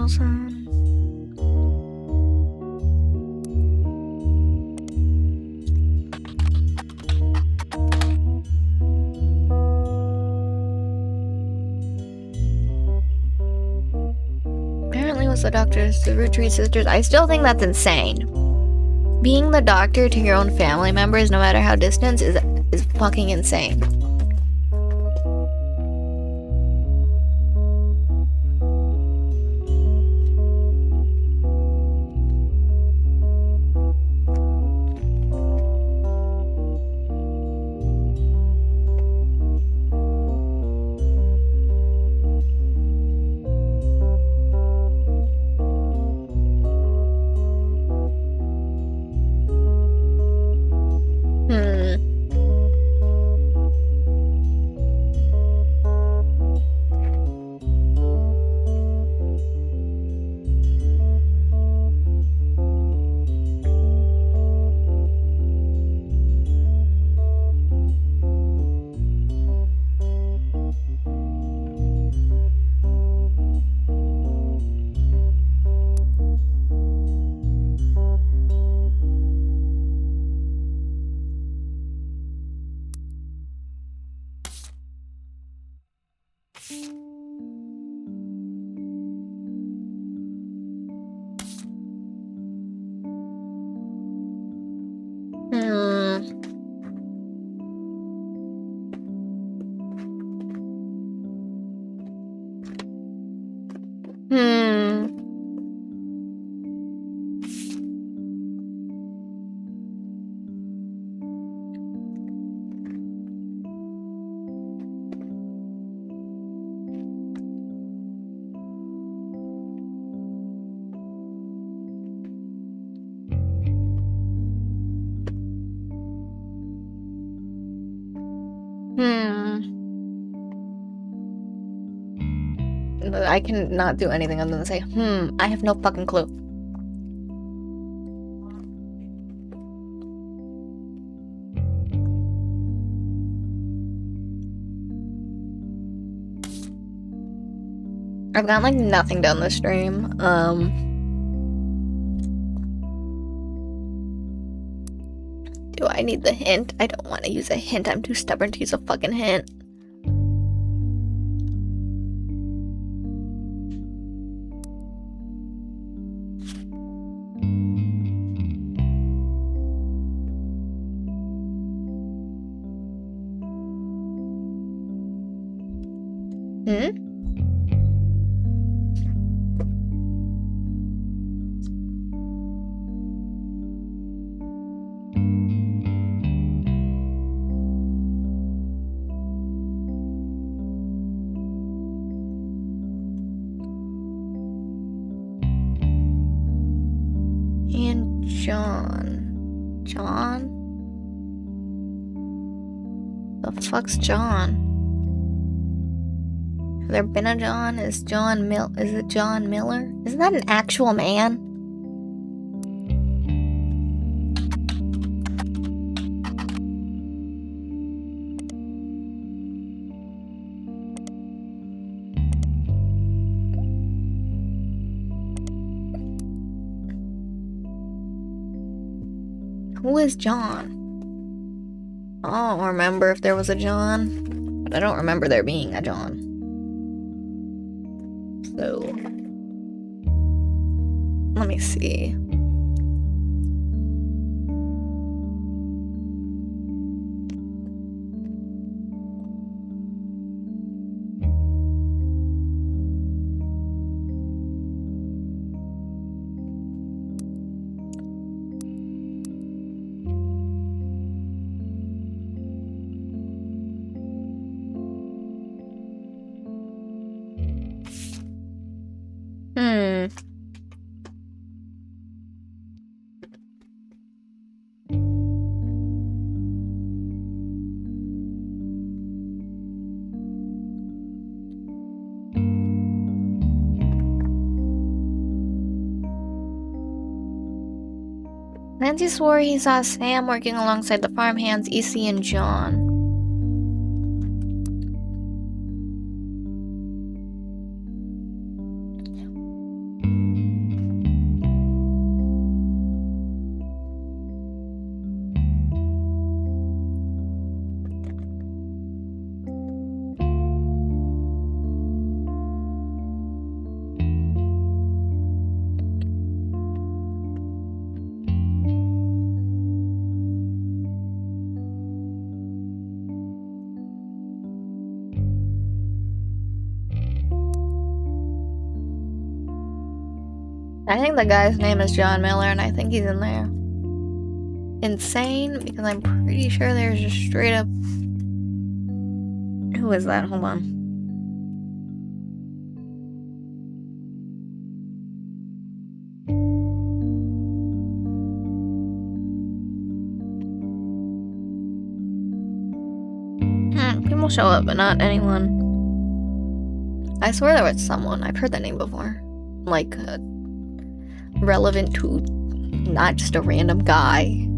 2000. Apparently was the doctor's the Roottrees sisters. I still think that's insane. Being the doctor to your own family members, no matter how distant, is fucking insane. I can not do anything other than say, I have no fucking clue. I've gotten like nothing done this stream. Do I need the hint? I don't want to use a hint. I'm too stubborn to use a fucking hint. John? The fuck's John? Have there been a John? Is it John Miller? Isn't that an actual man? Who is John? I don't remember if there was a John, but I don't remember there being a John. So, let me see. Nancy swore he saw Sam working alongside the farmhands, Issy and John. I think the guy's name is John Miller, and I think he's in there. Insane, because I'm pretty sure there's just straight up... Who is that? Hold on. People show up, but not anyone. I swear there was someone. I've heard that name before. Like, relevant to not just a random guy.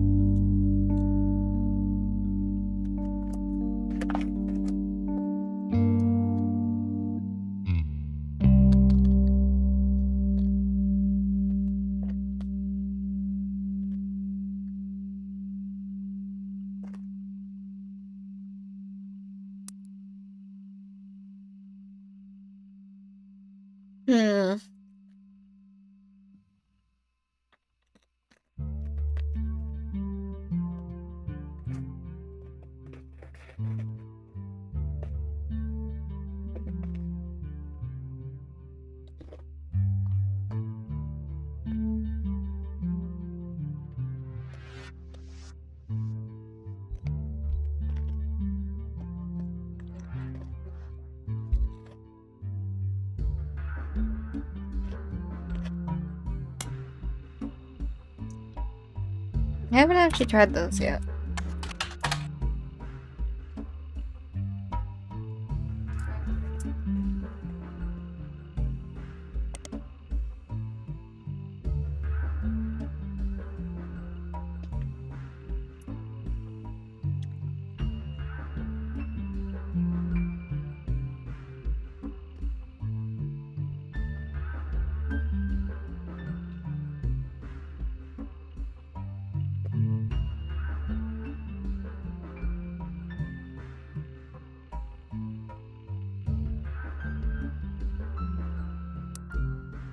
I haven't actually tried those yet.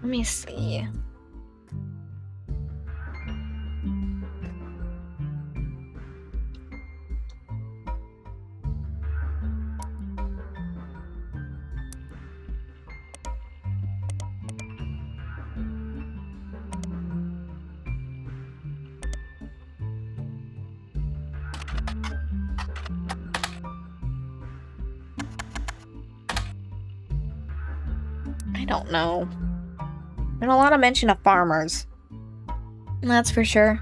Let me see. I don't know. There's a lot of mention of farmers. That's for sure.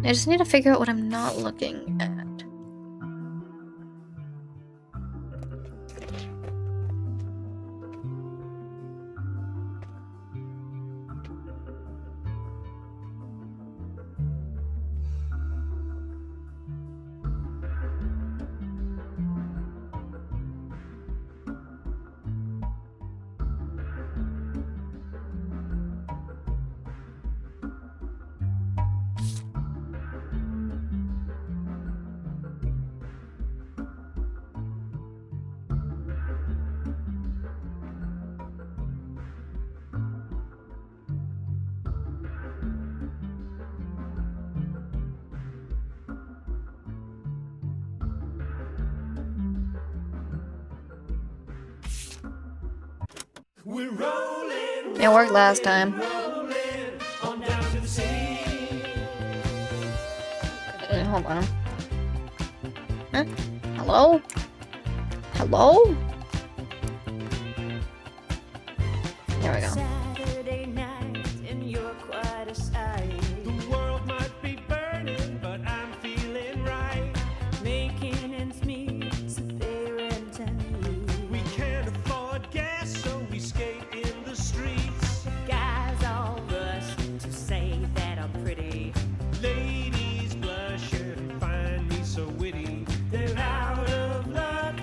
I just need to figure out what I'm not looking at. We're rolling, It worked last time. rolling on down to the city. Hold on. Huh? Hello? Hello? There we go. Saturday night and you're quite a sight. The world might be burning, but I'm feeling right. Making ends meet, so parent and We can't afford gas, so we skate in the streets. guys all rush to say that I'm pretty. Ladies blush and find me so witty. They're out of luck,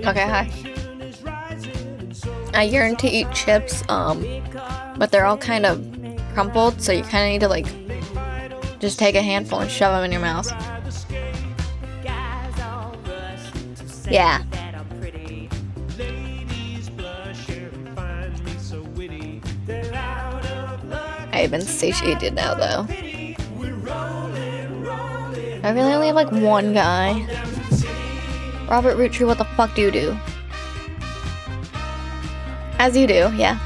Okay, hi. is rising, and so I yearn to eat chips, but they're all kind of crumpled, so you kind of need to like just take a handful and shove them in your mouth. I'd escape. Guys all rush to say Yeah. that I'm pretty. Ladies blush and find me so witty. They're out of luck. I have been satiated now, though. Pity. We're rolling, rolling. I really only have like one guy. Robert Roottrees, what the fuck do you do? As you do, yeah.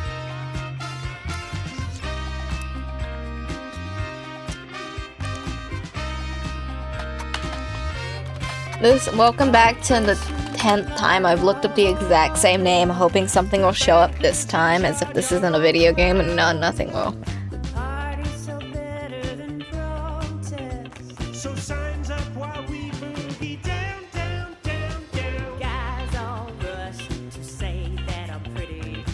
Welcome back to the 10th time I've looked up the exact same name, hoping something will show up this time, as if this isn't a video game, and no, nothing will. Party's so better than protest. So signs up while we boogie down, down, down, down. Guys all rush to say that I'm pretty.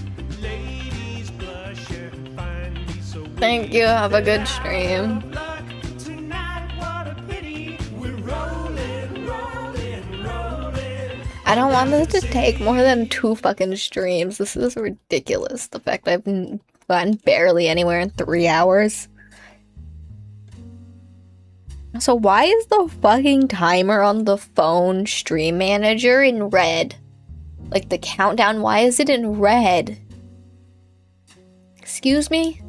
Ladies blush and find me so witty. Thank you, have a good stream. Luck tonight, what a pity. We're rolling, rolling, rolling. I don't want this to take more than 2 fucking streams. This is ridiculous. The fact I've gotten barely anywhere in 3 hours. So why is the fucking timer on the phone stream manager in red? Like the countdown, why is it in red? Excuse me?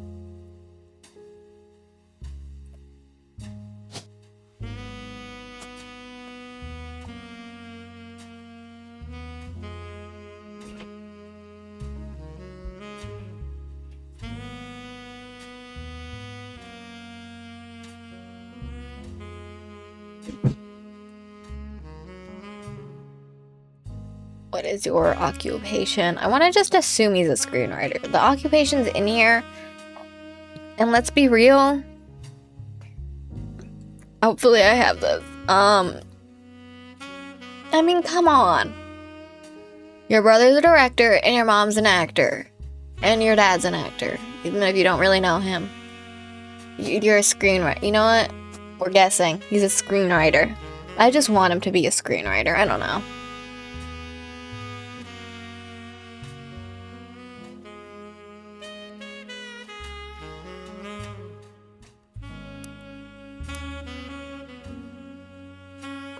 What is your occupation? I want to just assume he's a screenwriter. The occupation's in here. And let's be real. Hopefully I have this. I mean, come on. Your brother's a director and your mom's an actor. And your dad's an actor. Even if you don't really know him. You're a screenwriter. You know what? We're guessing. He's a screenwriter. I just want him to be a screenwriter. I don't know.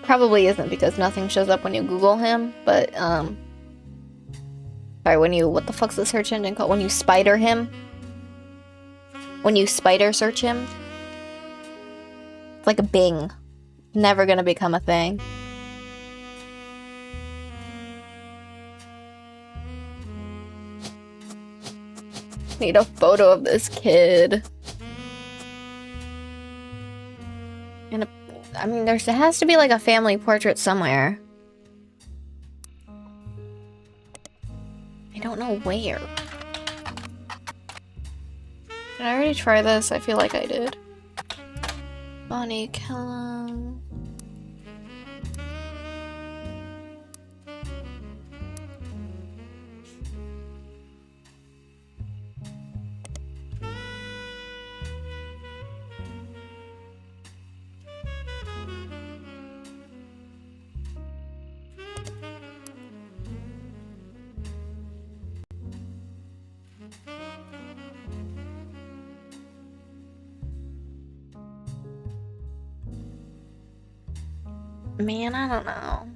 Probably isn't because nothing shows up when you Google him, but, sorry, when you, what the fuck's the search engine called? When you spider him? When you spider search him? It's like a Bing. Never gonna become a thing. Need a photo of this kid. And a, I mean, there has to be like a family portrait somewhere. I don't know where. Did I already try this? I feel like I did. Bonnie Kellum. Man, I don't know.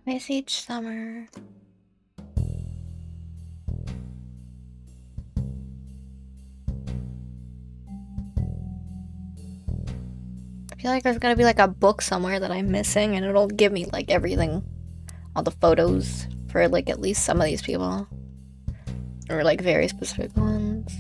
Twice each summer. I feel like there's gonna be like a book somewhere that I'm missing and it'll give me like everything. All the photos for like at least some of these people. Or like very specific ones.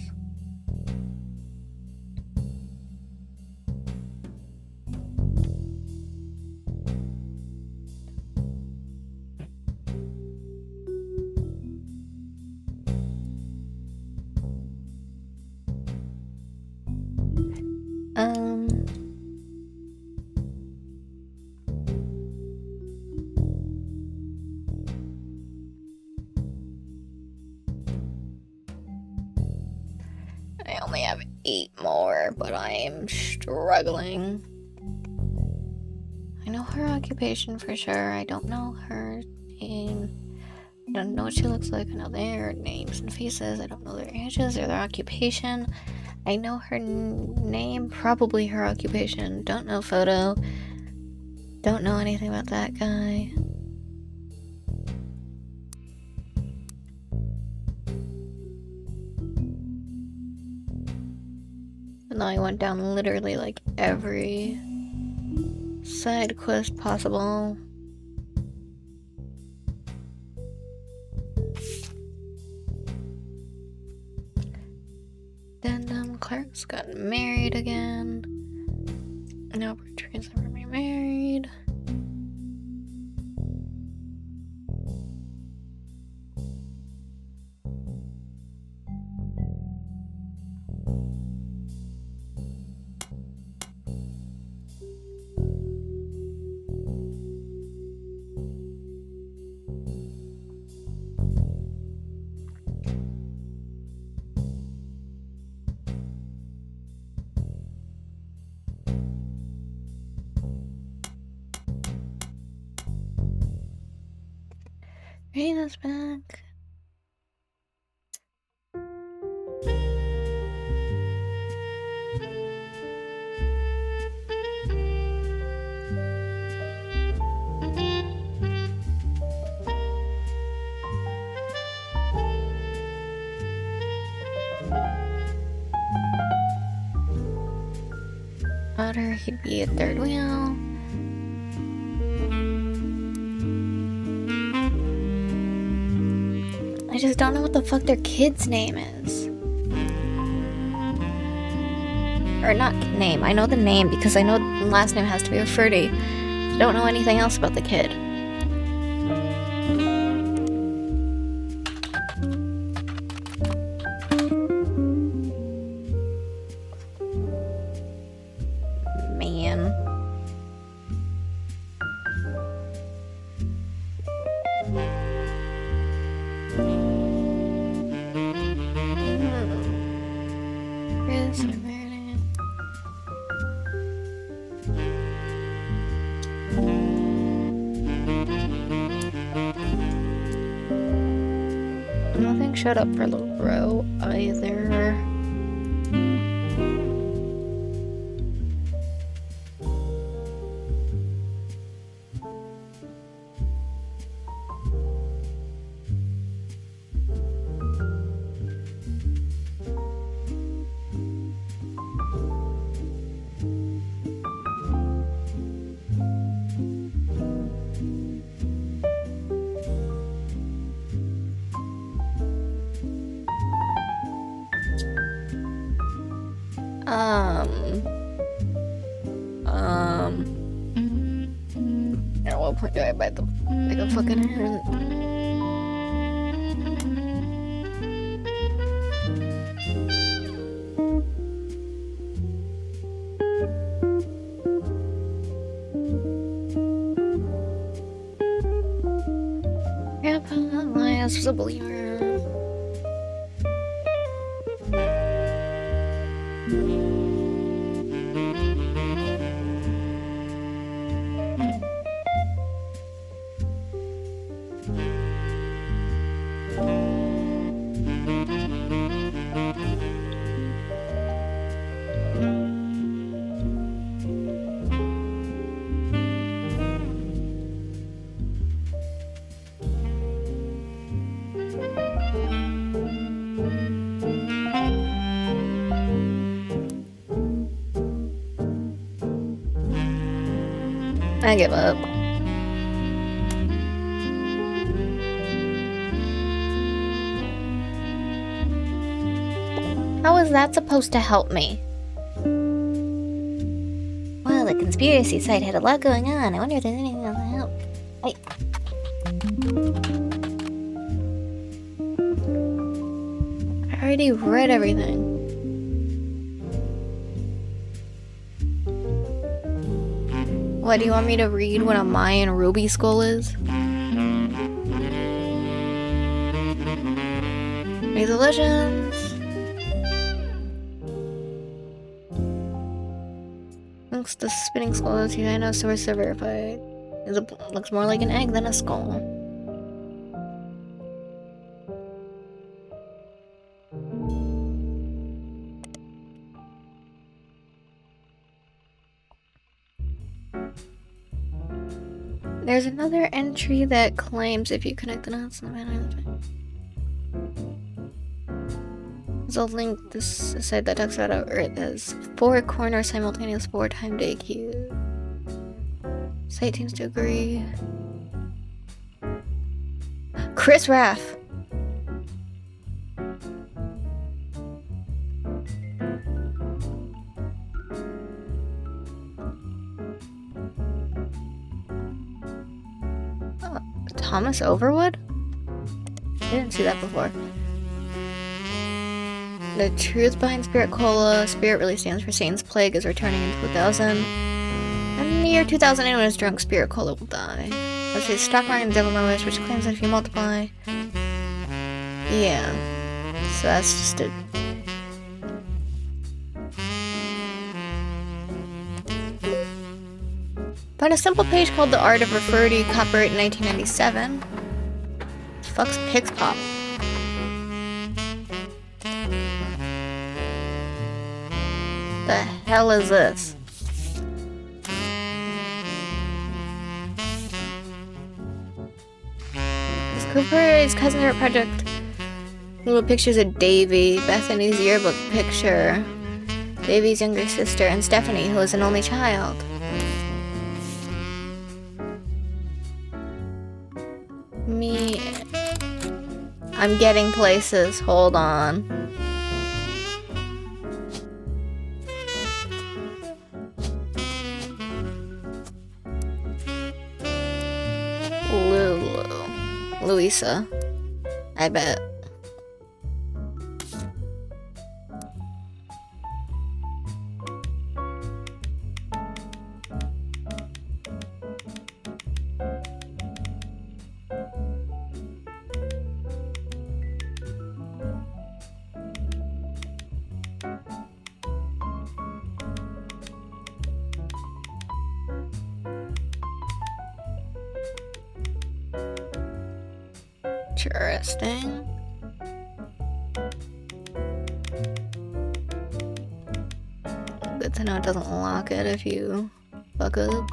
I only have 8 more, but I'm struggling. I know her occupation for sure. I don't know her name. I don't know what she looks like. I know their names and faces. I don't know their ages or their occupation. I know her name, probably her occupation. Don't know photo. Don't know anything about that guy. And I went down literally like every side quest possible. Then Clark's got married again. Now Roottrees never remarried. Reina's back. Otter, he'd be a third wheel. I just don't know what the fuck their kid's name is. Or not name. I know the name because I know the last name has to be a Ferdy. I don't know anything else about the kid. Man. Nothing showed up for Loro either. At what point do I buy the like a fucking hand? Grandpa Elias was a believer. I give up. How is that supposed to help me? Well, the conspiracy site had a lot going on. I wonder if there's anything else to help. I already read everything. What, do you want me to read what a Mayan ruby skull is? Read the legends. Looks the spinning skull is Kyatto source verified. It looks more like an egg than a skull. There's another entry that claims if you connect the dots in the management. There's a link to this site that talks about how Earth has 4 corner simultaneous 4-time day cubes. Site seems to agree. Chris Raff. Thomas Overwood? I didn't see that before. The truth behind Spirit Cola. Spirit really stands for Satan's Plague is returning in 2000. And in the year 2000, anyone who's drunk Spirit Cola will die. Let's say stock market and Devil May Wish, which claims that if you multiply... Yeah. So that's just it. Find a simple page called The Art of Referred, copyright 1997. Fuck's Pix Pop. The hell is this? This Cooper's cousin art project. Little pictures of Davy, Bethany's yearbook picture, Davy's younger sister, and Stephanie, who is an only child. Me. I'm getting places. Hold on. Louisa. I bet. Interesting. Good to know it doesn't lock it if you fuck up.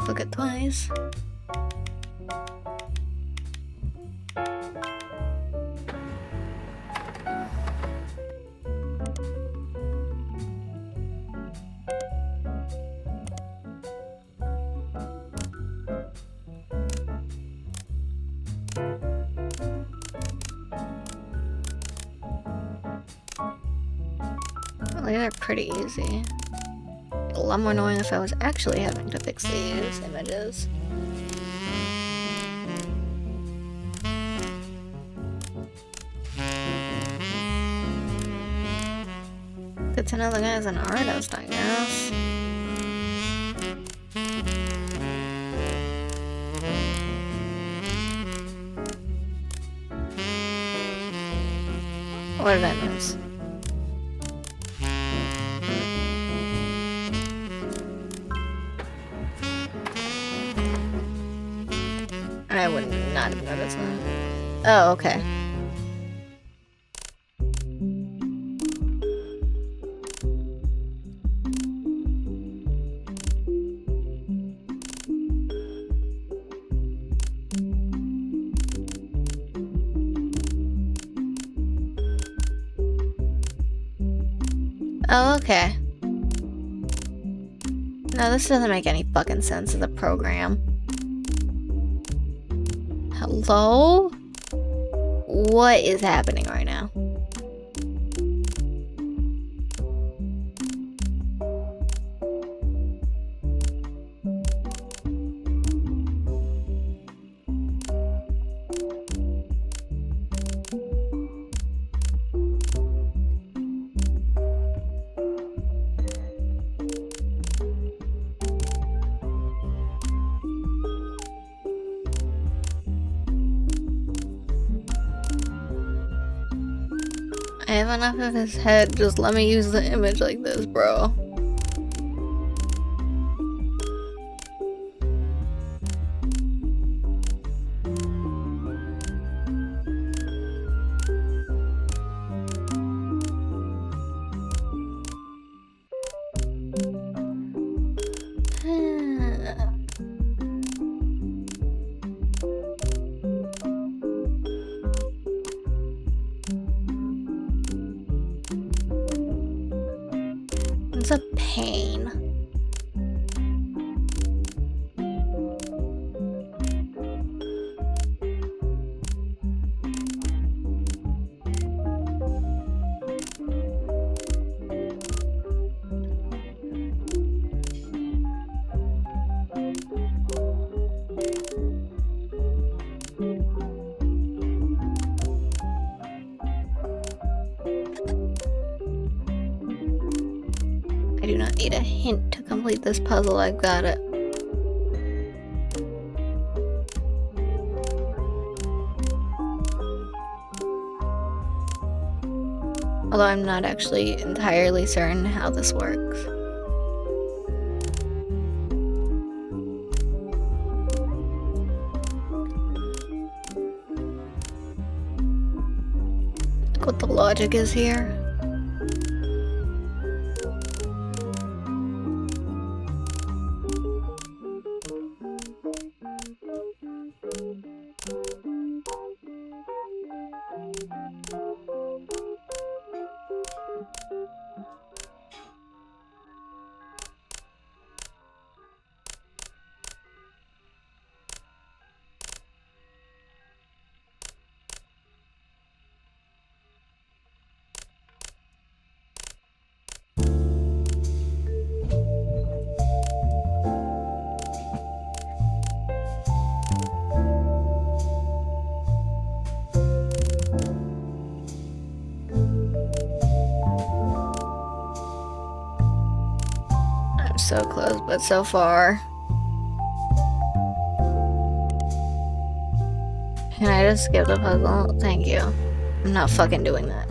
Look it twice. They're pretty easy. A lot more annoying if I was actually having to fix these images. Good to know the guy's an artist, I guess. What did I miss? I would not have noticed that. Oh, okay. Oh, okay. No, this doesn't make any fucking sense of the program. Hello? What is happening right now? I have enough of his head, just let me use the image like this, bro. It's a pain. I do not need a hint to complete this puzzle, I've got it. Although I'm not actually entirely certain how this works. Look what the logic is here. So close, but so far. Can I just skip the puzzle? Thank you. I'm not fucking doing that.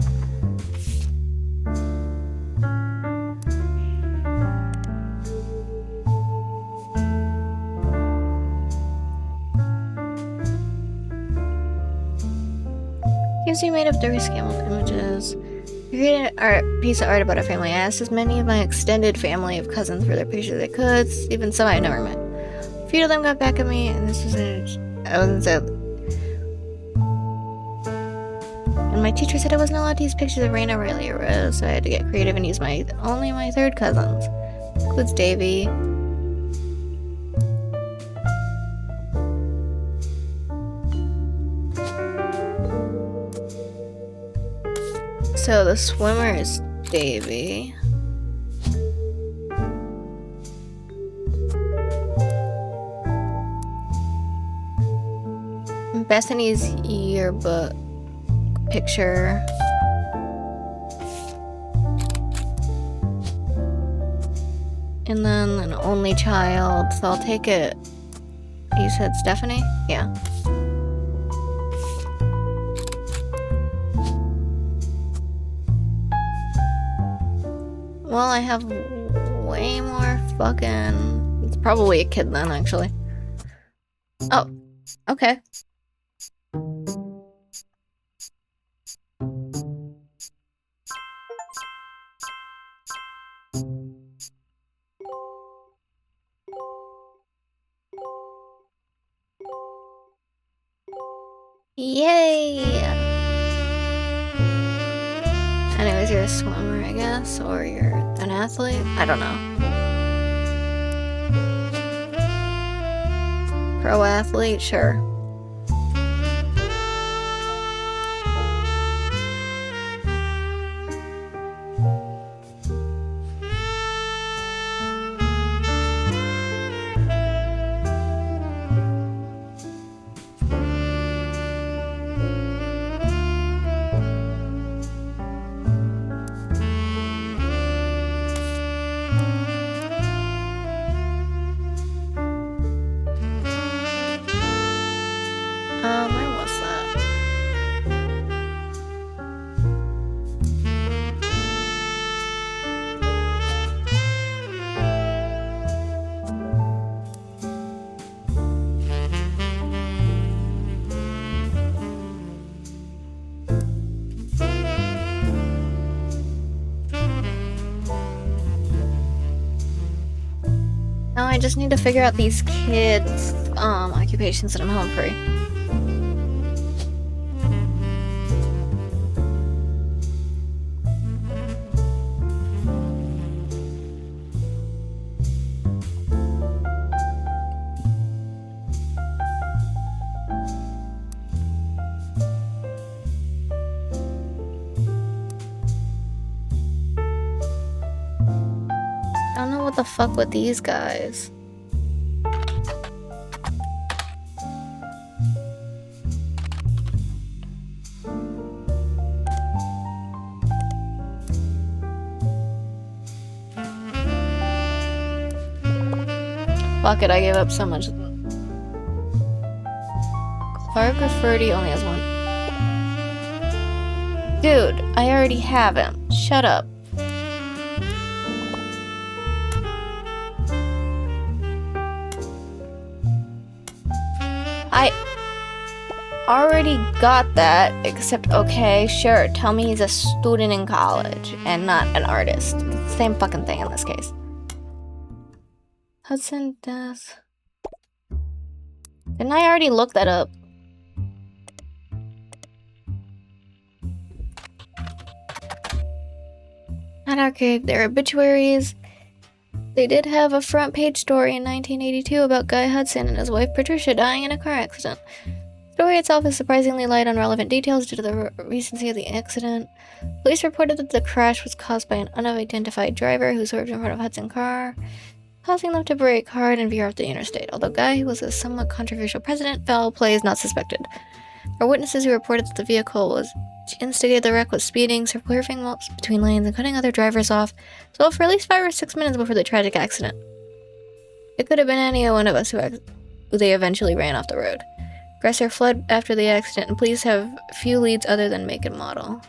Gives you made up 30 scanned images. You created a piece of art about a family. I asked as many of my extended family of cousins for their pictures as I could, even some I never met. A few of them got back at me, and this was and my teacher said I wasn't allowed to use pictures of Raina Rose, so I had to get creative and use only my third cousins. Includes Davy. So the swimmer is Davy. Bethany's yearbook picture. And then an only child, so I'll take it. You said Stephanie? Yeah. Well, I have way more fucking... It's probably a kid then, actually. Oh, okay. Yay! Anyways, you're a swimmer, I guess, or you're an athlete? I don't know. pro athlete, sure. Where was that? Now I just need to figure out these kids' occupations and I'm home free. I don't know what the fuck with these guys. Fuck it, I gave up so much. Clark Rafferty only has one. Dude, I already have him. Shut up. I already got that, except okay, sure, tell me he's a student in college and not an artist. It's the same fucking thing in this case. Hudson death. Didn't I already look that up? Not archive, their obituaries. They did have a front page story in 1982 about Guy Hudson and his wife Patricia dying in a car accident. The story itself is surprisingly light on relevant details due to the recency of the accident. Police reported that the crash was caused by an unidentified driver who swerved in front of Hudson's car, causing them to brake hard and veer off the interstate. Although Guy, who was a somewhat controversial president, foul play is not suspected. There are witnesses who reported that the vehicle was instigated the wreck was speeding, swerving between lanes, and cutting other drivers off, so for at least 5 or 6 minutes before the tragic accident. It could have been any one of us who they eventually ran off the road. Aggressor fled after the accident, and police have few leads other than make and model.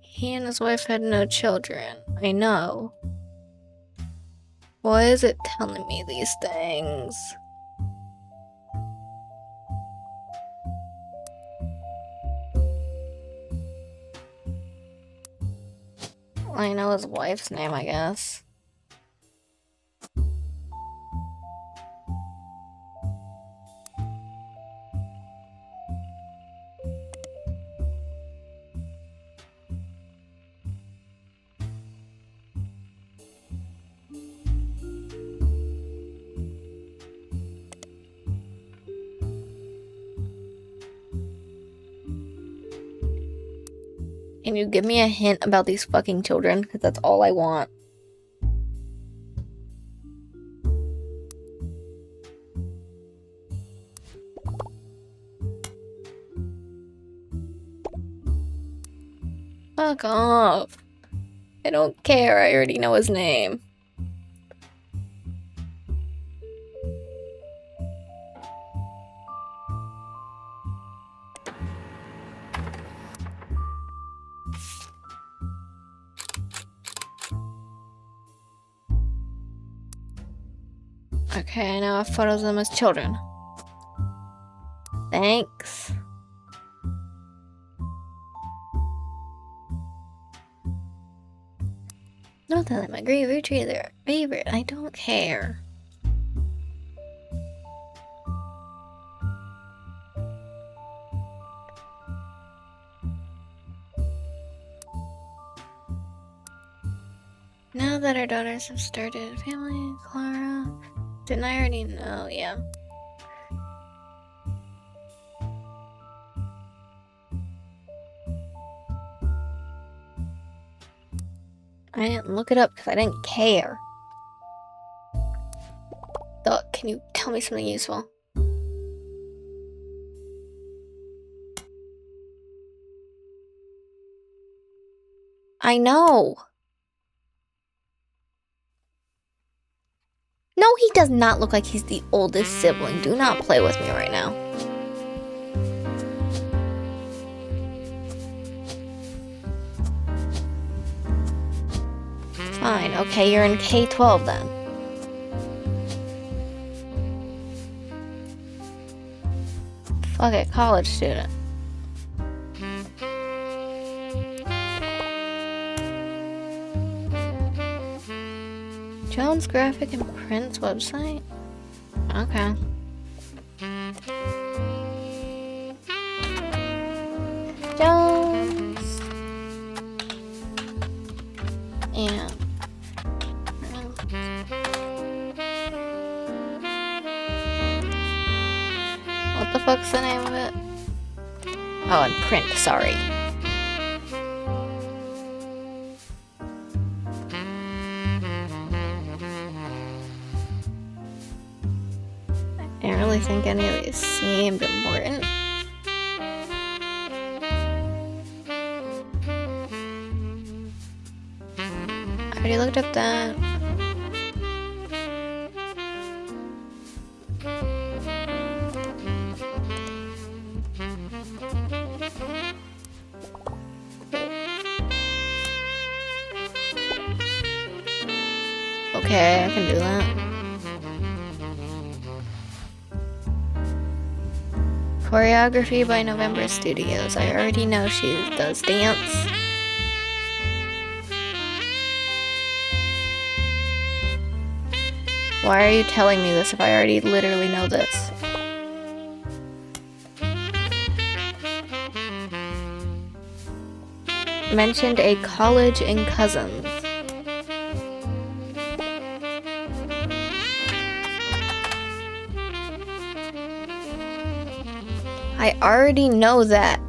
He and his wife had no children. I know. Why is it telling me these things? I know his wife's name, I guess. Can you give me a hint about these fucking children? Because that's all I want. Fuck off. I don't care. I already know his name. Okay, I now have photos of them as children. Thanks. Not that I'm a great Roottrees are favorite. I don't care. No. Now that our daughters have started family, Clara. Didn't I already know? Yeah. I didn't look it up because I didn't care. Duck, can you tell me something useful? I know. No, he does not look like he's the oldest sibling. Do not play with me right now. Fine, okay, you're in K-12 then. Fuck it, college student. Jones Graphic and Print's website? Okay. Jones. And what the fuck's the name of it? Oh, and Print, sorry. I don't really think any of these seemed important. I already looked up that. Okay, I can do that. Choreography by November Studios. I already know she does dance. Why are you telling me this if I already literally know this? Mentioned a college in Cousins. I already know that.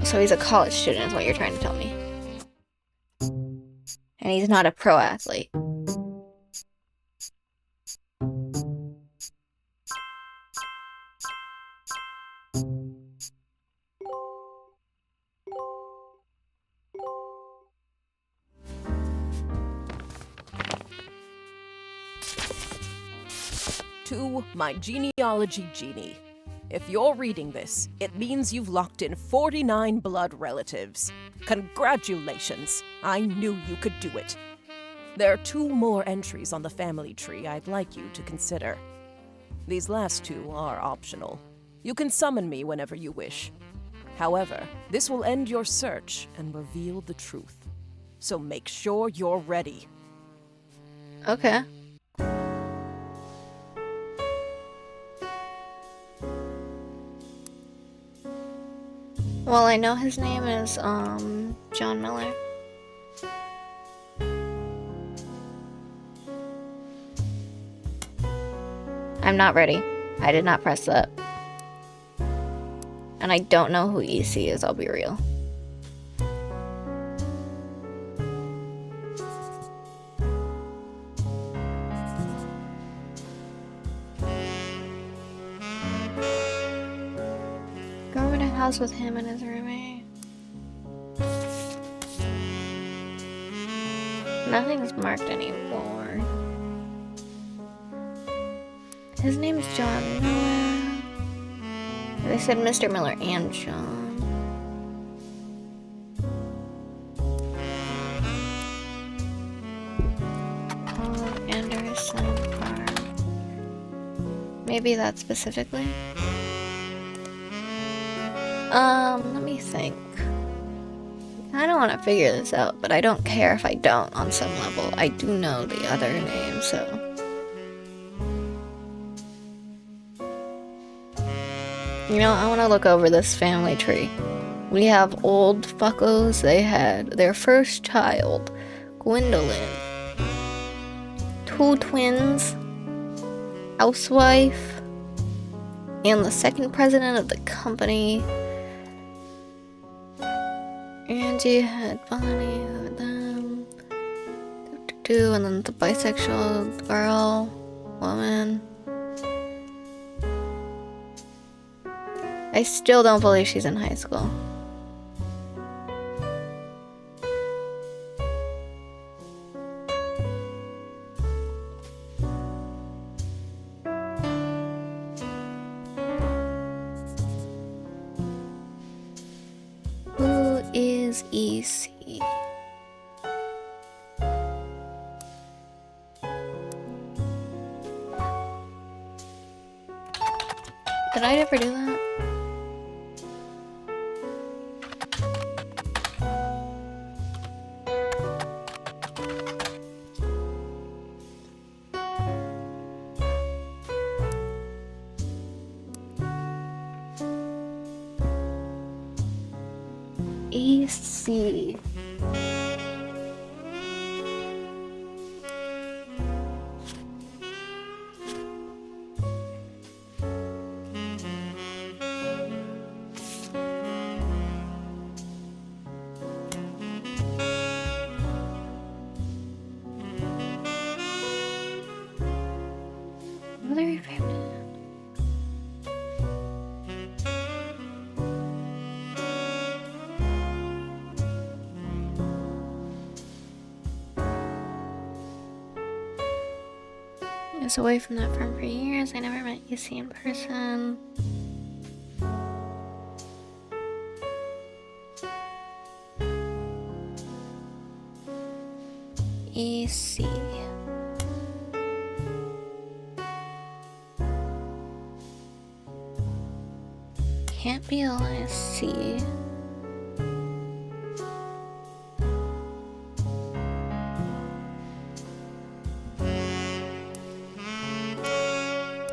Oh, so he's a college student is what you're trying to tell me. And he's not a pro athlete. To my genealogy genie. If you're reading this, it means you've locked in 49 blood relatives. Congratulations! I knew you could do it. There are 2 more entries on the family tree I'd like you to consider. These last 2 are optional. You can summon me whenever you wish. However, this will end your search and reveal the truth. So make sure you're ready. Okay. Well, I know his name is, John Miller. I'm not ready. I did not press that. And I don't know who EC is, I'll be real. House with him and his roommate. Nothing's marked anymore. His name's John Miller. They said Mr. Miller and John. Paul Anderson Farm. Maybe that specifically. Let me think. I don't want to figure this out, but I don't care if I don't on some level. I do know the other name, so. You know, I want to look over this family tree. We have old fuckos. They had their first child, Gwendolyn. 2 twins, housewife, and the second president of the company. Angie had Bonnie with them. And then the bisexual girl, woman. I still don't believe she's in high school. Who is EC? Did I ever do that? EC. Very famous. I was away from that firm for years. I never met EC in person. EC. Can't be LSC.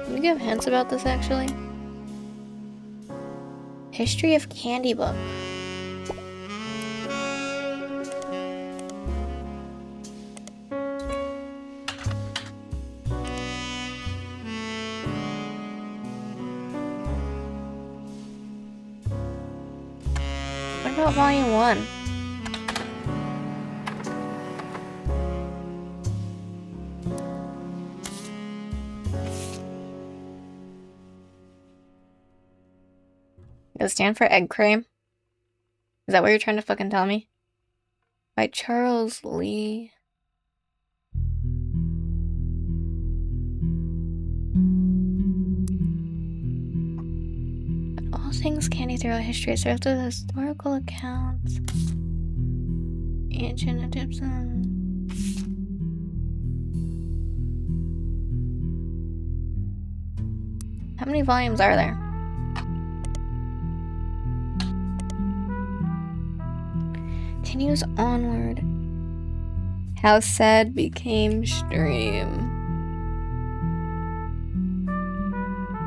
Can you give hints about this actually? History of Candy Book. What about Volume 1? Does it stand for egg cream? Is that what you're trying to fucking tell me? By Charles Lee. All things candy throughout history starts with historical accounts. Ancient Egyptian. How many volumes are there? Continues onward. How sad became stream.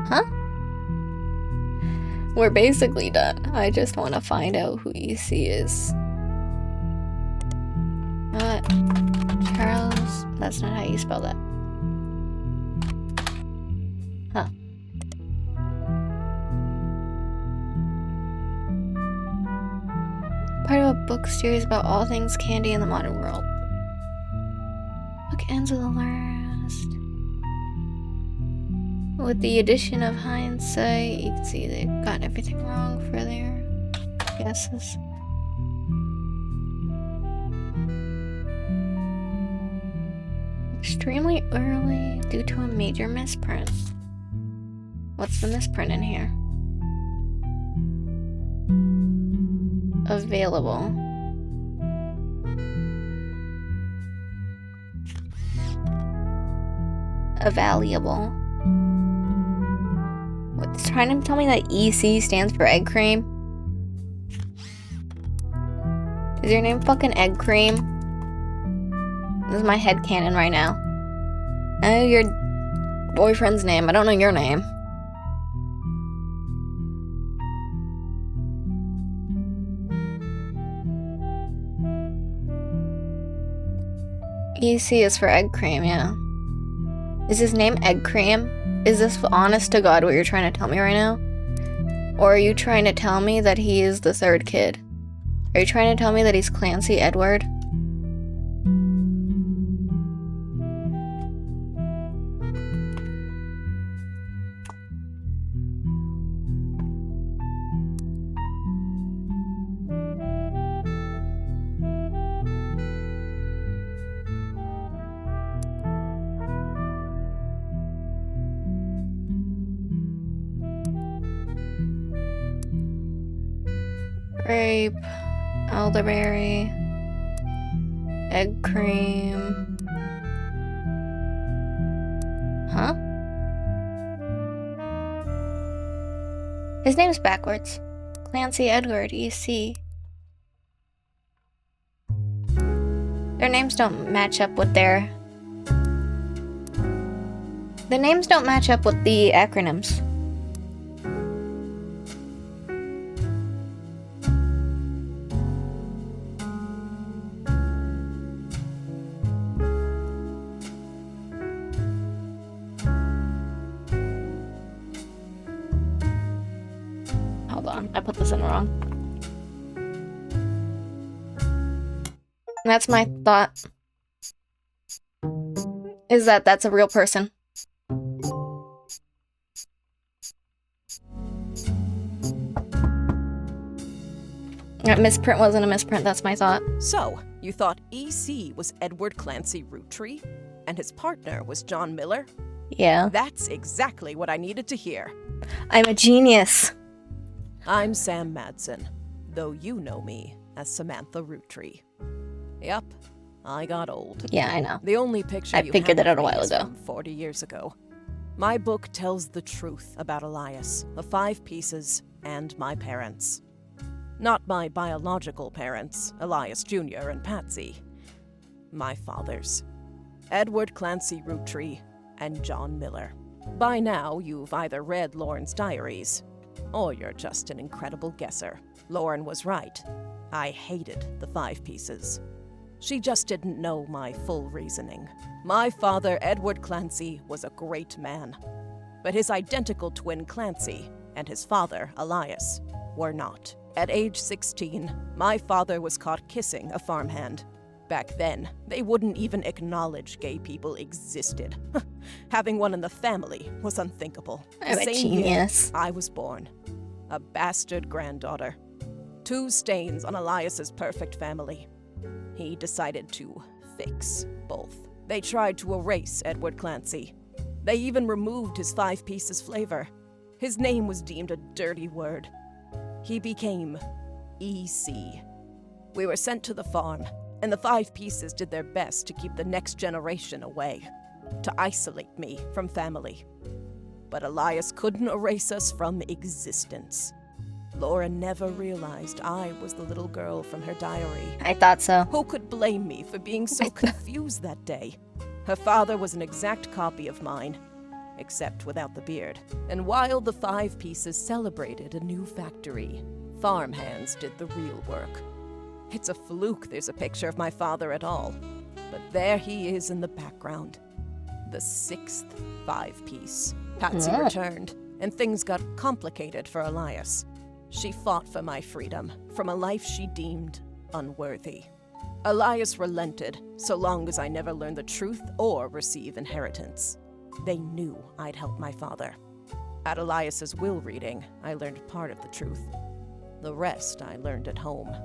Huh? We're basically done. I just want to find out who EC is. Charles. That's not how you spell that. Huh. Part of a book series about all things candy in the modern world. Book ends with the last. With the addition of hindsight, you can see they've got everything wrong for their guesses. Extremely early due to a major misprint. What's the misprint in here? Available. Available. What's trying to tell me that EC stands for egg cream? Is your name fucking egg cream? This is my headcanon right now. I know your boyfriend's name. I don't know your name. EC is for egg cream, yeah. Is his name Egg Cream? Is this honest to God what you're trying to tell me right now? Or are you trying to tell me that he is the third kid? Are you trying to tell me that he's Clancy Edward? Grape, elderberry, egg cream. Huh? His name's backwards. Clancy Edward, EC. Their names don't match up with their... The names don't match up with the acronyms. Hold on, I put this in wrong. That's my thought. Is that that's a real person. That misprint wasn't a misprint, that's my thought. So, you thought EC was Edward Clancy Roottrees, and his partner was John Miller? Yeah. That's exactly what I needed to hear. I'm a genius. I'm Sam Madsen, though you know me as Samantha Roottrees. Yep, I got old. Yeah, I know. The only picture I you figured have that out a of me while is ago. from 40 years ago. My book tells the truth about Elias, the 5 pieces, and my parents. Not my biological parents, Elias Jr. and Patsy. My fathers, Edward Clancy Roottrees and John Miller. By now, you've either read Lauren's diaries, or you're just an incredible guesser. Lauren was right. I hated the 5 pieces. She just didn't know my full reasoning. My father, Edward Clancy, was a great man. But his identical twin Clancy and his father, Elias, were not. At age 16, my father was caught kissing a farmhand. Back then, they wouldn't even acknowledge gay people existed. Having one in the family was unthinkable. I'm a The same genius. year I was born. A bastard granddaughter. 2 stains on Elias's perfect family. He decided to fix both. They tried to erase Edward Clancy. They even removed his 5 pieces flavor. His name was deemed a dirty word. He became EC. We were sent to the farm, and the 5 pieces did their best to keep the next generation away, to isolate me from family. But Elias couldn't erase us from existence. Laura never realized I was the little girl from her diary. I thought so. Who could blame me for being so confused that day? Her father was an exact copy of mine, except without the beard. And while the 5 pieces celebrated a new factory, farmhands did the real work. It's a fluke there's a picture of my father at all, but there he is in the background. The 6th 5-piece. Patsy Yeah. returned, and things got complicated for Elias. She fought for my freedom, from a life she deemed unworthy. Elias relented, so long as I never learned the truth or receive inheritance. They knew I'd help my father. At Elias's will reading, I learned part of the truth. The rest I learned at home.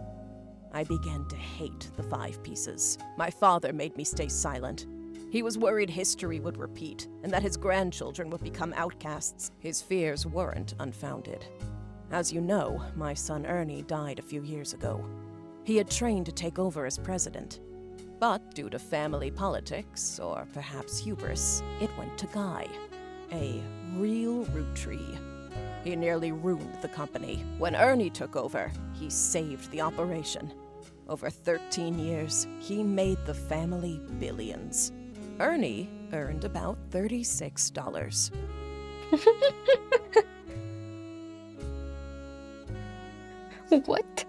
I began to hate the 5 pieces. My father made me stay silent. He was worried history would repeat, and that his grandchildren would become outcasts. His fears weren't unfounded. As you know, my son Ernie died a few years ago. He had trained to take over as president. But due to family politics, or perhaps hubris, it went to Guy, a real Roottrees. He nearly ruined the company. When Ernie took over, he saved the operation. Over 13 years, he made the family billions. Ernie earned about $36. What?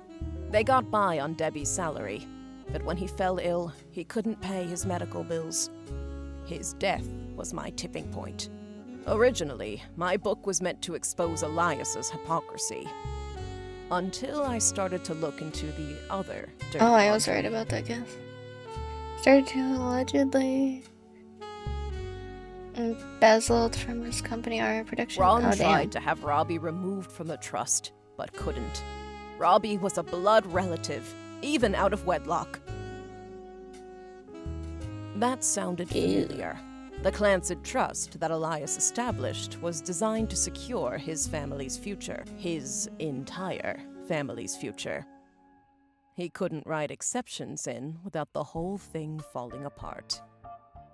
They got by on Debbie's salary. but when he fell ill, he couldn't pay his medical bills. His death was my tipping point. Originally, my book was meant to expose Elias's hypocrisy. Until I started to look into the other dirty Oh, I was laundry. right about that, guess. Started to allegedly embezzled from his company art production. Ron Oh, tried damn. to have Robbie removed from the trust, but couldn't. Robbie was a blood relative, even out of wedlock. That sounded familiar. The Clancid Trust that Elias established was designed to secure his family's future. His entire family's future. He couldn't write exceptions in without the whole thing falling apart.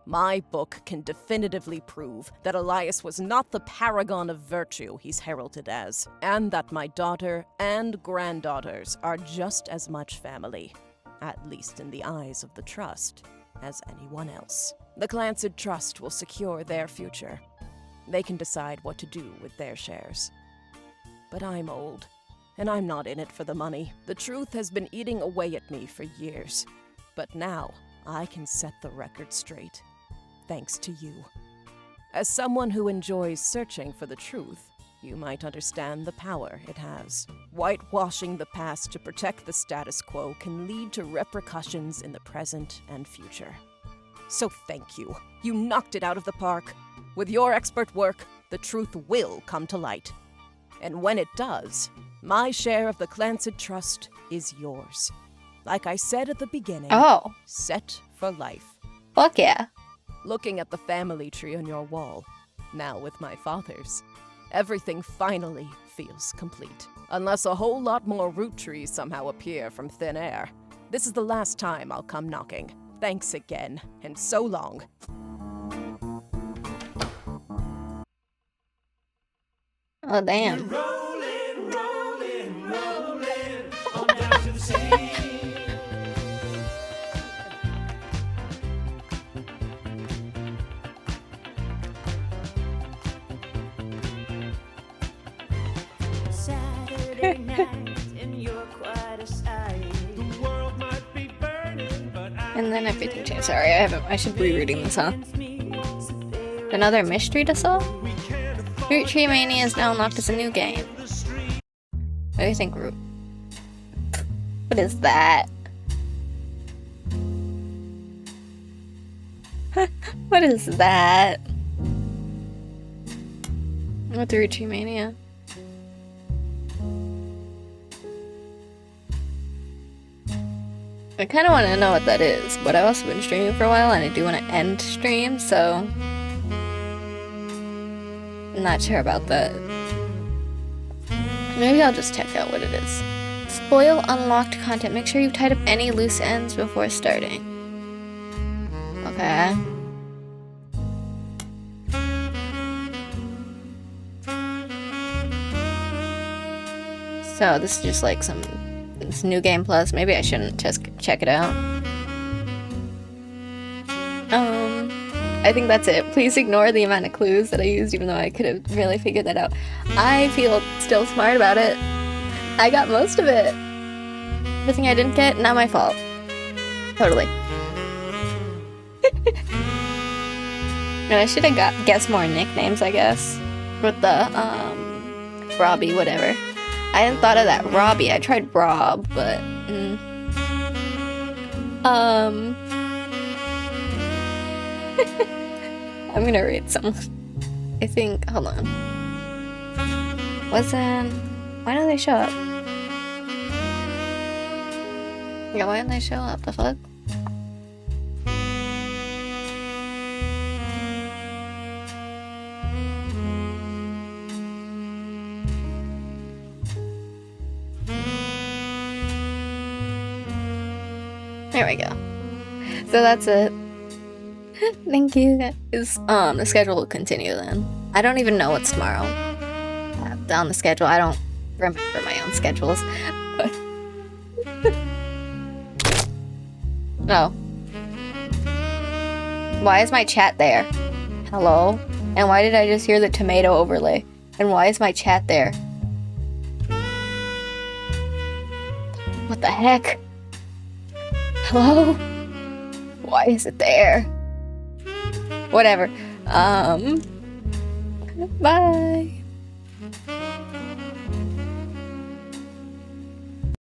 My book can definitively prove that Elias was not the paragon of virtue he's heralded as, and that my daughter and granddaughters are just as much family, at least in the eyes of the Trust, as anyone else. The Clancid Trust will secure their future. They can decide what to do with their shares. But I'm old, and I'm not in it for the money. The truth has been eating away at me for years. But now, I can set the record straight. Thanks to you. As someone who enjoys searching for the truth, you might understand the power it has. Whitewashing the past to protect the status quo can lead to repercussions in the present and future. So thank you. You knocked it out of the park. With your expert work, the truth will come to light. And when it does, my share of the Clancid Trust is yours. Like I said at the beginning, Oh, set for life. fuck yeah. Looking at the family tree on your wall, now with my father's, everything finally feels complete. Unless a whole lot more Roottrees somehow appear from thin air. This is the last time I'll come knocking. Thanks again, and so long. Oh, damn. Rolling, rolling, rolling on down to the sea. Saturday night and you're quite a sight. The world might be burning, but And then everything changed. Sorry, I should be reading this, huh? Another mystery to solve? Roottrees Mania is now unlocked as a new game. What do you think, Root? What is that? What is that? What's Roottrees Mania? I kind of want to know what that is, but I've also been streaming for a while and I do want to end stream, so I'm not sure about that. Maybe I'll just check out what it is. Spoil unlocked content. Make sure you've tied up any loose ends before starting. Okay. So this is just like it's new game plus. Maybe I shouldn't just check it out. I think that's it. Please ignore the amount of clues that I used, even though I could have really figured that out. I feel still smart about it. I got most of it. Everything I didn't get, not my fault. Totally. And I should have guessed more nicknames, I guess. With the, Robbie, whatever. I hadn't thought of that. Robbie. I tried Rob, but, I'm gonna read some. I think, hold on. Why don't they show up? Yeah, why didn't they show up? The fuck? There we go. So that's it. Thank you guys. The schedule will continue then. I don't even know what's tomorrow. On the schedule, I don't remember my own schedules. But no. Why is my chat there? Hello? And why did I just hear the tomato overlay? And why is my chat there? What the heck? Hello? Why is it there? Whatever. Bye.